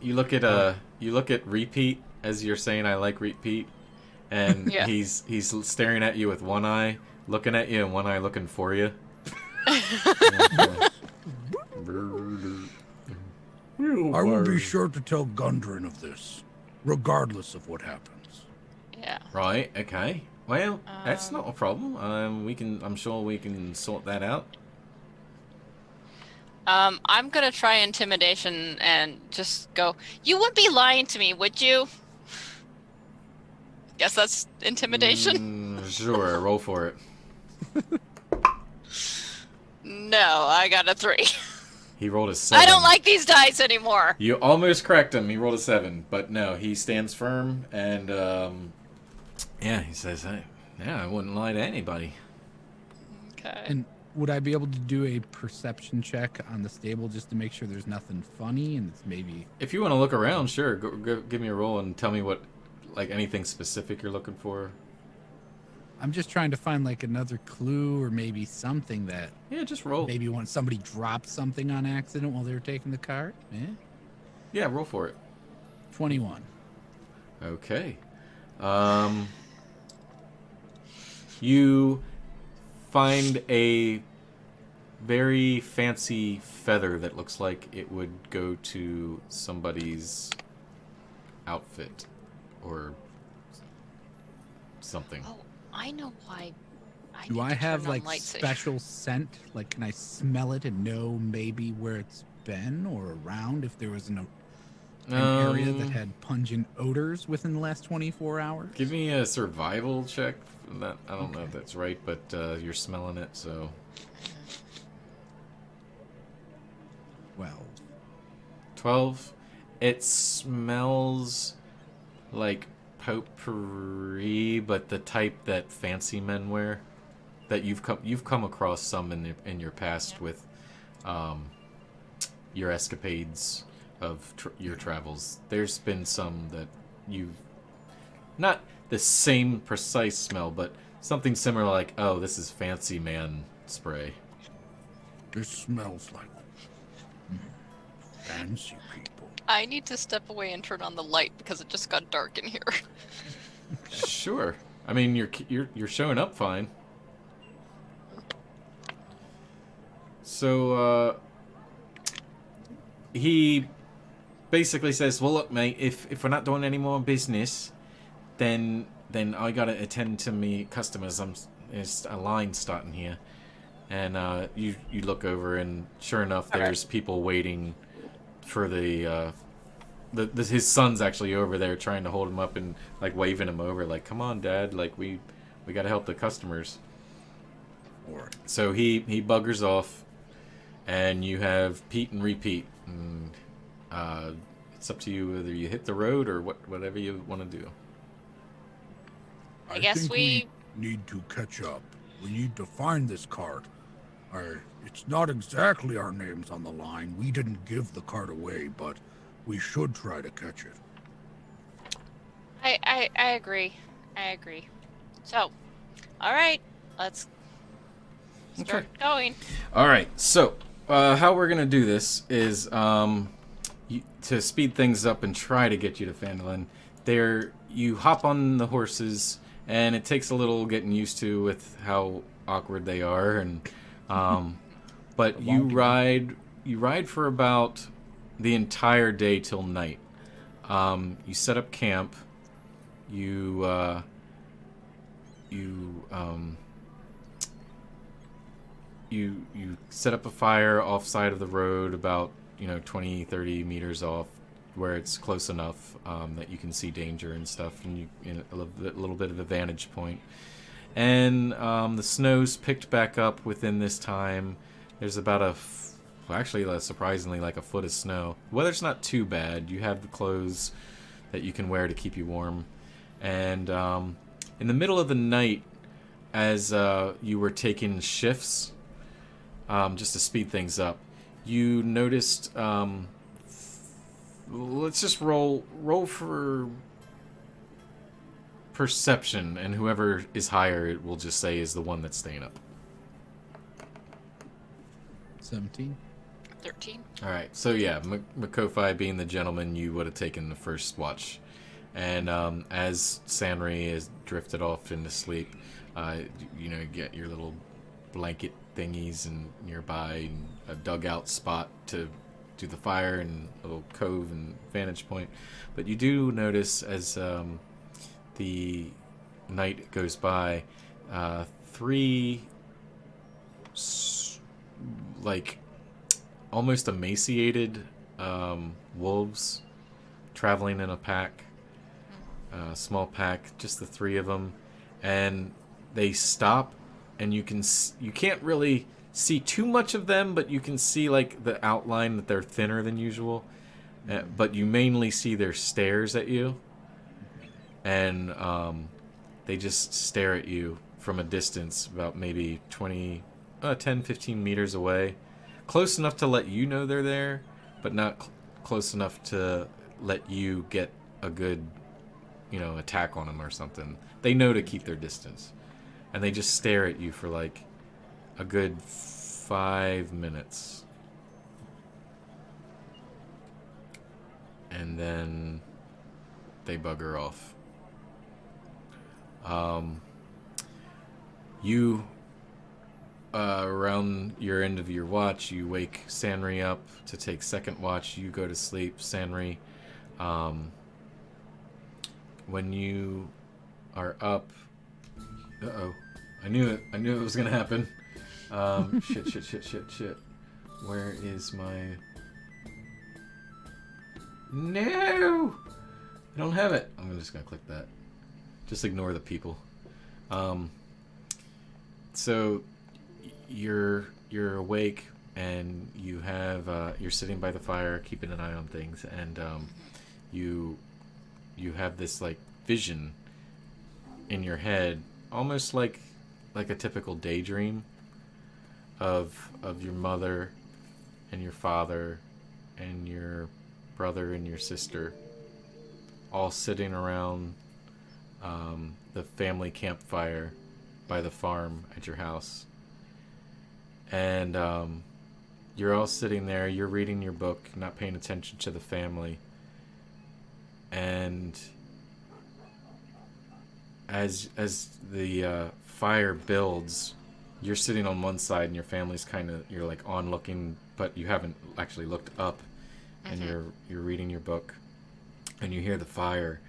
You look at Repeat as you're saying I like Repeat, and Yeah. he's staring at you with one eye looking at you and one eye looking for you. I will be sure to tell Gundren of this, regardless of what happens. Yeah. Right, okay. Well, that's not a problem. I'm sure we can sort that out. I'm gonna try intimidation and just go, you wouldn't be lying to me, would you? Guess that's intimidation? Sure, roll for it. No, I got a 3. He rolled a 7. I don't like these dice anymore. You almost cracked him. He rolled a 7, but no, he stands firm and yeah, he says, hey, yeah, I wouldn't lie to anybody. Okay. And would I be able to do a perception check on the stable just to make sure there's nothing funny and it's maybe... If you want to look around, sure, go, give me a roll and tell me what, like, anything specific you're looking for. I'm just trying to find like another clue or maybe something that Yeah, just roll. maybe when somebody dropped something on accident while they were taking the cart. Yeah, roll for it. 21. Okay. You find a very fancy feather that looks like it would go to somebody's outfit or something. Oh, I know why. Do need I to have turn on like lights. special scent? Like, can I smell it and know maybe where it's been or around if there was an area that had pungent odors within the last 24 hours? Give me a survival check. That, I don't know if Okay. that's right, but you're smelling it, so... Well, 12. It smells like potpourri, but the type that fancy men wear. That you've come across some in your past with your escapades of your travels. There's been some that you've not the same precise smell, but something similar, like, oh, this is fancy man spray. This smells like fancy people. I need to step away and turn on the light because it just got dark in here. Sure. I mean, you're showing up fine. So he basically says, "Well, look, mate. If we're not doing any more business, then I gotta attend to me customers. There's a line starting here." And you look over, and sure enough, there's people waiting for his son's actually over there trying to hold him up and like waving him over, like, "Come on, Dad! Like we gotta help the customers." All right. So he buggers off, and you have Pete and repeat. And, it's up to you whether you hit the road or whatever you want to do. I guess think we need to catch up. We need to find this cart. It's not exactly our names on the line. We didn't give the cart away, but we should try to catch it. I agree. I agree. So, all right, let's start going. All right. So how we're gonna do this is to speed things up and try to get you to Phandalin. You hop on the horses, and it takes a little getting used to with how awkward they are, and but you ride for about the entire day till night. You set up camp. You set up a fire off side of the road about 20, 30 meters off, where it's close enough that you can see danger and stuff, and you in a little bit of a vantage point. And the snow's picked back up within this time. There's about surprisingly like a foot of snow. The weather's not too bad. You have the clothes that you can wear to keep you warm. And in the middle of the night, as you were taking shifts, just to speed things up, you noticed. Let's just roll for perception, and whoever is higher, it will just say is the one that's staying up. 17. 13. All right, so yeah, Makofi being the gentleman, you would have taken the first watch, and as Sanri is drifted off into sleep, you get your little blanket thingies and nearby, and a dugout spot to do the fire, and a little cove and vantage point. But you do notice as the night goes by, 3 like almost emaciated wolves traveling in a pack, small pack, just the 3 of them, and they stop, and you can't really see too much of them, but you can see like the outline that they're thinner than usual, but you mainly see their stares at you, and they just stare at you from a distance about maybe 10, 15 meters away, close enough to let you know they're there, but not close enough to let you get a good attack on them or something. They know to keep their distance, and they just stare at you for like a good 5 minutes, and then they bugger off. You around your end of your watch, you wake Sanri up to take second watch. You go to sleep, Sanri. When you are up, I knew it was gonna happen. Shit. Where is my... No! I don't have it. I'm just gonna click that. Just ignore the people. So you're awake, and you have you're sitting by the fire, keeping an eye on things, and you have this like vision in your head, almost like a typical daydream of your mother and your father and your brother and your sister all sitting around the family campfire by the farm at your house. And you're all sitting there, you're reading your book, not paying attention to the family. And as the fire builds, you're sitting on one side, and your family's you're like on looking, but you haven't actually looked up, and you're reading your book, and you hear the fire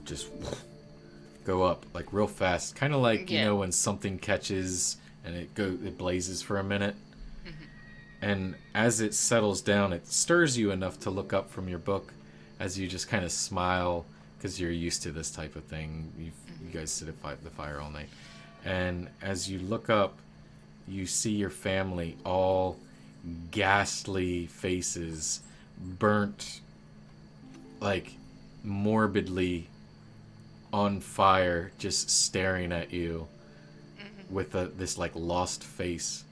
just go up like real fast, kind of like when something catches and it blazes for a minute, and as it settles down, it stirs you enough to look up from your book, as you just kind of smile because you're used to this type of thing. You guys sit at the fire all night, and as you look up, you see your family, all ghastly faces, burnt, like morbidly on fire, just staring at you with this like lost face.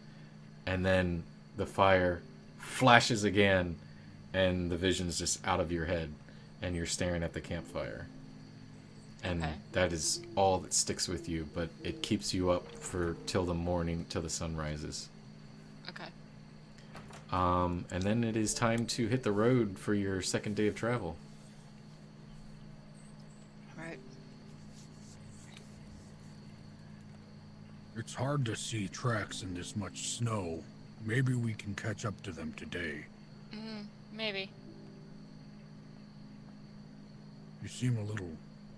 And then the fire flashes again, and the vision's just out of your head, and you're staring at the campfire. And that is all that sticks with you, but it keeps you up for till the morning, till the sun rises. Okay. And then it is time to hit the road for your second day of travel. All right. It's hard to see tracks in this much snow. Maybe we can catch up to them today. Maybe. You seem a little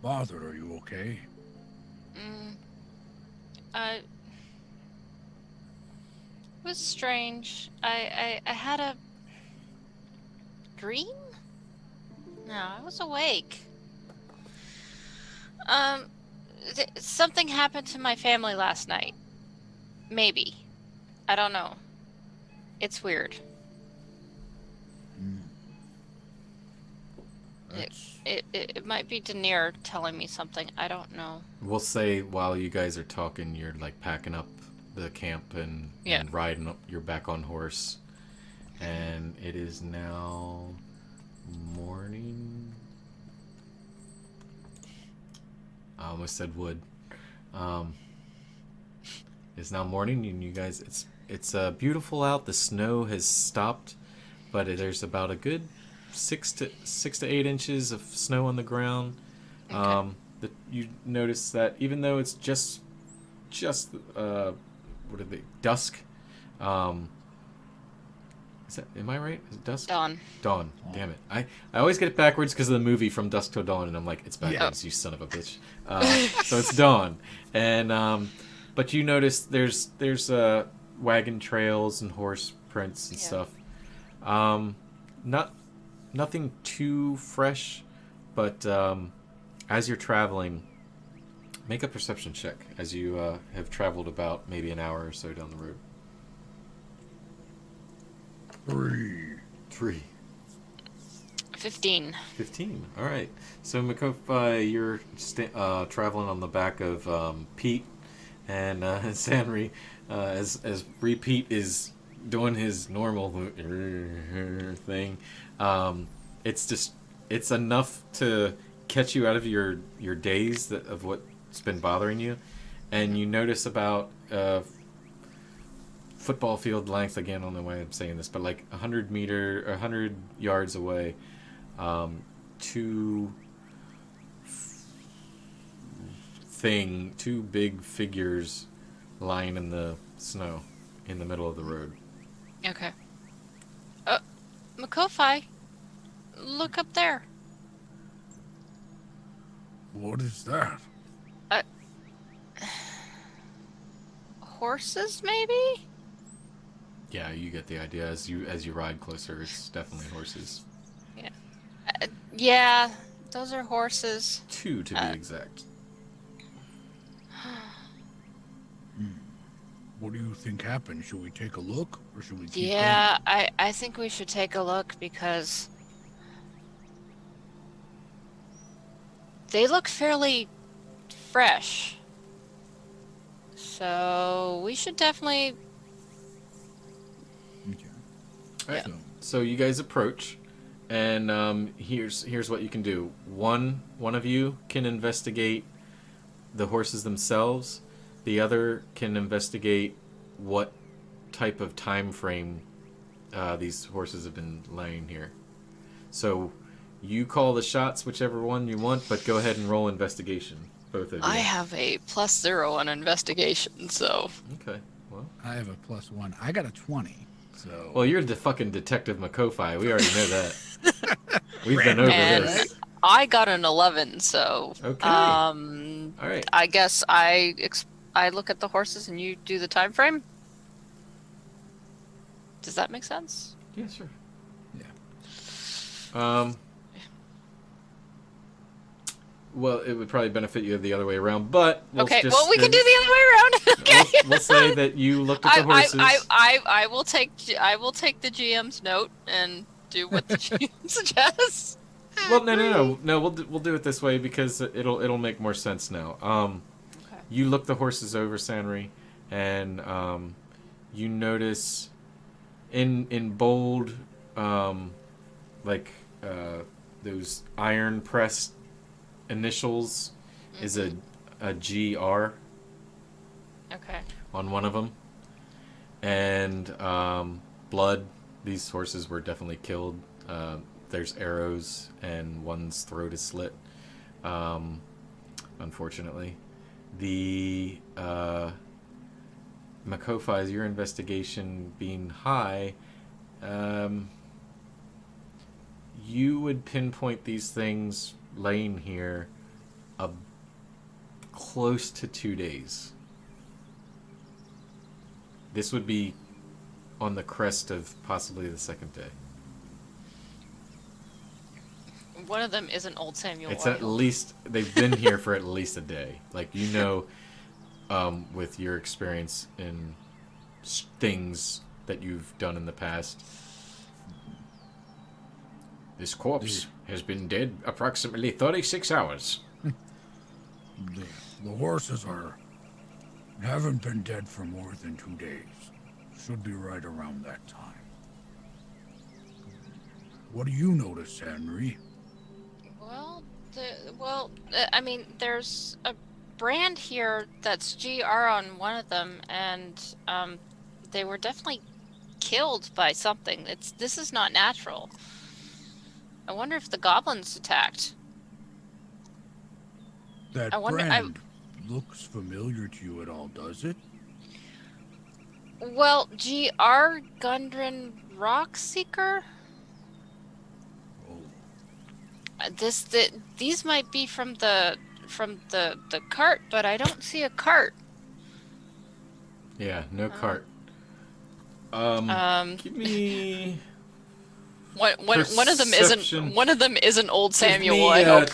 bothered. Are you okay? It was strange. I had a dream? No, I was awake. Something happened to my family last night. Maybe. I don't know. It's weird. It might be Daenerys telling me something. I don't know. We'll say while you guys are talking, you're like packing up the camp and riding up. You're back on horse, and it is now morning. I almost said wood. It's now morning, and you guys, it's beautiful out. The snow has stopped, but there's about a good 6 to 8 inches of snow on the ground. Okay. You notice that even though it's just dusk. Is that, am I right? Is it dusk? Dawn. Dawn. Damn it. I always get it backwards because of the movie From Dusk Till Dawn, and I'm like, it's backwards, you son of a bitch. So it's dawn. And but you notice there's wagon trails and horse prints and stuff. Nothing too fresh, but as you're traveling, make a perception check as you have traveled about maybe an hour or so down the road. 3. 15. 15. All right. So Makofi, you're traveling on the back of Pete and Sanri as Repeat is doing his normal thing. It's enough to catch you out of your daze of what's been bothering you, and you notice about football field length, again, I don't know why I'm saying this, but like 100 yards away, two big figures lying in the snow in the middle of the road. Okay. Makofi, look up there. What is that? Horses, maybe? Yeah, you get the idea. As you ride closer, it's definitely horses. Yeah. Yeah, those are horses. 2 to be exact. What do you think happened? Should we take a look, or should we keep Yeah, I think we should take a look because they look fairly fresh. So we should definitely. Okay. All right. So you guys approach, and here's what you can do. One of you can investigate the horses themselves. The other can investigate what type of time frame these horses have been laying here. So you call the shots, whichever one you want, but go ahead and roll investigation, both of you. I have a +0 on investigation, so. Okay. Well. I have a +1. I got a 20. So. Well, you're the fucking Detective Makofi. We already know that. We've been over this. I got an 11, so. Okay. All right. I guess I look at the horses and you do the time frame. Does that make sense? Yeah, sure. Yeah. Well, it would probably benefit you the other way around, but we'll Okay, just, well, we can do the other way around. Okay. we'll say that you looked at the horses. I will take the GM's note and do what the GM suggests. Well, no. We'll do it this way because it'll make more sense now. Okay. You look the horses over, Sanri, and you notice in bold, like those iron pressed initials is a GR Okay. on one of them, and blood. These horses were definitely killed. There's arrows, and one's throat is slit. Unfortunately, the Makofi's, your investigation being high, you would pinpoint these things laying here close to 2 days. This would be on the crest of possibly the second day. One of them isn't Old Samuel It's Oil. at least, they've been here for at least a day. Like, you know, with your experience in things that you've done in the past. This corpse has been dead approximately 36 hours. The horses haven't been dead for more than 2 days. Should be right around that time. What do you notice, Henry? I mean, there's a brand here that's GR on one of them, and they were definitely killed by something. This is not natural. I wonder if the goblins attacked. That I wonder- brand looks familiar to you at all, does it? Well, GR Gundren Rockseeker? Oh, These might be from the cart, but I don't see a cart. Yeah, no cart. Give me One of them perception. isn't Old Samuel. Give me, I hope.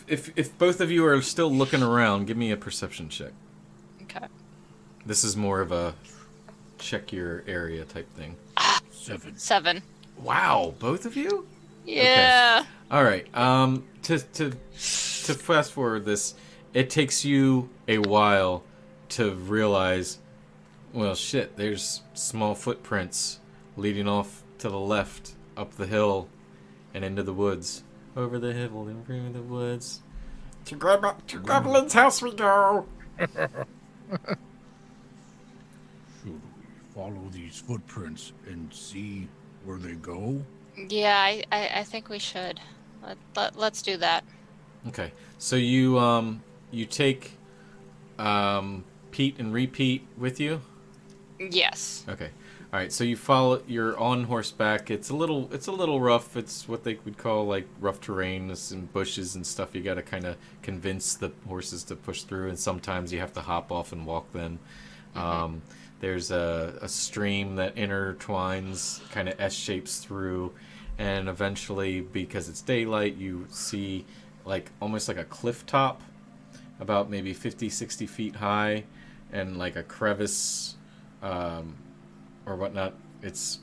if both of you are still looking around, give me a perception check. Okay. This is more of a check your area type thing. 7. 7. Wow, both of you? Yeah. All right. To fast forward this, it takes you a while to realize, well, shit, there's small footprints leading off to the left, up the hill, and into the woods. Over the hill, and through the woods. To Goblin's house we go! Should we follow these footprints and see where they go? Yeah, I think we should. Let's do that. Okay, so you take Pete and Repeat with you? Yes. Okay. All right. So you follow. You're on horseback. It's a little rough. It's what they would call like rough terrain. There's some bushes and stuff. You got to kind of convince the horses to push through, and sometimes you have to hop off and walk them. Mm-hmm. There's a stream that intertwines, kind of S shapes through, and eventually, because it's daylight, you see like almost like a cliff top, about maybe 50, 60 feet high, and like a crevice. Or whatnot. It's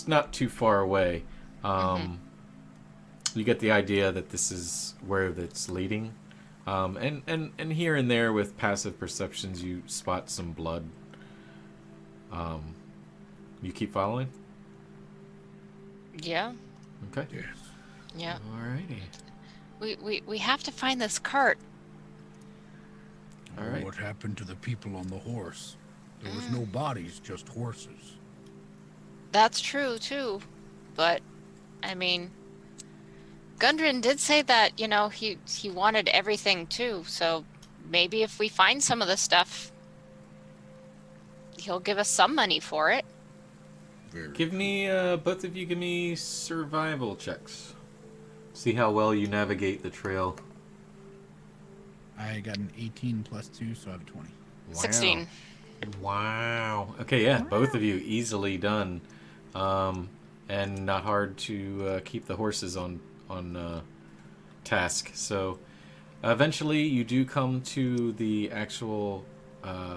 not too far away. You get the idea that this is where it's leading, and here and there with passive perceptions you spot some blood. You keep following? Yeah. Okay. Yes. Yeah. Alrighty. We have to find this cart. All right. What happened to the people on the horse? There was no bodies, just horses. That's true too, but I mean, Gundren did say that he wanted everything too. So maybe if we find some of the stuff, he'll give us some money for it. Give me both of you. Give me survival checks. See how well you navigate the trail. I got an 18 plus 2, so I have a 20. Wow. 16. Wow. Okay, yeah, both of you easily done, and not hard to keep the horses on task. So eventually you do come to the actual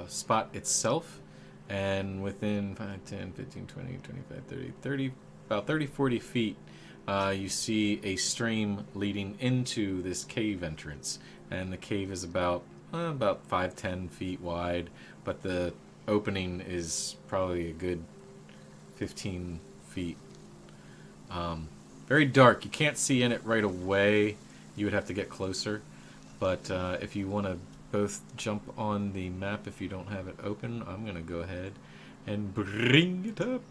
spot itself, and within 5, 10, 15, 20, 25, 30, 30 about 30, 40 feet, you see a stream leading into this cave entrance. And the cave is about 5, 10 feet wide, but the opening is probably a good 15 feet. Very dark. You can't see in it right away. You would have to get closer. But if you want to both jump on the map if you don't have it open, I'm going to go ahead and bring it up.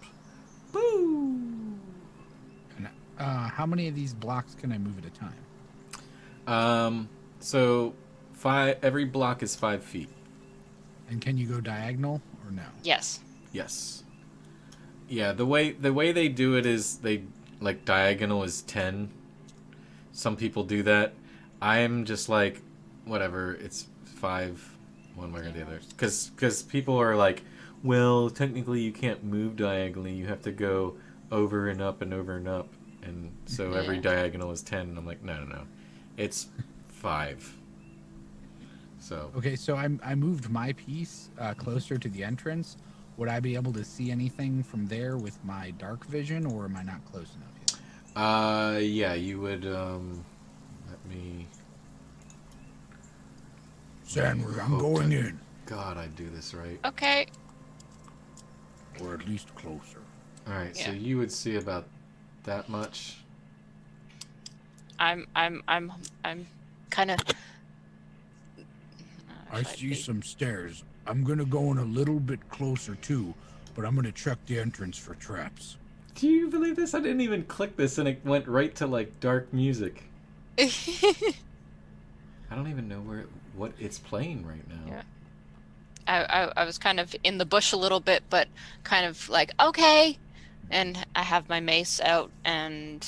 Woo! And, how many of these blocks can I move at a time? So every block is 5 feet. And can you go diagonal or no? Yes. Yes. Yeah, the way they do it is they like diagonal is 10. Some people do that. I'm just like, whatever, it's 5 one way or the other. Because people are like, well, technically you can't move diagonally. You have to go over and up and over and up. And so every diagonal is 10. And I'm like, no. It's 5. So. Okay, so I moved my piece closer to the entrance. Would I be able to see anything from there with my dark vision, or am I not close enough yet? Yeah, you would, let me... Sandwich, I'm going in. God, I do this right. Okay. Or at least closer. Alright, so Yeah. you would see about that much. I'm kind of. I see some stairs. I'm gonna go in a little bit closer too, but I'm gonna check the entrance for traps. Do you believe this? I didn't even click this and it went right to like dark music. I don't even know what it's playing right now. Yeah. I was kind of in the bush a little bit, but kind of like, okay. And I have my mace out, and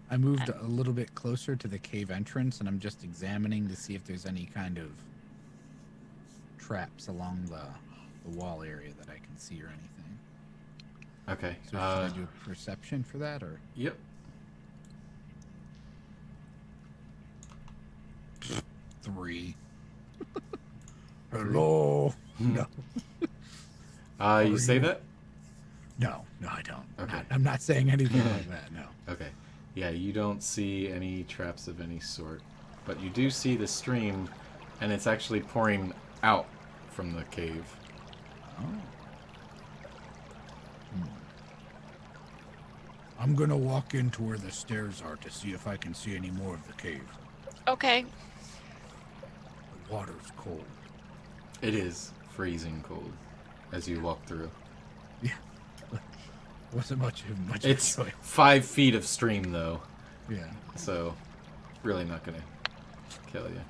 I moved a little bit closer to the cave entrance, and I'm just examining to see if there's any kind of traps along the wall area that I can see or anything. Okay. So should I do a perception for that, or? Yep. 3. Hello. No. You say that? No, I don't. Okay. I'm not saying anything like that, no. Okay. Yeah, you don't see any traps of any sort. But you do see the stream, and it's actually pouring out from the cave. Oh. I'm gonna walk into where the stairs are to see if I can see any more of the cave. okay. The water's cold. It is freezing cold as you walk through. Yeah. Wasn't much of It's a choice. 5 feet of stream, though. Yeah. So, really not going to kill you.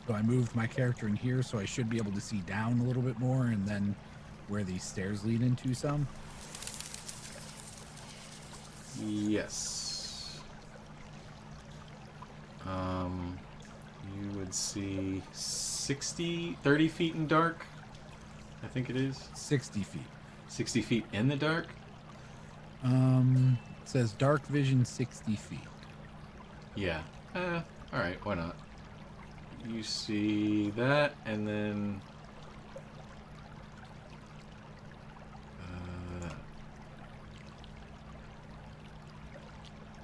So I moved my character in here, so I should be able to see down a little bit more, and then where these stairs lead into some. Yes. You would see 30 feet in dark. I think it is. 60 feet. 60 feet in the dark. It says dark vision 60 feet. Yeah. Alright, why not? You see that, and then...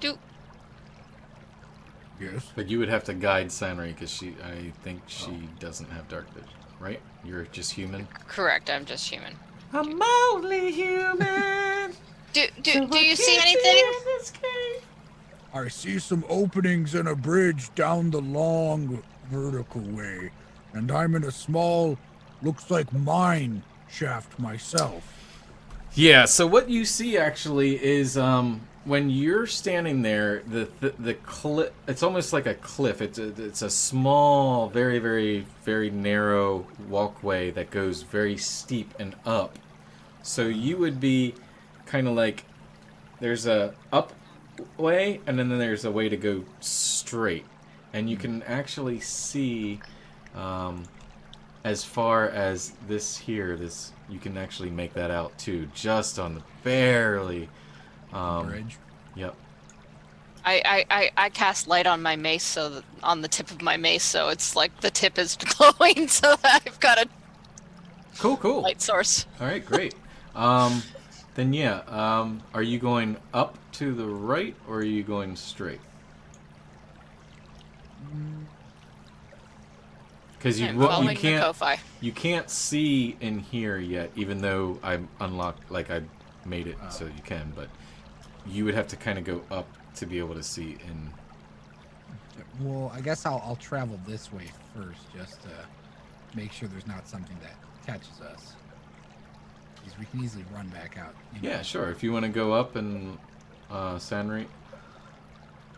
Do Yes. But you would have to guide Sanri, because I think she doesn't have dark vision, right? You're just human? correct. I'm just human. I'm only human! Do you see anything? I see some openings in a bridge down the long vertical way, and I'm in a small, looks like mine shaft myself. Yeah, so what you see actually is when you're standing there, the cliff, it's almost like a cliff. It's a small, very, very, very narrow walkway that goes very steep and up. So you would be kind of like, there's a up way, and then there's a way to go straight. And you can actually see as far as this here, you can actually make that out too, just on the barely Bridge. Yep. I cast light on my mace, so that, on the tip of my mace, so it's like the tip is glowing, so that I've got a Cool. light source. All right, great. Then yeah, are you going up to the right or are you going straight? Because I'm following can't Kofi. you can't see in here yet, even though I unlocked I made it so you can, but you would have to kind of go up to be able to see in. Well, I guess I'll travel this way first, just to make sure there's not something that catches us. Because we can easily run back out. Yeah, sure. If you want to go up and Sanri.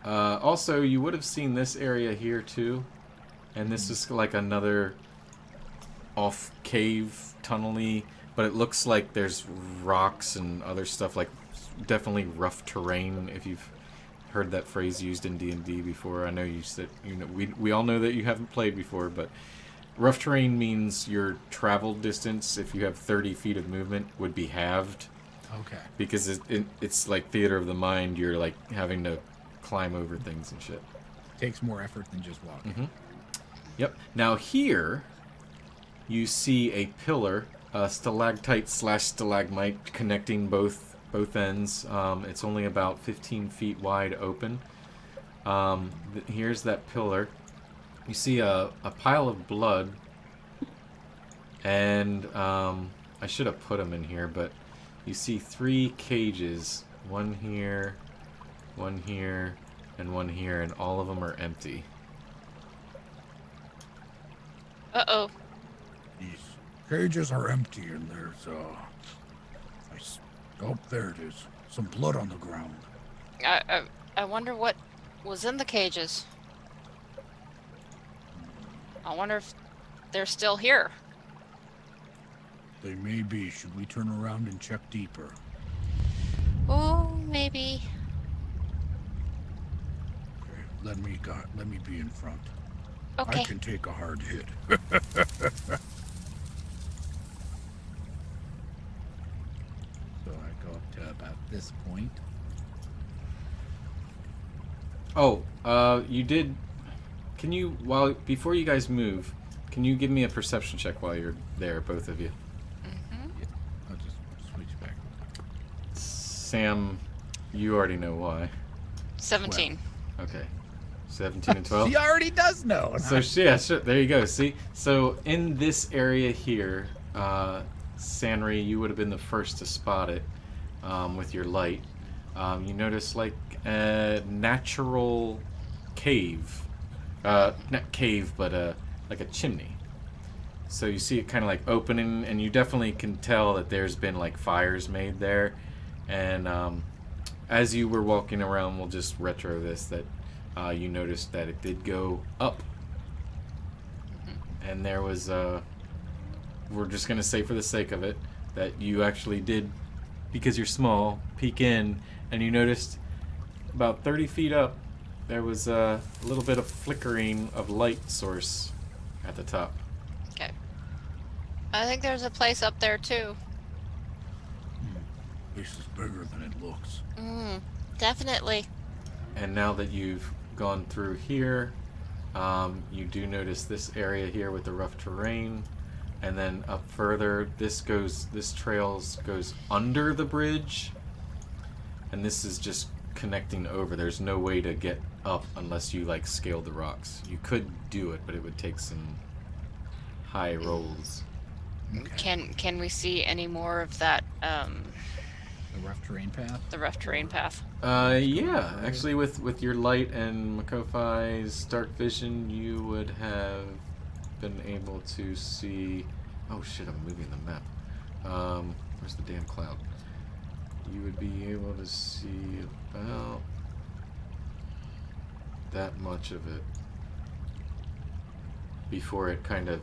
Also, you would have seen this area here too, and this is like another off cave tunnel-y, but it looks like there's rocks and other stuff, like definitely rough terrain. If you've heard that phrase used in D&D before, I know you said we all know that you haven't played before, but rough terrain means your travel distance, if you have 30 feet of movement, would be halved. Okay. Because it's like theater of the mind. You're like having to climb over things and shit. Takes more effort than just walking. Yep. Now here, you see a pillar, a stalactite / stalagmite connecting both ends. It's only about 15 feet wide open. Here's that pillar. You see a pile of blood, and I should have put them in here, but you see 3 cages, one here, and one here, and all of them are empty. Uh-oh. These cages are empty, and there's oh, there it is. Some blood on the ground. I wonder what was in the cages. I wonder if they're still here. They may be. Should we turn around and check deeper? Oh, maybe. Okay, let me be in front. Okay. I can take a hard hit. So I go up to about this point. Oh, you did. Can you, before you guys move, can you give me a perception check while you're there, both of you? Yeah, I'll just switch back. Sam, you already know why. 17. Okay. 17 and 12. He already does know. So yeah, sure, there you go. See, so in this area here, Sanri, you would have been the first to spot it with your light. You notice like a natural cave, not cave, but like a chimney. So you see it kind of like opening, and you definitely can tell that there's been like fires made there. And as you were walking around, we'll just retro this, that you noticed that it did go up. And there was, we're just going to say for the sake of it, that you actually did, because you're small, peek in, and you noticed about 30 feet up, there was a little bit of flickering of light source at the top. Okay. I think there's a place up there too. This is bigger than it looks. Definitely. And now that you've gone through here, you do notice this area here with the rough terrain, and then up further, this trail goes under the bridge, and this is just connecting over. There's no way to get up unless you like scale the rocks. You could do it, but it would take some high rolls. Okay. Can we see any more of that? The rough terrain path. The rough terrain path. Yeah. Actually, with your light and Makofai's dark vision, you would have been able to see. Oh shit! I'm moving the map. Where's the damn cloud? You would be able to see about that much of it before it kind of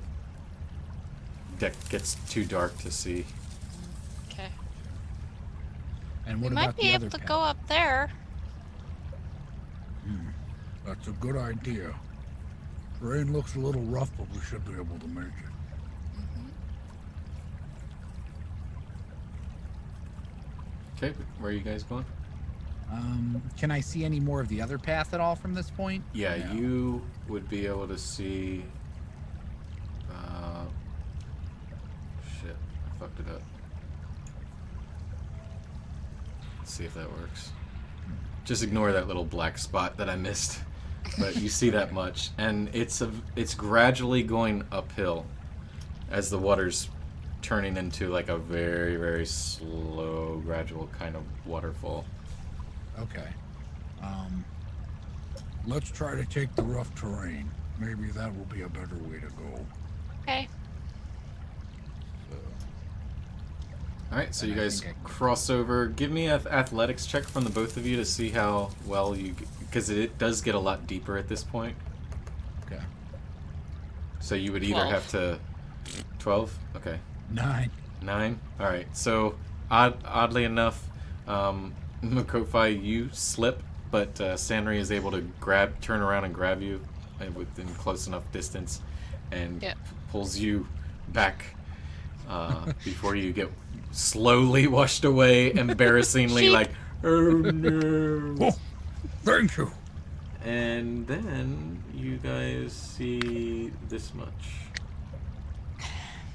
gets too dark to see. Okay. And We what might about be the able other to path? go up there. That's a good idea. Terrain looks a little rough, but we should be able to make it. Okay, where are you guys going? Can I see any more of the other path at all from this point? Yeah, No. you would be able to see. Shit, I fucked it up. Let's see if that works. Just ignore that little black spot that I missed. But you see that much, and it's gradually going uphill as the water's turning into like a very, very slow, gradual kind of waterfall. Okay. Let's try to take the rough terrain. Maybe that will be a better way to go. Okay. Alright, so And you I guys think I can- cross over. Give me an athletics check from the both of you to see how well you... Because it does get a lot deeper at this point. Okay. So you would either 12. have to... 12? Okay. 9. 9? Alright, so oddly enough, Makofi, you slip, but Sanri is able to turn around and grab you within close enough distance and Yep. pulls you back before you get slowly washed away, embarrassingly, Sheep. like, oh no. Oh, thank you. And then you guys see this much.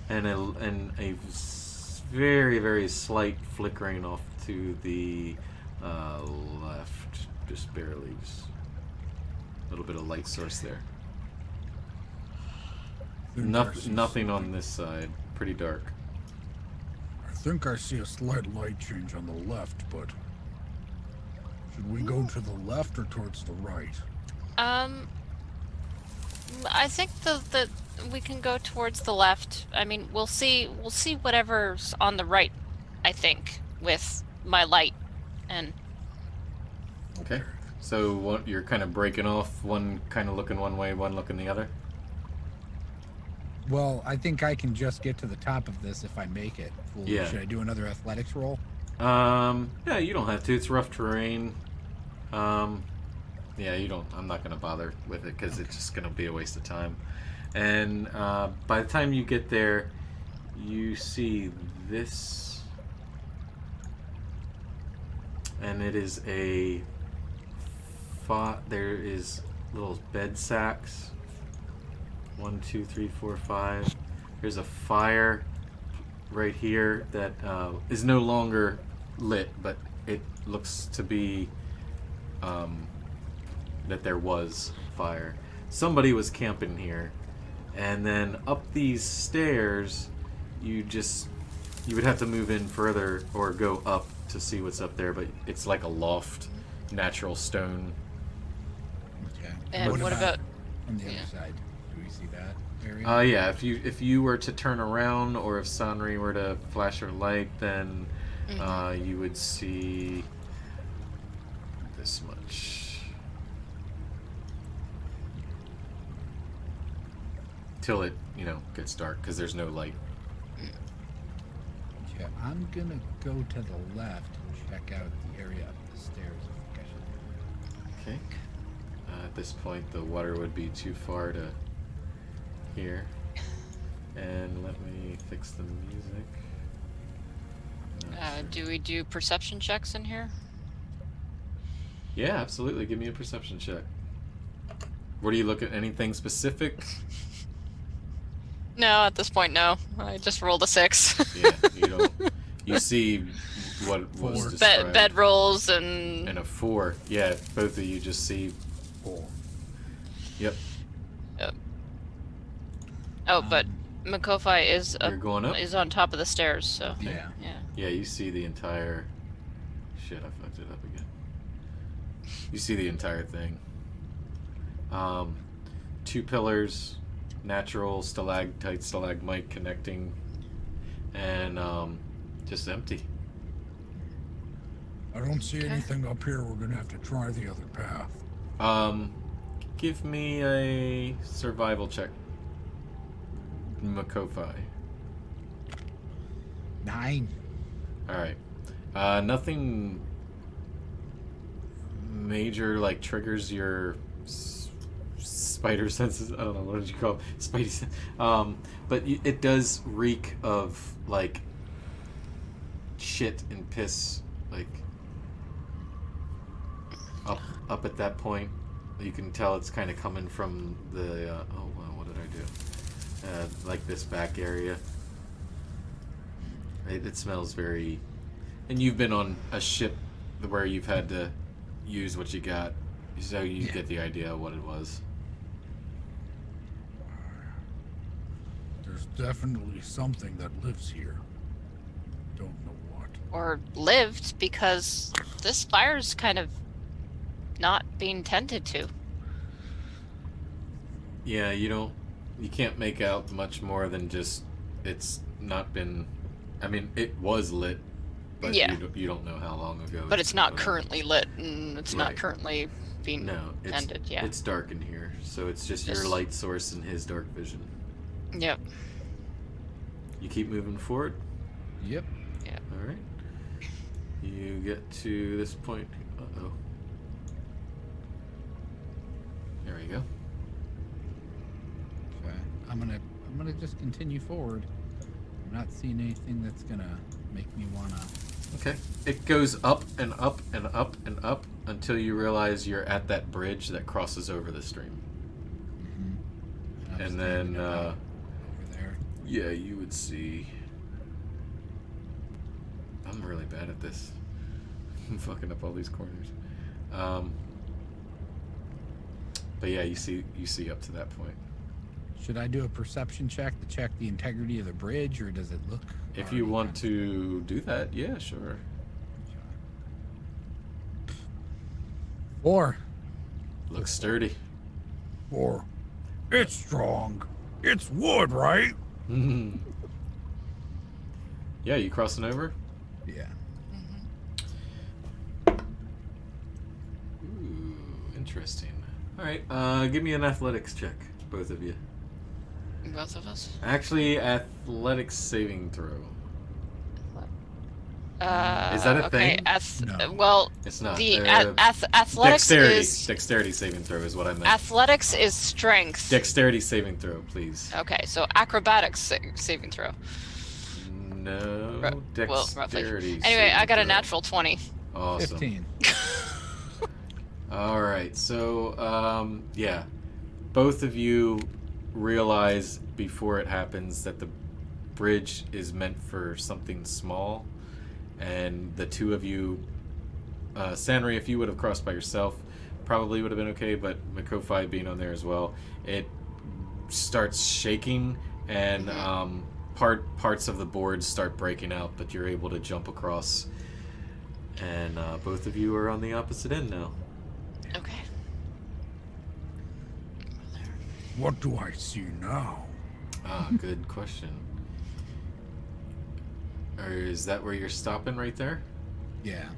And a very, very slight flickering off to the left. Just barely. Just a little bit of light source there. Nothing on this side. Pretty dark. I think I see a slight light change on the left, but should we go to the left or towards the right? I think that we can go towards the left. I mean, we'll see whatever's on the right, I think, with my light. And Okay. So you're kind of breaking off, one kind of looking one way, one looking the other? Well, I think I can just get to the top of this if I make it. Well, Yeah. Should I do another athletics roll? Yeah, you don't have to. It's rough terrain. Yeah, you don't. I'm not going to bother with it because it's just going to be a waste of time. And by the time you get there, you see this, and it is there is little bed sacks. 1, 2, 3, 4, 5. There's a fire right here that is no longer lit, but it looks to be that there was fire. Somebody was camping here, and then up these stairs, you would have to move in further or go up to see what's up there. But it's like a loft, natural stone. Okay. and what about on the yeah. other side? Do we see that area? Yeah, if you were to turn around, or if Sanri were to flash her light, then you would see this much. Till it, gets dark, because there's no light. Yeah, I'm gonna go to the left and check out the area up the stairs. I think I should. Okay. At this point, the water would be too far to hear. And let me fix the music. Not sure. do we do perception checks in here? Yeah, absolutely. Give me a perception check. What do you look at? Anything specific? No, at this point, no. I just rolled a 6. Yeah, you don't. You see what was 4. described. Bed rolls and And a 4. Yeah, both of you just see 4. Yep. oh, but Makofi is You're going up? is on top of the stairs, so Yeah. yeah. Yeah, you see the entire... Shit, I fucked it up again. You see the entire thing. 2 pillars, natural stalactite, stalagmite connecting, and just empty. I don't see Okay. anything up here. We're gonna have to try the other path. Give me a survival check, Makofi. 9. Alright. Nothing major triggers your spider senses. I don't know, what did you call it? Spidey sense. But it does reek of shit and piss, up at that point. You can tell it's kind of coming from the oh wow, what did I do? Like this back area. It smells very... And you've been on a ship where you've had to use what you got, so you get the idea of what it was. There's definitely something that lives here. Don't know what. Or lived, because this fire's kind of not being tended to. Yeah, you can't make out much more than just it's not been... I mean, it was lit, but Yeah. you don't know how long ago. But it's not currently lit, and it's not currently being tended, yeah. It's dark in here, so it's just your light source and his dark vision. Yep. You keep moving forward? Yep. Yeah. Alright. You get to this point. Uh-oh. There we go. Okay. I'm gonna just continue forward. I'm not seeing anything that's gonna make me wanna... Okay. It goes up and up and up and up until you realize you're at that bridge that crosses over the stream. Mm-hmm. And then, over there. yeah, you would see... I'm really bad at this. I'm fucking up all these corners. But yeah, you see up to that point. Should I do a perception check to check the integrity of the bridge, or does it look... If you want to do that, yeah, sure. 4. Looks sturdy. 4. It's strong. It's wood, right? Yeah, you crossing over? Yeah. Ooh, interesting. Alright, give me an athletics check, both of you. Both of us? Actually, athletics saving throw. Is that a okay, thing? No. Well, It's not. the athletics Dexterity. is... Dexterity saving throw is what I meant. Athletics is strength. Dexterity saving throw, please. Okay, so acrobatics saving throw. No. Well, roughly. Dexterity. Anyway, I got a saving throw. natural 20. Awesome. 15. Alright, so, yeah. Both of you realize before it happens that the bridge is meant for something small, and the two of you, Sanri, if you would have crossed by yourself, probably would have been okay, but Makofi being on there as well, it starts shaking, and parts of the boards start breaking out, but you're able to jump across, and both of you are on the opposite end now. Okay. What do I see now? Ah, good question. Or is that where you're stopping right there? Yeah.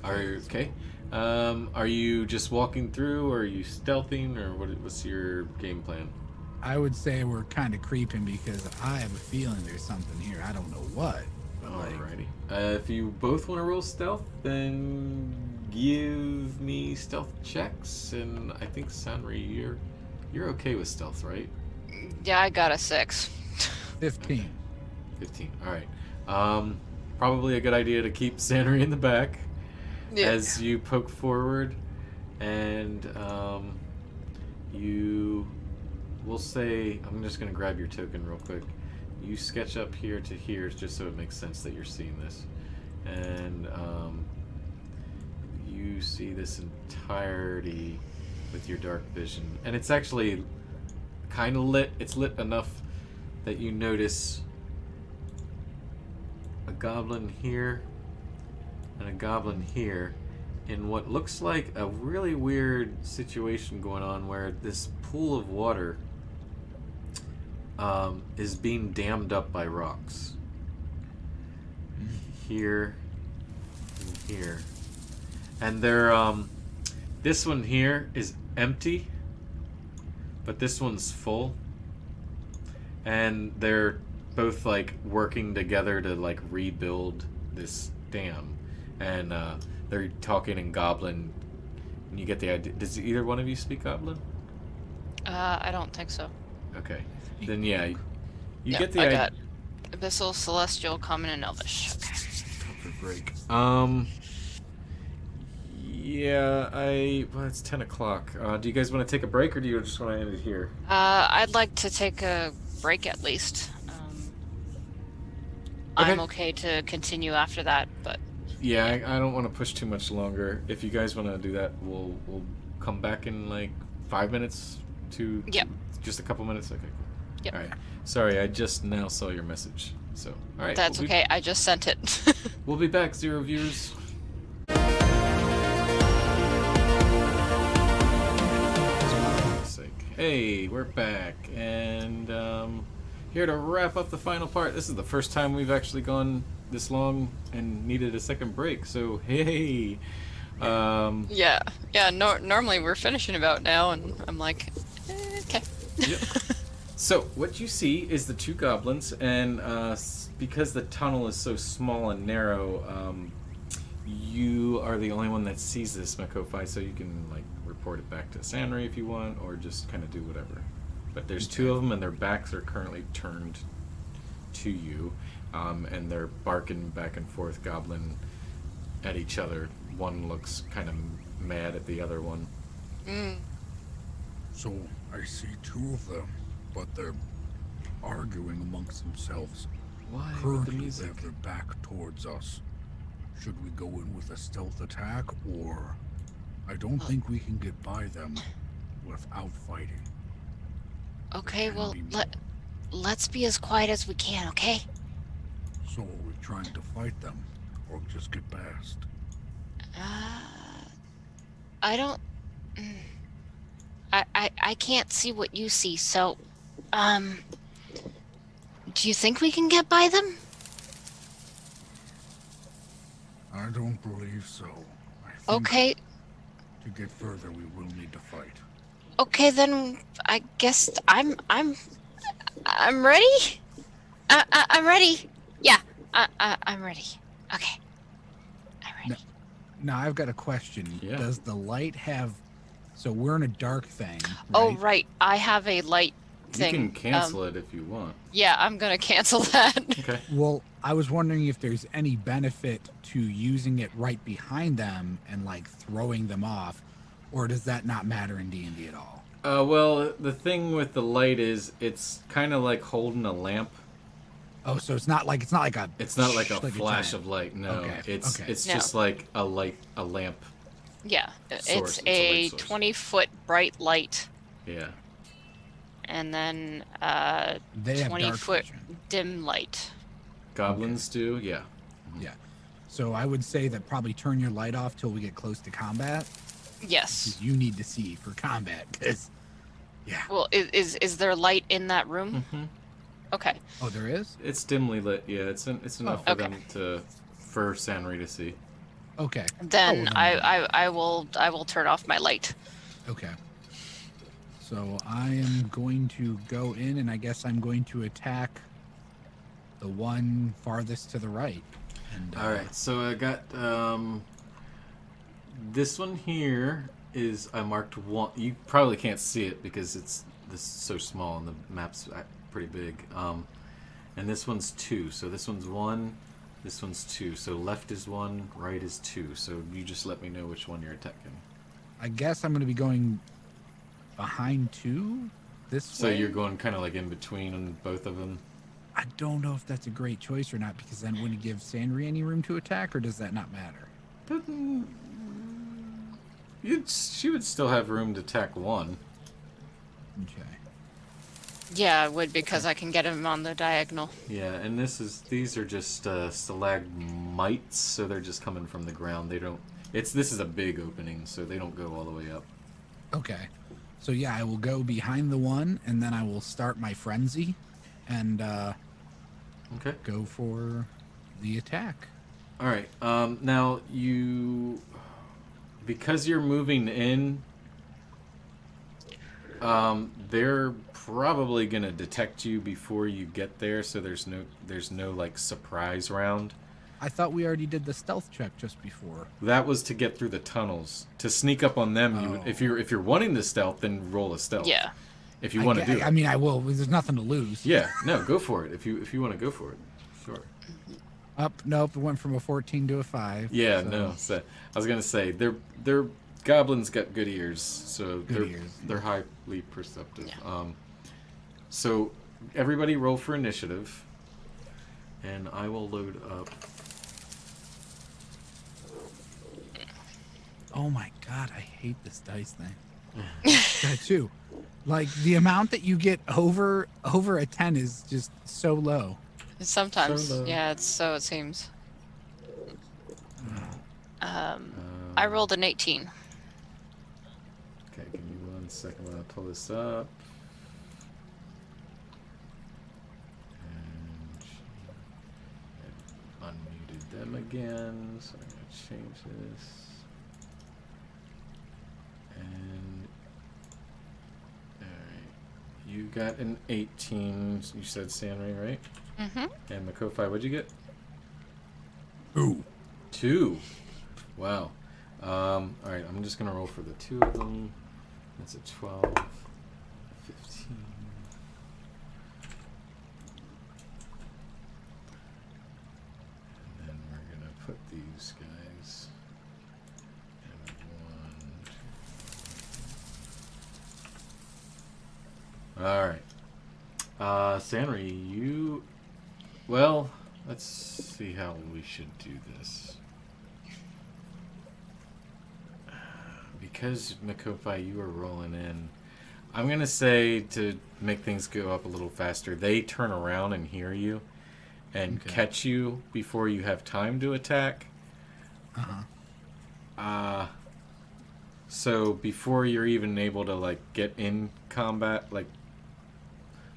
Are you okay? Are you just walking through, or are you stealthing, or what's your game plan? I would say we're kind of creeping because I have a feeling there's something here. I don't know what. But Alrighty. If you both want to roll stealth, then give me stealth checks, and I think Sanri, you're okay with stealth, right? Yeah, I got a 6. 15. 15. Alright. Probably a good idea to keep Sanri in the back as you poke forward, and you will say, I'm just going to grab your token real quick. You sketch up here to here just so it makes sense that you're seeing this. And you see this entirety with your dark vision. And it's actually kind of lit. It's lit enough that you notice a goblin here and a goblin here in what looks like a really weird situation going on where this pool of water is being dammed up by rocks. Here and here. And they're, this one here is empty, but this one's full. And they're both like working together to like rebuild this dam. And they're talking in Goblin. And you get the idea. Does either one of you speak Goblin? I don't think so. Okay. Then yeah, you Yeah, get the I idea. got Abyssal, Celestial, Common, and Elvish. Okay. For break. Yeah, well, it's 10 o'clock. Do you guys want to take a break, or do you just want to end it here? I'd like to take a break at least. I'm Okay. okay to continue after that, but Yeah, I don't want to push too much longer. If you guys want to do that, we'll come back in like 5 minutes to Yep. just a couple minutes. Okay, cool. Yep. All right. Sorry, I just now saw your message. So, all right. that's okay. I just sent it. We'll be back, Zero viewers. Hey, we're back, and here to wrap up the final part. This is the first time we've actually gone this long and needed a second break. So hey, Yeah. Normally we're finishing about now, and I'm like, okay. Yep. So what you see is the two goblins, and because the tunnel is so small and narrow, you are the only one that sees this Makofi, so you can like report it back to Sanri if you want, or just kind of do whatever. But there's two of them, and their backs are currently turned to you, and they're barking back and forth, goblin at each other. One looks kind of mad at the other one. So I see two of them, but they're arguing amongst themselves. Why with the Currently, they music? have their back towards us. Should we go in with a stealth attack, or I don't think we can get by them without fighting. Okay, well, Can be let's be as quiet as we can, okay? So are we trying to fight them, or just get past? I don't. I can't see what you see, so, do you think we can get by them? I don't believe so. I think Okay, to get further, we will need to fight. okay, then I guess I'm ready. I'm ready. Yeah, I'm ready. Okay, I'm ready. Now I've got a question. Yeah. Does the light have? So we're in a dark thing. Right? Oh right, I have a light thing. You can cancel it if you want. Yeah, I'm gonna cancel that. Okay. Well, I was wondering if there's any benefit to using it right behind them and like throwing them off, or does that not matter in D&D at all? Well, the thing with the light is it's kind of like holding a lamp. Oh, so it's not like a. It's not like a like flash giant- of light. No, Okay, it's okay. it's No. just like a lamp. Yeah, Source, it's it's a a light source. 20-foot bright light, Yeah. and then They have dark 20-foot vision. dim light. Goblins do. Yeah. Yeah. So I would say that probably turn your light off till we get close to combat. Yes. 'Cause you need to see for combat. 'Cause, yeah. Well, is there light in that room? Mm-hmm. Okay. Oh, there is. It's dimly lit. Yeah, it's enough for okay. them for Sanri to see. Okay. Then well, I will turn off my light. Okay. So I am going to go in, and I guess I'm going to attack the one farthest to the right. And, All right, so I got this one here is I marked one. You probably can't see it because this is so small and the map's pretty big. And this one's 2. So this one's 1. This one's 2. So left is 1, right is 2. So you just let me know which one you're attacking. I guess I'm going to be going behind 2 this So way. you're going kind of like in between on both of them. I don't know if that's a great choice or not, because then wouldn't it give Sandri any room to attack, or does that not matter? She would still have room to attack one. Okay. Yeah, I would, because I can get him on the diagonal. Yeah, and these are just stalagmites, so they're just coming from the ground. They don't. This is a big opening, so they don't go all the way up. Okay. So yeah, I will go behind the one, and then I will start my frenzy, and Okay. go for the attack. All right. Now because you're moving in, they're probably gonna detect you before you get there, so there's no like surprise round. I thought we already did the stealth check just before. That was to get through the tunnels. To sneak up on them, Oh. if you're wanting to stealth, then roll a stealth. Yeah. If you want to do it. I mean, I will. There's nothing to lose. Yeah. No, go for it. If you want to go for it. Sure. Up, nope. It went from a 14 to a 5. Yeah, so no. So I was gonna say they're goblins got good ears, so Good ears. they're highly perceptive. Yeah. So everybody roll for initiative, and I will load up. Oh my god, I hate this dice thing. That too. Like the amount that you get over a 10 is just so low. Sometimes, So low. yeah, it's so it seems. I Um, rolled an 18. Okay, give me 1 second while I pull this up. And I unmuted them again, so I'm going to change this. And alright, you got an 18. You said Sanri, right? Mm-hmm. And Makofi, what'd you get? 2. 2. Wow. Alright, I'm just gonna roll for the 2 of them. That's a 12, 15. And then we're gonna put these guys in 1, 2. Alright. Sanri, you... Well, let's see how we should do this. Because, Makofi, you were rolling in, I'm going to say, to make things go up a little faster, they turn around and hear you and catch you before you have time to attack. So before you're even able to, like, get in combat, like,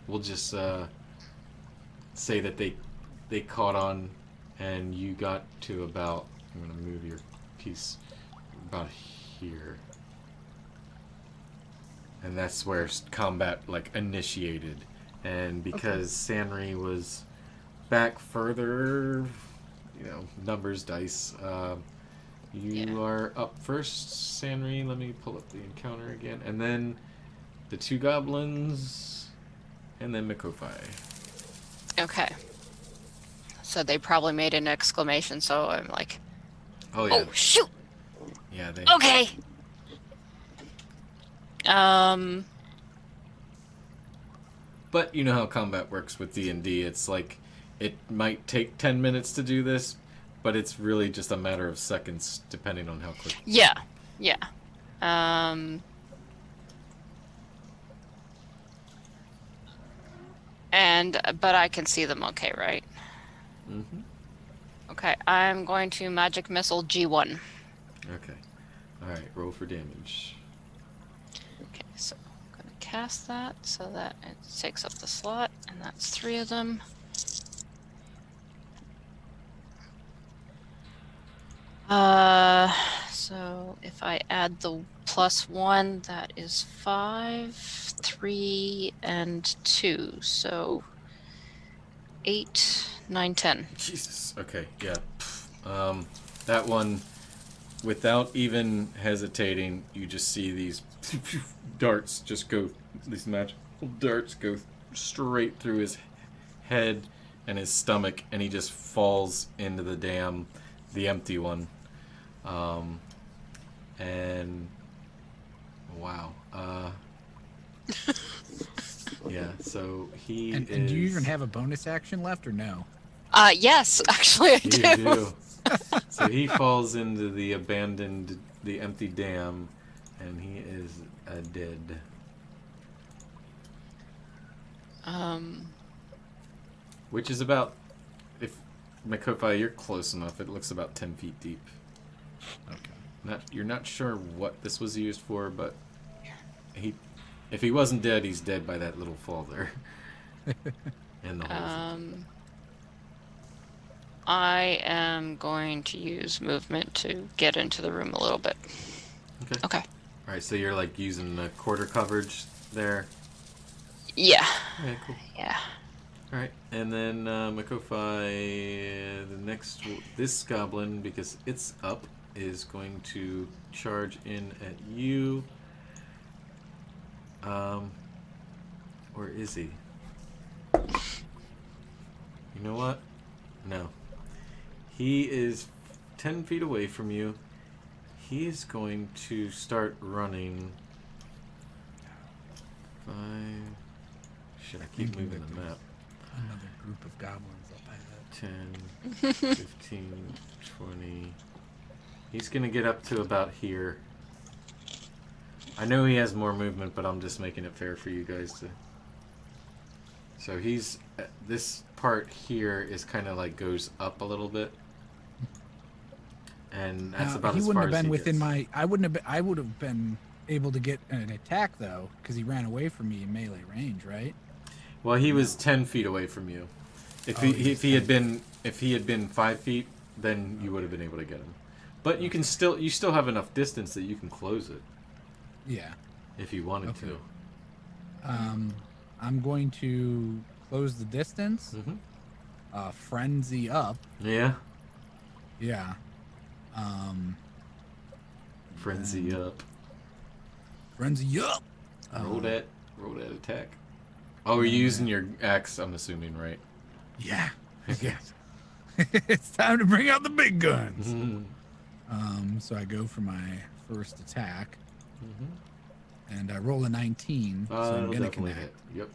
we'll just say that they caught on and you got to about... I'm going to move your piece about here. And that's where combat, like, initiated. And because Sanri was back further, you know, numbers, dice, you are up first, Sanri. Let me pull up the encounter again. And then the 2 goblins, and then Makofi. Okay. So they probably made an exclamation, so I'm like, Oh, yeah. oh, shoot! Yeah, they... Okay! But you know how combat works with D&D. It's like, it might take 10 minutes to do this, but it's really just a matter of seconds, depending on how quick. Yeah. Yeah. But I can see them okay, right? Mm-hmm. Okay, I'm going to magic missile G1. Okay. Alright, roll for damage. Okay, so I'm going to cast that so that it takes up the slot, and that's 3 of them. So if I add the +1, that is 5, 3, and 2. So 8, 9, 10. Jesus. Okay, yeah. That one, without even hesitating, you just see these darts just go, these magical darts go straight through his head and his stomach, and he just falls into the empty one. And wow. Yeah, so he And do you even have a bonus action left or no? Yes, actually I You do. So he falls into the empty dam, and he is dead. Which is about, if Makofi, you're close enough, it looks about 10 feet deep. Okay. You're not sure what this was used for, but if he wasn't dead, he's dead by that little fall there. And the holes. I am going to use movement to get into the room a little bit. Okay. All right, so you're like using the quarter coverage there. Yeah. Okay, cool. Yeah. All right, and then Makofi, this goblin, because it's up, is going to charge in at you. Or is he? You know what? No. He is 10 feet away from you. He is going to start running. 5. Should I keep Thinking moving that the map? Another group of goblins up ahead. 10, 15, 20. He's going to get up to about here. I know he has more movement, but I'm just making it fair for you guys to... So he's... This part here is kind of like goes up a little bit. And that's about he as wouldn't far have as been he within gets. my. I would have been able to get an attack though, because he ran away from me in melee range, right? Well, he was 10 feet away from you. If he had been 5 feet, then you would have been able to get him. But you still have enough distance that you can close it. Yeah. If you wanted to. I'm going to close the distance. Frenzy up. Yeah. Yeah. Frenzy up. Frenzy up. Roll that attack. Oh, you're using your axe, I'm assuming, right? Yeah. Yes. It's time to bring out the big guns. So I go for my first attack. And I roll a 19. So I'm it'll gonna definitely connect. hit. Yep.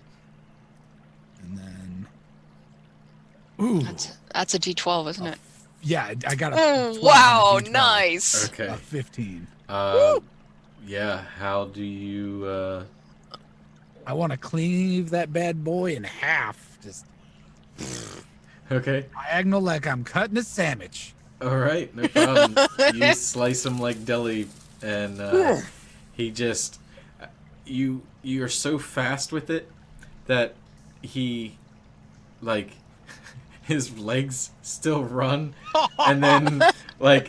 And then. Ooh. That's a D12, isn't it? Yeah, I got a. Oh 12 wow, on a D12. nice. Okay. A 15. Yeah. How do you? I want to cleave that bad boy in half. Just Okay. diagonal like I'm cutting a sandwich. All right. No problem. You slice him like deli, and he just. You're so fast with it that he, like, his legs still run, and then like,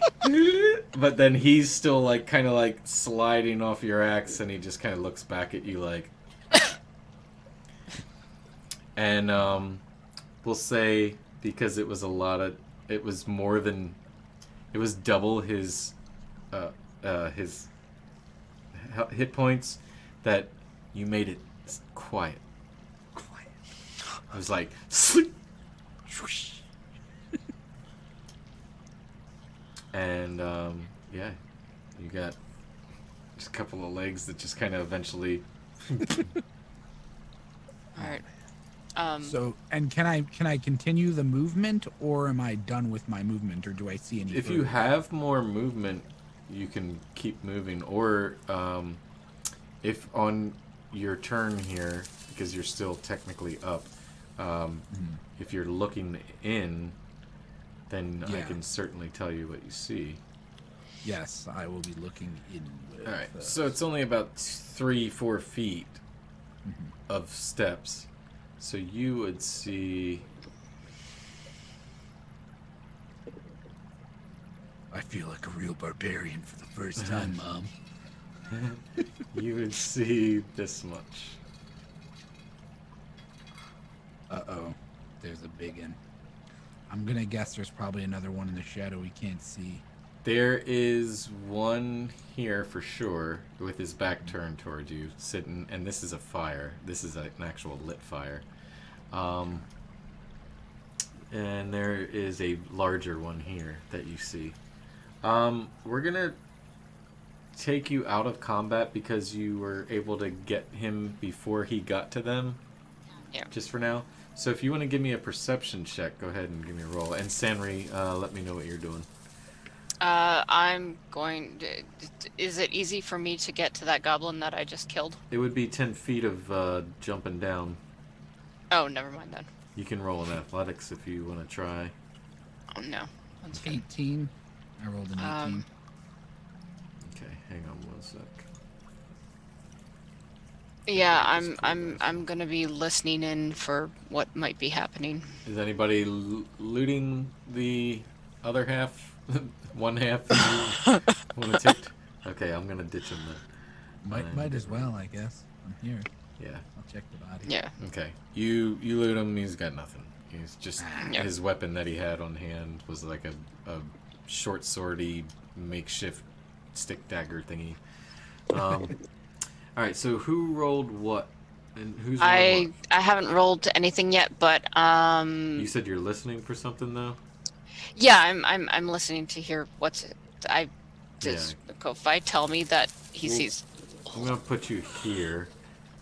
but then he's still like kind of like sliding off your axe, and he just kind of looks back at you like, and we'll say because it was double his hit points, that you made it quiet. I was like, sleep. And yeah, you got just a couple of legs that just kind of eventually. All right. So, and can I continue the movement, or am I done with my movement, or do I see any? If you have more movement, you can keep moving, or if on your turn here, because you're still technically up, if you're looking in, then I can certainly tell you what you see. Yes, I will be looking inward. All right, so it's only about 3-4 feet of steps, so you would see. I feel like a real barbarian for the first time, Mom. You would see this much. Uh-oh. There's a big one. I'm going to guess there's probably another one in the shadow we can't see. There is one here for sure, with his back turned towards you, sitting, and this is a fire. This is an actual lit fire. And there is a larger one here that you see. We're gonna take you out of combat because you were able to get him before he got to them. Yeah. Just for now. So if you want to give me a perception check, go ahead and give me a roll. And Sanri, let me know what you're doing. I'm going to... Is it easy for me to get to that goblin that I just killed? It would be 10 feet of jumping down. Oh, never mind then. You can roll in athletics if you want to try. Oh, no. That's fine. 18. I rolled an 18. Okay, hang on one sec. Yeah, I'm gonna be listening in for what might be happening. Is anybody looting the other half? One half you want to take? Okay, I'm gonna ditch him then. Might as well, I guess. I'm here. Yeah. I'll check the body. Yeah. Okay. You loot him. He's got nothing. He's just Yeah. his weapon that he had on hand was like a short swordy makeshift stick dagger thingy. All right. So who rolled what? And who's rolled I haven't rolled anything yet, but what? You said you're listening for something though. Yeah, I'm listening to hear what's it. Does Yeah. Kofi tell me that he Well, sees? I'm gonna put you here,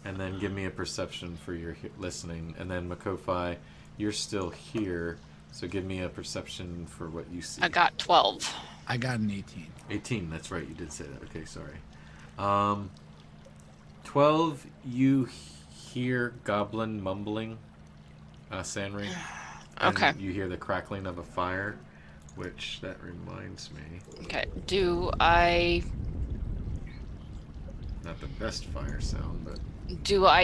and then give me a perception for your listening, and then Makofi, you're still here, so give me a perception for what you see. I got 12. I got an 18. 18. That's right. You did say that. Okay, sorry. 12. You hear goblin mumbling, Sanri. And Okay. you hear the crackling of a fire, which that reminds me. Okay. Do I Not the best fire sound, but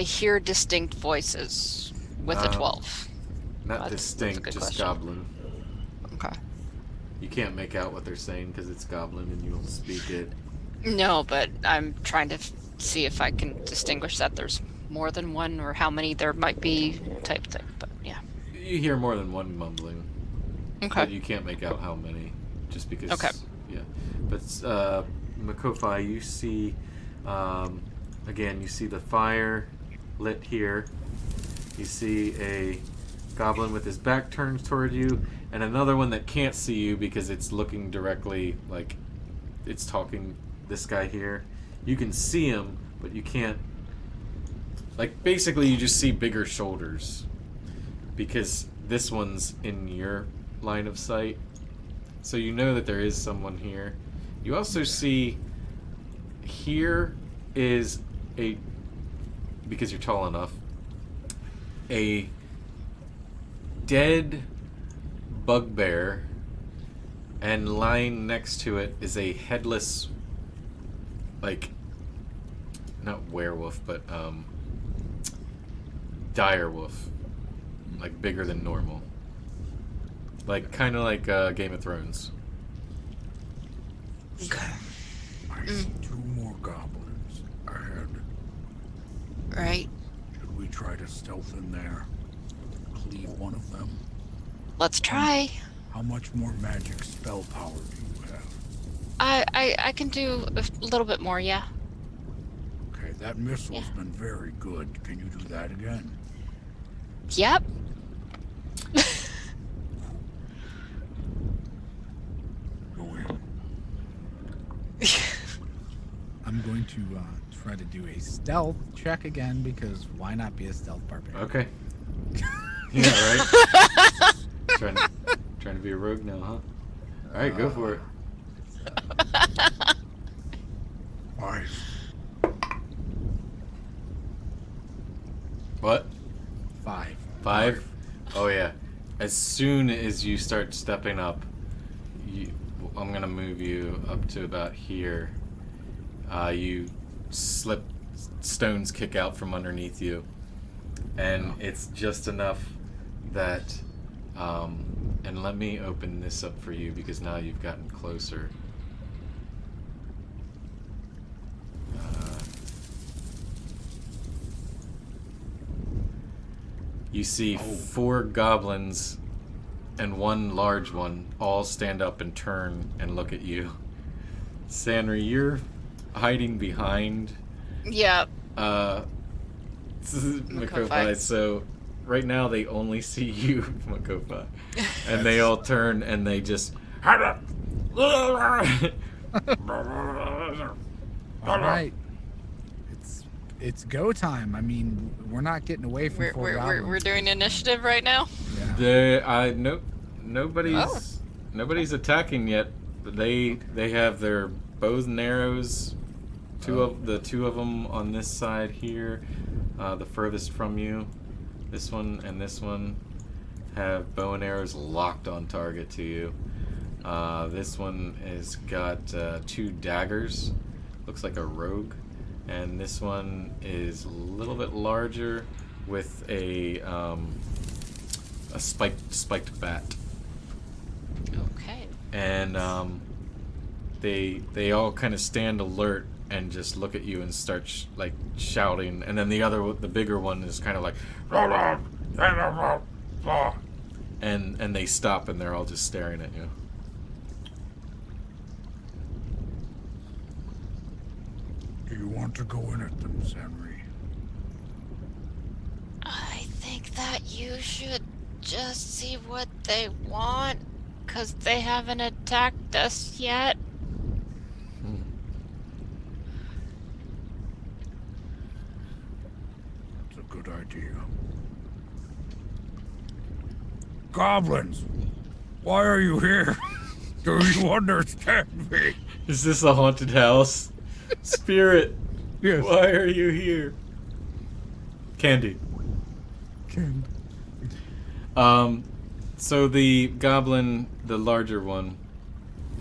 hear distinct voices with a 12? not That's a distinct, good just question. goblin. Okay. You can't make out what they're saying because it's goblin and you don't speak it. No, but I'm trying to see if I can distinguish that there's more than one or how many there might be type thing. But yeah. You hear more than one mumbling, Okay. but you can't make out how many, just because. Okay. Yeah, but Makofi, you see, again, you see the fire lit here. You see a goblin with his back turned toward you, and another one that can't see you because it's looking directly, like it's talking. This guy here, you can see him, but you can't. Like, basically, you just see bigger shoulders because this one's in your line of sight, so you know that there is someone here. You also see here is a, because you're tall enough, a dead bugbear, and lying next to it is a headless, like, not werewolf, but dire wolf, like bigger than normal, like kind of like Game of Thrones. Okay. I see 2 more goblins ahead. Right. Should we try to stealth in there? Cleave one of them? Let's try. How much more magic spell power do you have? I can do a little bit more, yeah. Okay, that missile's been very good. Can you do that again? Yep. Go in. I'm going to try to do a stealth check again because why not be a stealth barbarian? Okay. Yeah, right. trying to be a rogue now, huh? All right, go for it. 5. What? 5. 5? Oh yeah. As soon as you start stepping up, I'm gonna move you up to about here. You slip, stones kick out from underneath you, and it's just enough that. And let me open this up for you because now you've gotten closer. You see 4 goblins and 1 large one all stand up and turn and look at you. Sanri, you're hiding behind Yep. Makofi, so right now they only see you, Makofi. And they all turn and they just All right. It's go time. I mean, we're not getting away from We're, 4 we're, goblins. we're, we're doing initiative right now? Yeah. nobody's attacking yet, but they have their bows and arrows. Two of them on this side here, the furthest from you. This one and this one have bow and arrows locked on target to you. This one has got 2 daggers, looks like a rogue, and this one is a little bit larger with a spiked bat. Okay. And they all kind of stand alert and just look at you and start like shouting, and then the bigger one is kind of like and they stop and they're all just staring at you. Do you want to go in at them, Sanri? I think that you should just see what they want Because they haven't attacked us yet. That's a good idea. Goblins! Why are you here? Do you understand me? Is this a haunted house? Spirit, Yes. why are you here? Candy. So the goblin, the larger one,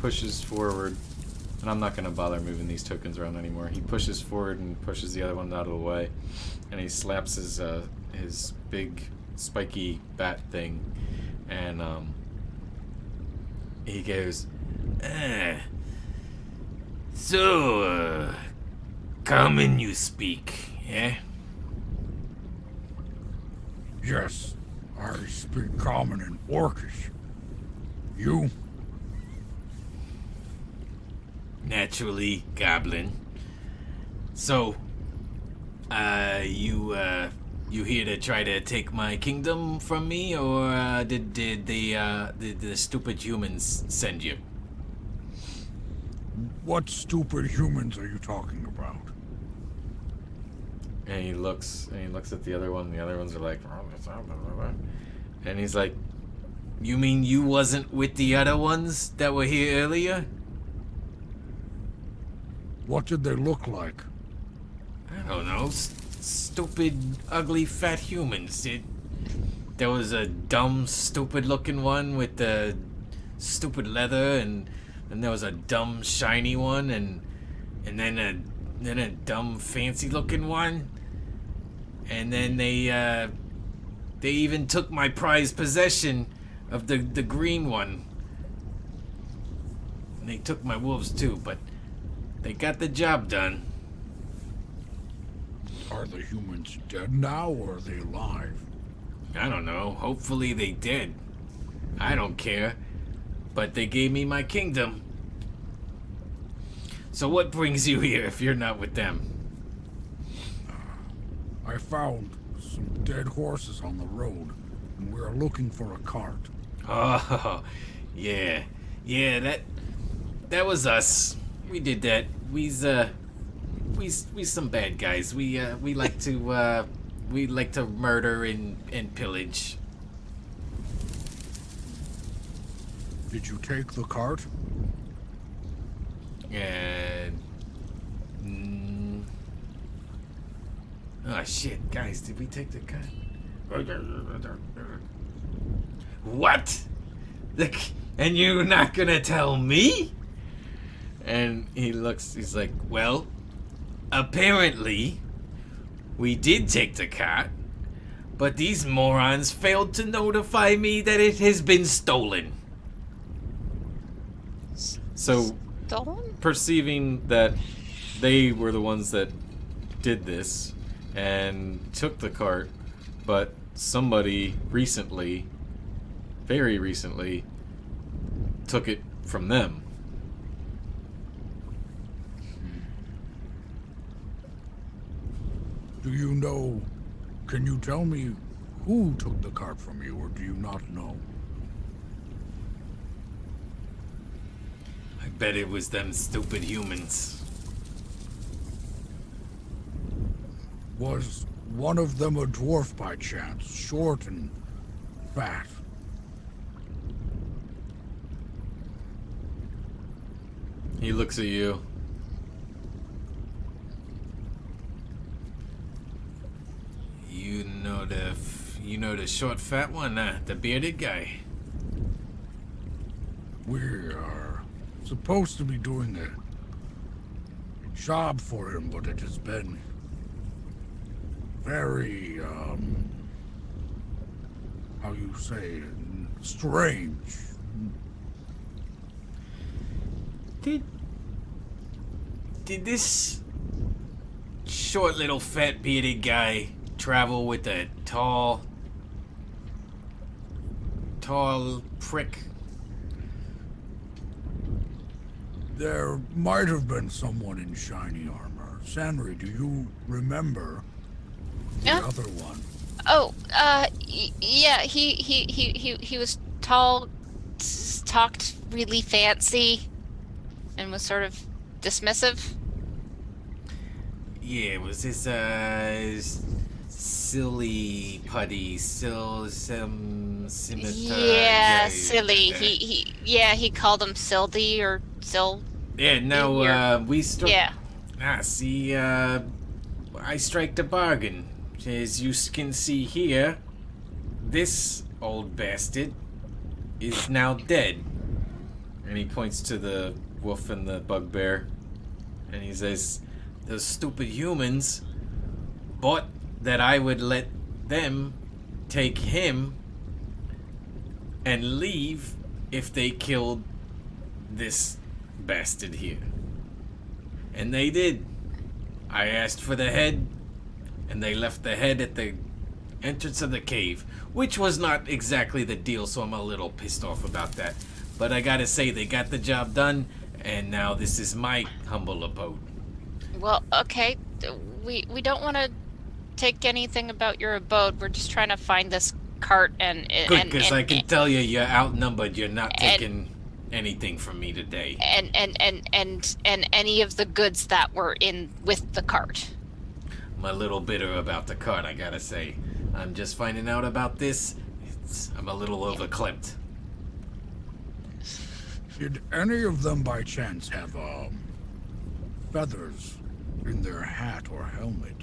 pushes forward, and I'm not gonna bother moving these tokens around anymore. He pushes forward and pushes the other one out of the way, and he slaps his big spiky bat thing, and he goes, "So, common you speak, eh?" Yes, I speak common and orcish. You? Naturally, goblin. So, you here to try to take my kingdom from me, or did the stupid humans send you? What stupid humans are you talking about? And he looks at the other one. And the other ones are like, and he's like, "You mean you wasn't with the other ones that were here earlier?" What did they look like? I don't know. Stupid, ugly, fat humans. There was a dumb, stupid-looking one with the stupid leather, and there was a dumb, shiny one, and then a dumb, fancy-looking one, and then they even took my prized possession of the green one. And they took my wolves too, but they got the job done. Are the humans dead now, or are they alive? I don't know. Hopefully they did. I don't care. But they gave me my kingdom. So what brings you here if you're not with them? I found some dead horses on the road, and we're looking for a cart. Oh, yeah. Yeah, that was us. We did that. We some bad guys. We like to murder and pillage. Did you take the cart? And oh shit, guys, did we take the cut? What? And you're not gonna tell me? And he's like, well, apparently we did take the cart, but these morons failed to notify me that it has been stolen. So, Stolen? perceiving that they were the ones that did this and took the cart, but somebody recently, very recently, took it from them. Do you know? Can you tell me who took the cart from you, or do you not know? I bet it was them stupid humans. Was one of them a dwarf by chance, short and fat? He looks at you. You know the short fat one, the bearded guy. We are supposed to be doing a job for him, but it has been very, how you say, strange. Did this short little fat bearded guy travel with a tall prick? There might have been someone in shiny armor. Sanri, do you remember the Yeah. other one? Oh, yeah, he was tall, talked really fancy and was sort of dismissive? Yeah, it was this silly putty, scimitar. Yeah, silly. He called him Sildy or Sil. Yeah, now we struck. Yeah. See, I striked a bargain. As you can see here, this old bastard is now dead. And he points to the wolf and the bugbear. And he says, those stupid humans bought that I would let them take him and leave if they killed this bastard here. And they did. I asked for the head, and they left the head at the entrance of the cave, which was not exactly the deal, so I'm a little pissed off about that. But I gotta say, they got the job done, and now this is my humble abode. Well, okay. We don't want to take anything about your abode. We're just trying to find this cart and Good, because I can tell you, you're outnumbered. You're not taking anything from me today. And any of the goods that were in with the cart. I'm a little bitter about the cart, I gotta say. I'm just finding out about this. I'm a little overclipped. Did any of them by chance have, feathers in their hat or helmet?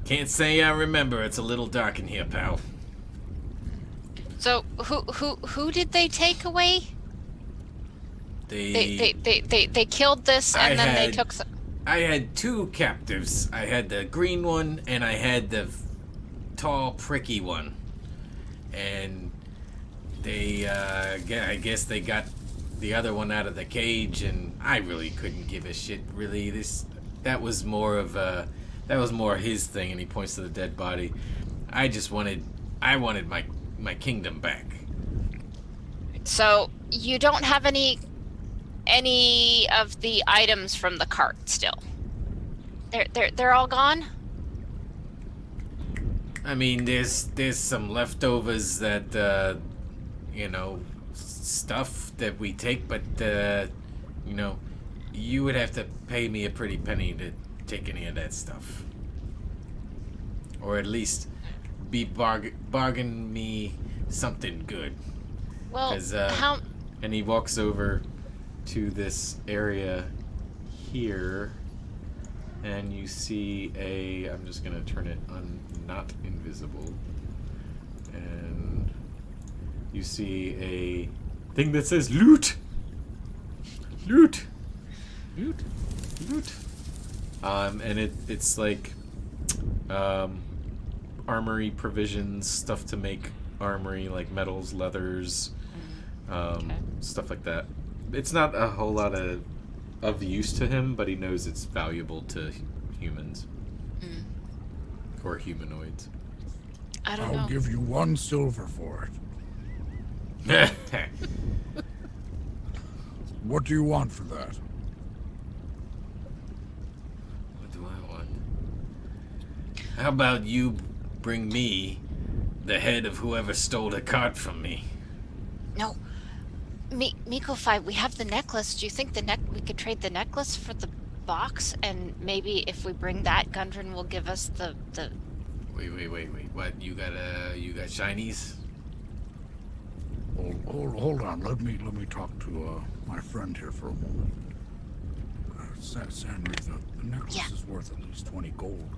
Can't say I remember. It's a little dark in here, pal. So who did they take away? They killed this and then they took some. I had two captives. I had the green one and I had the tall, pricky one. And they, I guess they got the other one out of the cage, and I really couldn't give a shit. Really, that was more his thing. And he points to the dead body. I wanted my kingdom back. So you don't have any of the items from the cart still. They're all gone? I mean, there's some leftovers that stuff that we take, but you would have to pay me a pretty penny to take any of that stuff, or at least bargain me something good. Well, and he walks over to this area here, and you see I'm just gonna turn it not invisible, and you see a thing that says loot. And it's like armory provisions, stuff to make armory, like metals, leathers, stuff like that. It's not a whole lot of use to him, but he knows it's valuable to humans or humanoids. I don't know. I'll give you 1 silver for it. What do you want for that? What do I want? How about you bring me the head of whoever stole the cart from me? No. Miko 5, we have the necklace. Do you think we could trade the necklace for the box? And maybe if we bring that, Gundren will give us the... Wait. What? You got shinies? Hold on. Let me talk to my friend here for a moment. Sandry, the necklace is worth at least 20 gold,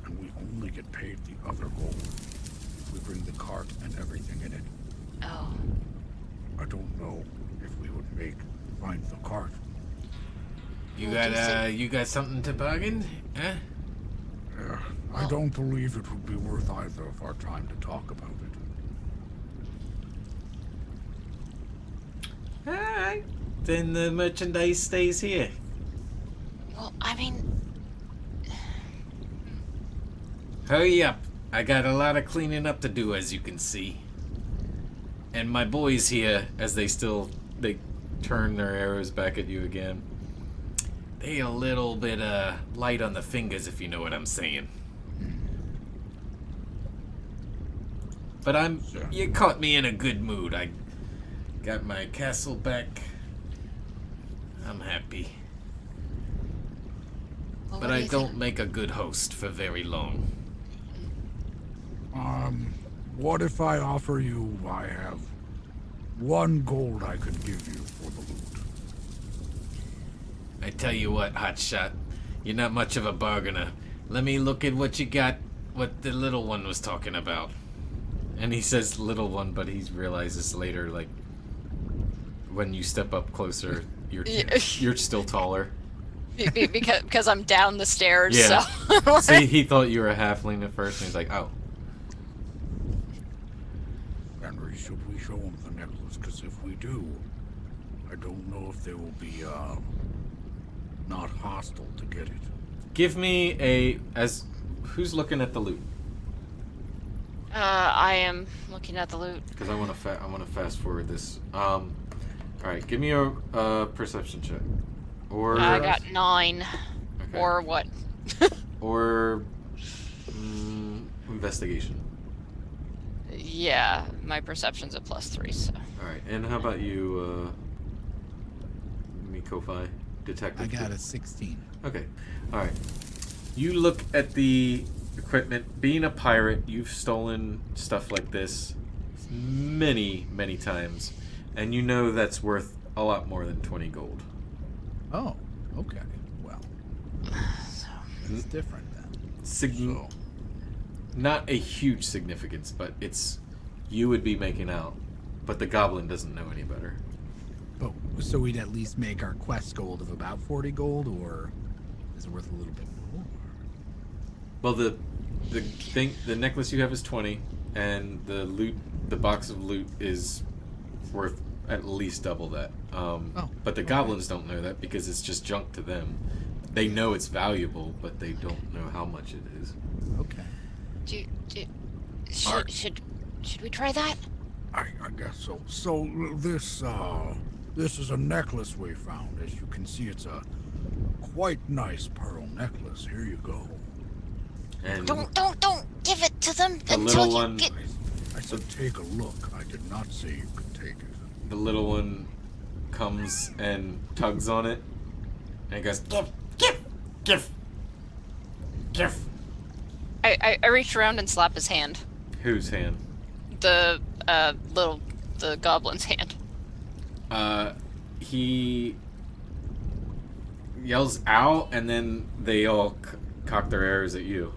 and we only get paid the other gold if we bring the cart and everything in it. Oh. I don't know if we would find the cart. You got something to bargain? Huh? Yeah, I don't believe it would be worth either of our time to talk about it. Alright. Then the merchandise stays here. Well, I mean... Hurry up. I got a lot of cleaning up to do, as you can see. And my boys here, as they turn their arrows back at you again, they a little bit light on the fingers, if you know what I'm saying. But Sure. you caught me in a good mood. I got my castle back. I'm happy. Well, But what do I you don't think? make a good host for very long. What if I offer you, I have 1 gold I could give you for the loot? I tell you what, hotshot, you're not much of a bargainer. Let me look at what you got, what the little one was talking about. And he says little one, but he realizes later, like, when you step up closer, you're still taller. Because I'm down the stairs. Yeah. So. See, he thought you were a halfling at first, and he's like, oh. Henry, should we show him the necklace? Because if we do, I don't know if they will be, not hostile to get it. Give me who's looking at the loot? I am looking at the loot. Because I want to fast forward this. All right, give me a perception check. Or I got 9. okay. Or what? Or investigation. Yeah, my perception's a +3. So. All right, and how about you, Mikofi, detective? I got a 16. Okay, all right. You look at the equipment. Being a pirate, you've stolen stuff like this many, many times, and you know that's worth a lot more than 20 gold. Oh, okay. Well, it's different then. Not a huge significance, but you would be making out, but the goblin doesn't know any better. Oh, so we'd at least make our quest gold of about 40 gold, or is it worth a little bit more? Well, the necklace you have is 20, and the box of loot is worth at least double that. But the goblins don't know that because it's just junk to them. They know it's valuable, but they don't know how much it is. Okay. Should we try that? I guess so. So this is a necklace we found. As you can see, it's a quite nice pearl necklace. Here you go. And Don't give it to them the until little you one, get. I said take a look. I did not say you could take it. the little one comes and tugs on it, and it goes, give. I reach around and slap his hand. Whose hand? The goblin's hand. He yells out, and then they all cock their arrows at you.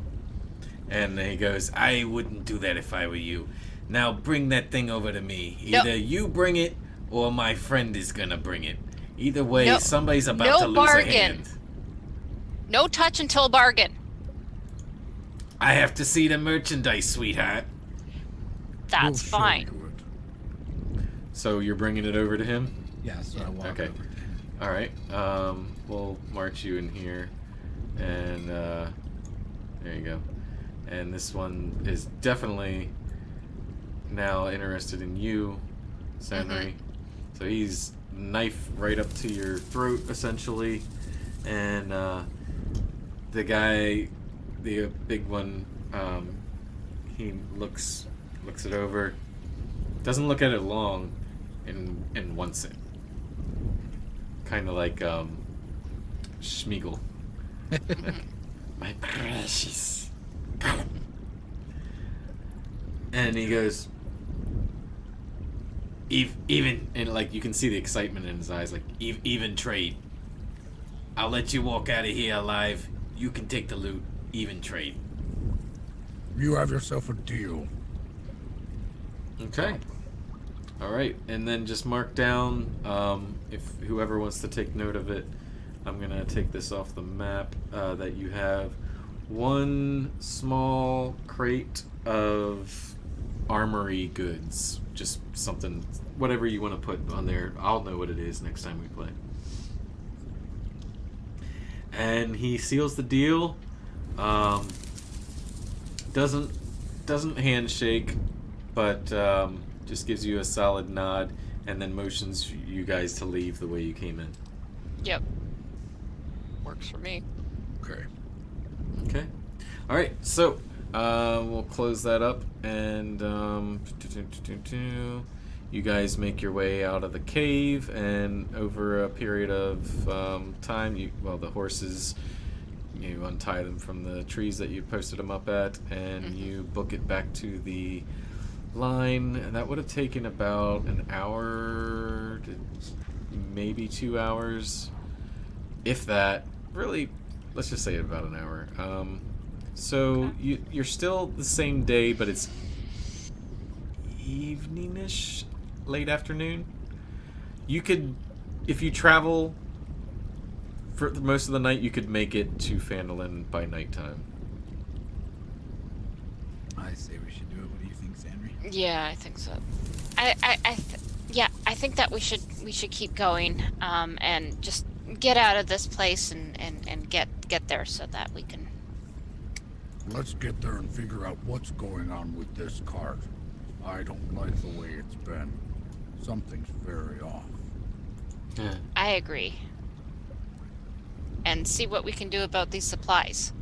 And he goes, I wouldn't do that if I were you. Now bring that thing over to me. Either you bring it, or my friend is gonna bring it. Either way, somebody's about to lose a hand. No touch until bargain. I have to see the merchandise, sweetheart. That's We'll show fine. you it. So you're bringing it over to him? Yeah, so I walk Okay. over to him. All right. We'll march you in here, and there you go. And this one is definitely now interested in you, Sanri. So he's knife right up to your throat, essentially, and the guy, the big one, he looks it over, doesn't look at it long, and wants it. Kind of like Schmeagol. My precious. And he goes, even, and like you can see the excitement in his eyes, like even trade. I'll let you walk out of here alive. You can take the loot. Even trade. You have yourself a deal. Okay. All right, and then just mark down if whoever wants to take note of it. I'm gonna take this off the map that you have. One small crate of armory goods, just something, whatever you want to put on there. I'll know what it is next time we play. And he seals the deal. Doesn't handshake, but just gives you a solid nod, and then motions you guys to leave the way you came in. Yep. Works for me. Okay. Okay. All right. So We'll close that up, and you guys make your way out of the cave, and over a period of time, the horses, you untie them from the trees that you posted them up at, and you book it back to the line, and that would have taken about an hour to maybe 2 hours, if that. Really, let's just say about an hour. So you're still the same day, but it's evening-ish, late afternoon. You could, if you travel for most of the night, you could make it to Phandalin by nighttime. I say we should do it. What do you think, Sandry? Yeah, I think so. I think that we should keep going, and just get out of this place and get there so that we can. Let's get there and figure out what's going on with this cart. I don't like the way it's been. Something's very off. Yeah. I agree. And see what we can do about these supplies.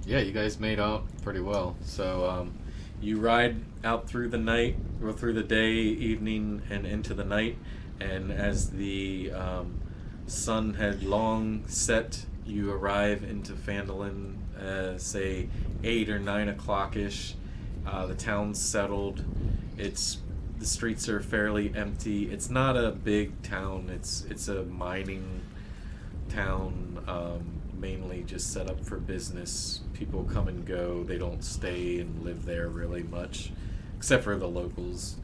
Yeah, you guys made out pretty well. So you ride out through the night, or through the day, evening, and into the night. And as the sun had long set, you arrive into Phandalin, say 8 or 9 o'clock-ish. The town's settled. The streets are fairly empty. It's not a big town. It's a mining town, mainly just set up for business. People come and go. They don't stay and live there really much, except for the locals.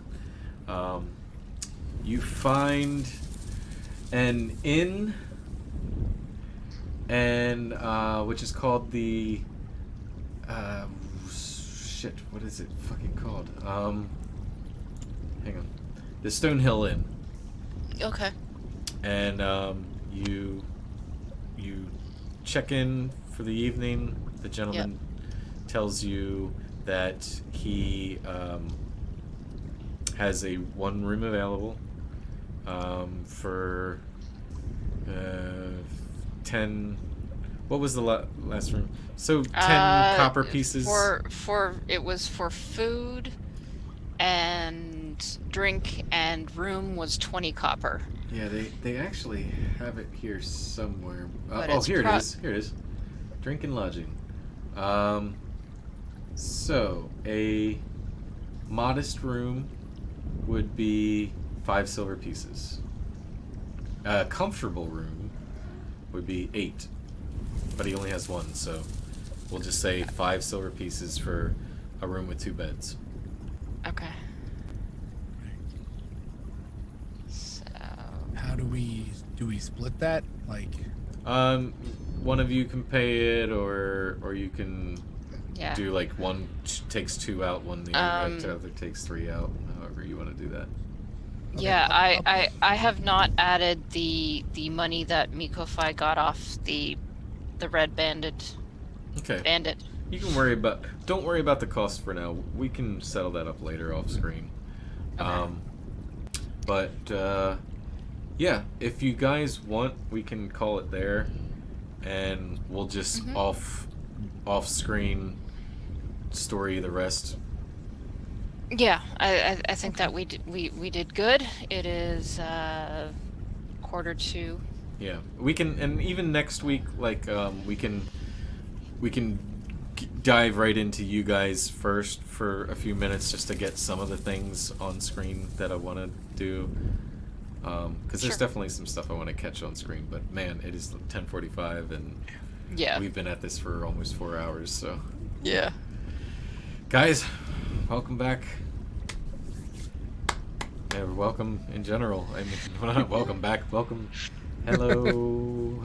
You find an inn, and which is called the what is it fucking called? Hang on. The Stonehill Inn. Okay. And you check in for the evening. The gentleman tells you that he has a one room available for 10. What was the last room? So 10 copper pieces. It was for food and drink, and room was 20 copper. Yeah, they actually have it here somewhere. Here it is. Here it is. Drink and lodging. So a modest room would be 5 silver pieces. A comfortable room would be 8, but he only has 1, so we'll just say 5 silver pieces for a room with 2 beds. Okay. So. How do we split that? Like, one of you can pay it, or you can do like one takes 2 out, one the other takes 3 out. However you want to do that. Okay, Yeah, I have not added the money that Mikofai got off the red bandit. Okay. Bandit. You can don't worry about the cost for now. We can settle that up later off screen. Okay. But yeah, if you guys want, we can call it there, and we'll just off screen story the rest. Yeah, I think that we did good. It is 1:45. Yeah, we can, and even next week, like we can dive right into you guys first for a few minutes just to get some of the things on screen that I want to do. Because there's definitely some stuff I want to catch on screen, but man, it is 10:45 and we've been at this for almost 4 hours, so yeah. Guys, welcome back. Yeah, welcome in general. I mean, well, not welcome back. Welcome. Hello.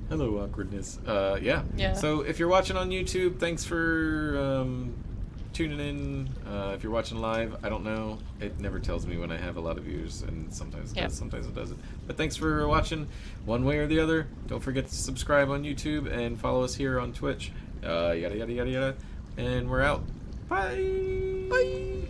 Hello, awkwardness. Yeah. So if you're watching on YouTube, thanks for tuning in. If you're watching live, I don't know. It never tells me when I have a lot of viewers, and sometimes it does, sometimes it doesn't. But thanks for watching one way or the other. Don't forget to subscribe on YouTube and follow us here on Twitch. Yada, yada, yada, yada. And we're out. Bye. Bye.